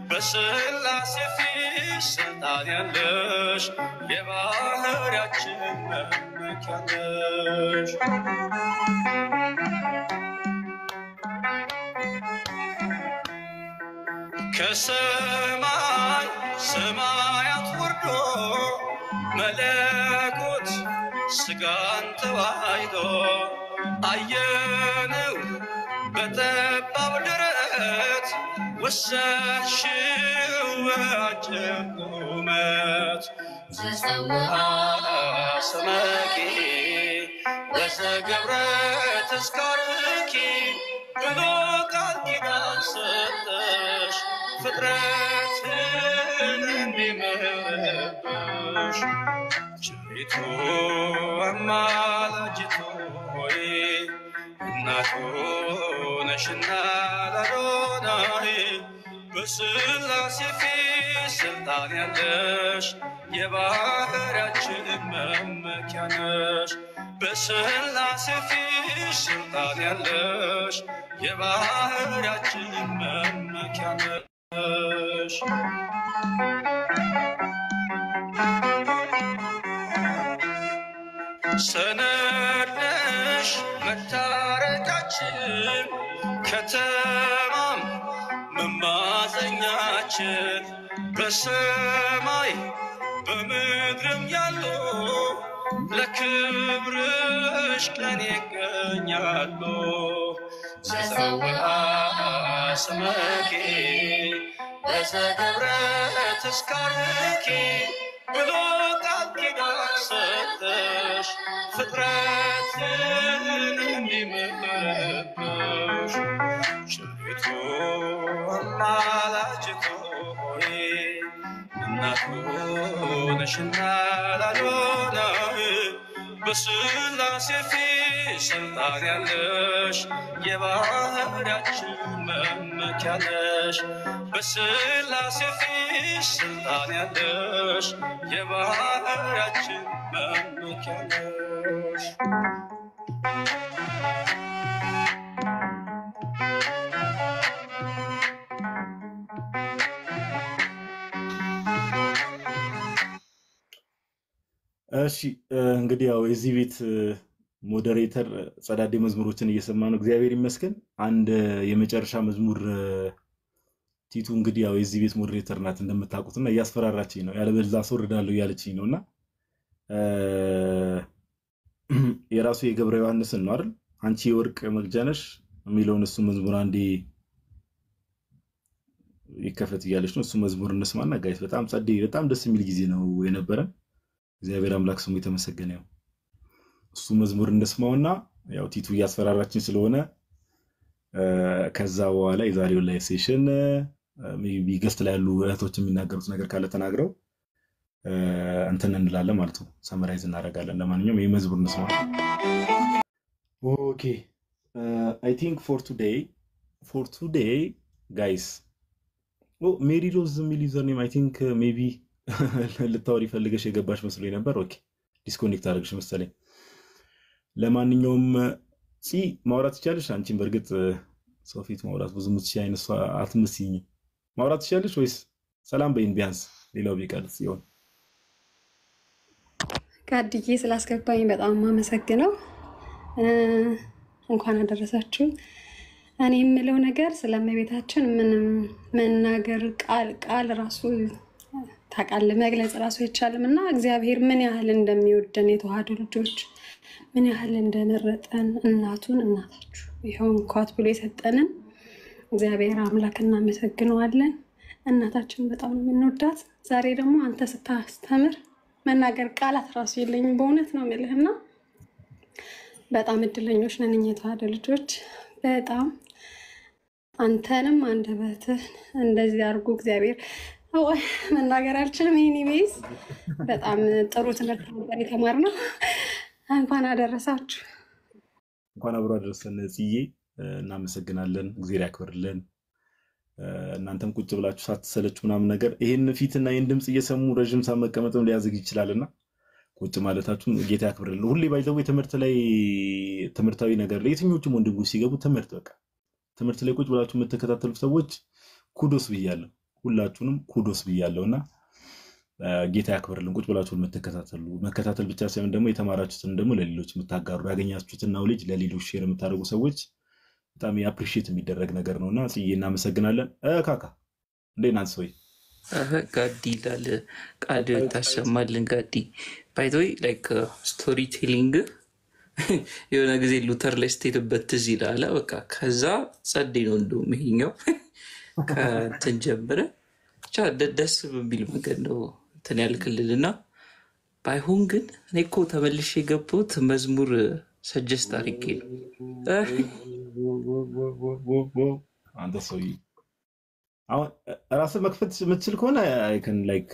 በስላሴ ፊት ስልጣን ያለሽ የባህሪያችን መመኪያ ነሽ ከሰማይ ሰማያት ወርዶ መለኮት ስጋን ተዋህዶ አየነው በጠባብ ደረት ወሰድሽው በአጭር ቁመት ተሰውአ ስምኪ ወዘገብረ ተስካርኪ ብሎ ቃል ኪዳን ሰጠሽ ፍጥረትን እንዲምርብሽ ቸሪቱ አማላጅቱ ሆይ እናቱ ነሽና ለአዶናይ በስላሴ ፊት ስልጣን ያለሽ የባህሪያችን መመኪያ ነሽ በስላሴ ፊት ስልጣን ያለሽ የባህሪያችን መመኪያ ነሽ ሰነድ ነሽ መታረቃችን ከተማም መማፀኛችን በሰማይ በምድርም ያሉ ለክብርሽ ቀን ይገኛሉ ተሰውአ ስምኪ ወዘገብረ ተስካርኪ ብሎ ቃል ኪዳን ሰጠሽ ፍጥረትን እንዲምርብሽ ቸሪቱ አማላጅቱ ሆይ እናቱ ነሽና ለአዶናይ በስላሴ ፊት ስልጣን ያለሽ የባህሪያችን መመኪያ ነሽ በስላሴ ፊት ስልጣን ያለሽ የባህሪያችን መመኪያ ነሽ እሺ እንግዲህ ያው የዚህ ቤት ሞዴሬተር ጸዳዴ መዝሙሮችን እየሰማ ነው እግዚአብሔር ይመስገን አንድ የመጨረሻ መዝሙር ቲቱ እንግዲህ ያው የዚህ ቤት ሞዴሬተር ናት እንደምታውቁትና እያስፈራራችኝ ነው ያለበለዛ አስወርዳለሁ ያለችኝ ነውና የራሱ የገብረ ዮሐንስን ነው አይደል አንቺ የወርቅ መግጃ ነሽ የሚለውን እሱ መዝሙር አንዴ ይከፈት እያለች ነው እሱ መዝሙር እንስማና ጋይስ በጣም ጸዴ በጣም ደስ የሚል ጊዜ ነው የነበረ እግዚአብሔር አምላክ ስሙ የተመሰገነ ይሁን እሱ መዝሙር እንስማውና ያው ቲቱ እያስፈራራችን ስለሆነ ከዛ በኋላ የዛሬው ላይ ሴሽን ሜቢ ገስት ላይ ያሉ እህቶች የሚናገሩት ነገር ካለ ተናግረው እንትን እንላለን ማለት ነው ሰመራይዝ እናደርጋለን ለማንኛውም ይሄ መዝሙር እንስማው ኦኬ I think for today guys ሜሪ ሮዝ የሚል ዩዘርኔም I think maybe ልታወሪ ፈልገሽ የገባሽ መስሎኝ ነበር ኦኬ ዲስኮኔክት አድርግሽ መሰለኝ ለማንኛውም ማውራት ይቻላልሽ አንቺን በርግጥ ሶፊት ማውራት ብዙ ምትሽ አይነሱ አትመስይኝ ማውራት ይቻላልሽ ወይስ ሰላም በይን ቢያንስ ሌላው ቢቀርጽ ይሆን ጋድዬ ስላስገባኝ በጣም ማመሰግነው እንኳን አደረሳችሁ እኔ የምለው ነገር ስለመቤታችን ምንም መናገር ቃል ራሱ ታቃለ መግለጽ ራሱ ይቻላልና እግዚአብሔር ምን ያህል እንደሚወደን የተዋህዶ ልጆች ምን ያህል እንደመረጠን እናታችሁ ይሄው እንኳን ብሎ የሰጠንን እግዚአብሔር አምላክ እናመሰግነዋለን እናታችን በጣም ነው የምንወዳት ዛሬ ደግሞ አንተ ስታስተምር መናገር ቃላት ራሱ የለኝም በእውነት ነው የምልህና በጣም እድለኞች ነን እኛ የተዋህዶ ልጆች በጣም አንተንም አንደበትህ እንደዚህ አድርጎ እግዚአብሔር መናገር አልችልም ኤኒዌይስ በጣም ጥሩ ትምህርት ነበር የተማርነው እንኳን አደረሳችሁ እንኳን አብሮ አደረሰን ጽዬ እናመሰግናለን እግዚአብሔር ያክብርልን እናንተም ቁጭ ብላችሁ ሳትሰለቹ ምናምን ነገር ይሄን ፊትና ይሄን ድምጽ እየሰሙ ረጅም ሰዓት መቀመጥም ሊያዝግ ይችላልና ቁጭ ማለታችሁን ጌታ ያክብርልን ሁሌ ባይዘው የትምህርት ላይ ትምህርታዊ ነገር ላይ የትኞቹም ወንድሞች ሲገቡ ትምህርት ላይ ቁጭ ብላችሁ የምትከታተሉ ሰዎች ኩዶስ ብያለሁ ሁላችሁንም ኩዶስ ብያለሁና ጌታ ያክብርልን ቁጭ ብላችሁ የምትከታተሉ መከታተል ብቻ ሳይሆን ደግሞ የተማራችሁትን ደግሞ ለሌሎች የምታጋሩ ያገኛችሁትን ኖሌጅ ለሌሎች ሼር የምታደርጉ ሰዎች በጣም አፕሪሺየት የሚደረግ ነገር ነውና ጽዬ እናመሰግናለን ካካ እንዴናንስ ወይ ጋዲ ላለ ቃል ታሰማልን ጋዲ ባይ ዘ ዌይ ላይክ ስቶሪ ቴሊንግ የሆነ ጊዜ ሉተር ላይ ስትሄድበት ትዝ ይላል በቃ ከዛ ጸዴ ነው እንደውም ይሄኛው ከእንትን ጀምረ ብቻ ደስ በሚል መንገድ ነው እንትን ያልክልልና ባይሆን ግን እኔ እኮ ተመልሼ የገባሁት መዝሙር ሰጀስት አድርጌ ነው አንተ ሰውዬ አሁን ራስህ መክፈት የምትችል ከሆነ አይከን ላይክ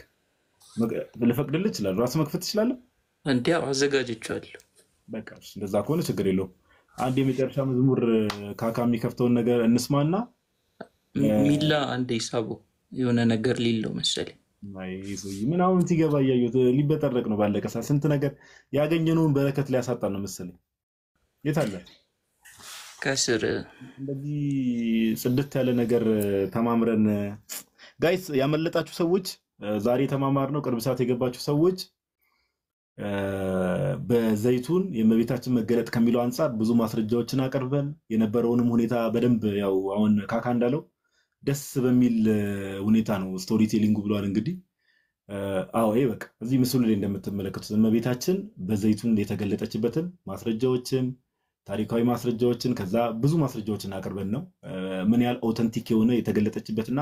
ልፈቅድልህ እችላለሁ ራስህ መክፈት ትችላለህ እንዲያ አዘጋጅቻለሁ በቃ እንደዛ ከሆነ ችግር የለውም አንድ የመጨረሻ መዝሙር ካካ የሚከፍተውን ነገር እንስማና ሚላ አንዴ ሳቦ የሆነ ነገር ሊለው መሰለኝ ማይዞይ ምን አሁን ሲገባ ያዩት ሊበጠረቅ ነው ባለቀ ስንት ነገር ያገኘነውን በረከት ሊያሳጣ ነው መሰለኝ የታለ ከስር እንደዚህ ጽድት ያለ ነገር ተማምረን ጋይስ ያመለጣችሁ ሰዎች ዛሬ ተማማር ነው ቅርብ ሰዓት የገባችሁ ሰዎች በዘይቱን የመቤታችን መገለጥ ከሚለው አንፃር ብዙ ማስረጃዎችን አቀርበን የነበረውንም ሁኔታ በደንብ ያው አሁን ካካ እንዳለው ደስ በሚል ሁኔታ ነው ስቶሪ ቴሊንግ ብሏል እንግዲህ አዎ ይሄ በቃ እዚህ ምስሉ ላይ እንደምትመለከቱት መቤታችን በዘይቱን የተገለጠችበትን ማስረጃዎችን ታሪካዊ ማስረጃዎችን ከዛ ብዙ ማስረጃዎችን አቀርበን ነው ምን ያህል ኦተንቲክ የሆነ የተገለጠችበትና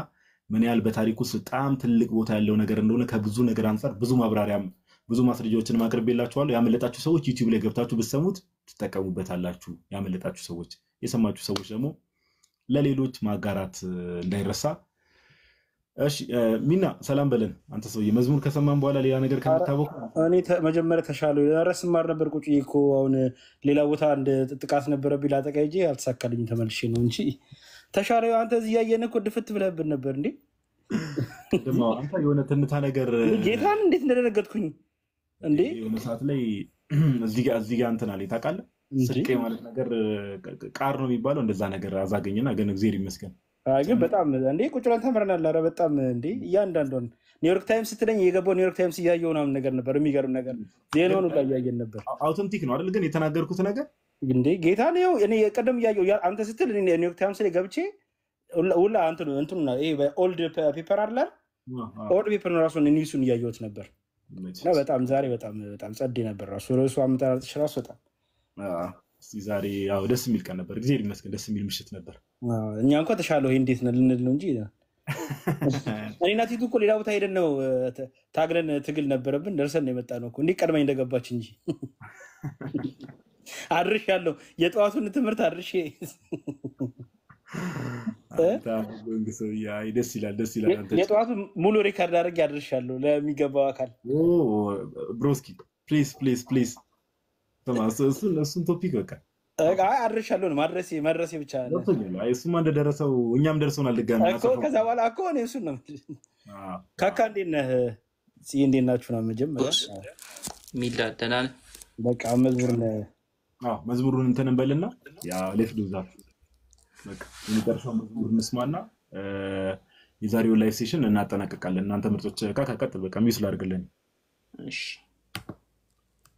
ምን ያህል በታሪኩ ውስጥ በጣም ትልቅ ቦታ ያለው ነገር እንደሆነ ከብዙ ነገር አንፃር ብዙ ማብራሪያም ብዙ ማስረጃዎችን ማቅረብላችኋለሁ ያመለጣችሁ ሰዎች ዩቲዩብ ላይ ገብታችሁ ብትሰሙት ትጠቀሙበታላችሁ ያመለጣችሁ ሰዎች የሰማችሁ ሰዎች ደግሞ ለሌሎች ማጋራት እንዳይረሳ እሺ ሚና ሰላም በለን። አንተ ሰውዬ መዝሙር ከሰማን በኋላ ሌላ ነገር ከምታወቅ እኔ መጀመሪያ ተሻለው ረስ ማር ነበር ቁጭ እኮ አሁን ሌላ ቦታ አንድ ጥቃት ነበረብኝ ላጠቃ ሂጄ አልተሳካልኝም ተመልሼ ነው እንጂ ተሻለው አንተ እዚህ ያየን እኮ ድፍት ብለህብን ነበር እንዴ ደግሞ አንተ የሆነ ትንታ ነገር ጌታን እንዴት እንደደነገጥኩኝ እንዴ የሆነ ሰዓት ላይ እዚህ ጋር እንትን አለ ታውቃለህ ስቄ ማለት ነገር ቃር ነው የሚባለው እንደዛ ነገር አዛገኝና ግን እግዚአብሔር ይመስገን ግን በጣም እንዴ ቁጭ ብለን ተምረናል ኧረ በጣም እንዴ እያንዳንዱን ኒውዮርክ ታይምስ ስትለኝ የገባው ኒውዮርክ ታይምስ እያየሁ ምናምን ነገር ነበር የሚገርም ነገር ዜናውን ሁላ እያየን ነበር አውተንቲክ ነው አይደል ግን የተናገርኩት ነገር እንዴ ጌታ ነው እኔ ቀደም እያየሁ አንተ ስትል እኔ ኒውዮርክ ታይምስ ላይ ገብቼ ሁላ እንትኑና ይሄ በኦልድ ፔፐር አለ ኦልድ ፔፐር ነው ራሱን ኒውሱን እያየሁት ነበር እና በጣም ዛሬ በጣም ጸዴ ነበር ራሱ ርዕሱ አመጣጥሽ ራሱ በጣም ዛሬ ያው ደስ የሚል ቀን ነበር እግዚአብሔር ይመስገን ደስ የሚል ምሽት ነበር እኛ እንኳን ተሻለው ይሄ እንዴት ነው ልንል ነው እንጂ እኔና ቲቱ እኮ ሌላ ቦታ ሄደን ነው ታግለን ትግል ነበረብን ደርሰን ነው የመጣ ነው እኮ እንዲህ ቀድመኝ እንደገባች እንጂ አድርሻለሁ የጠዋቱን ትምህርት አድርሼ ደስ ይላል የጠዋቱ ሙሉ ሪካርድ አድርጌ አድርሻለሁ ለሚገባው አካል ብሮስኪ ፕሊዝ እሱን ቶፒክ በቃ አድርሻለሁ ነው መድረሴ ብቻ እሱማ እንደደረሰው እኛም ደርሰናል ድጋሚ ከዛ በኋላ እኮ እኔ እሱን ነው ካካ እንዴት ነህ እንዴት ናችሁ ነው መጀመሪያ ሚላ ደህና ነህ በቃ መዝሙሩን እንትን እንበልና ያ ሌፍት ዱዛ በቃ የሚቀርሻው መዝሙር እንስማና የዛሬው ላይቭ ሴሽን እናጠናቀቃለን እናንተ ምርጦች ካካ ቀጥል በቃ ሚውት ላድርግልን እሺ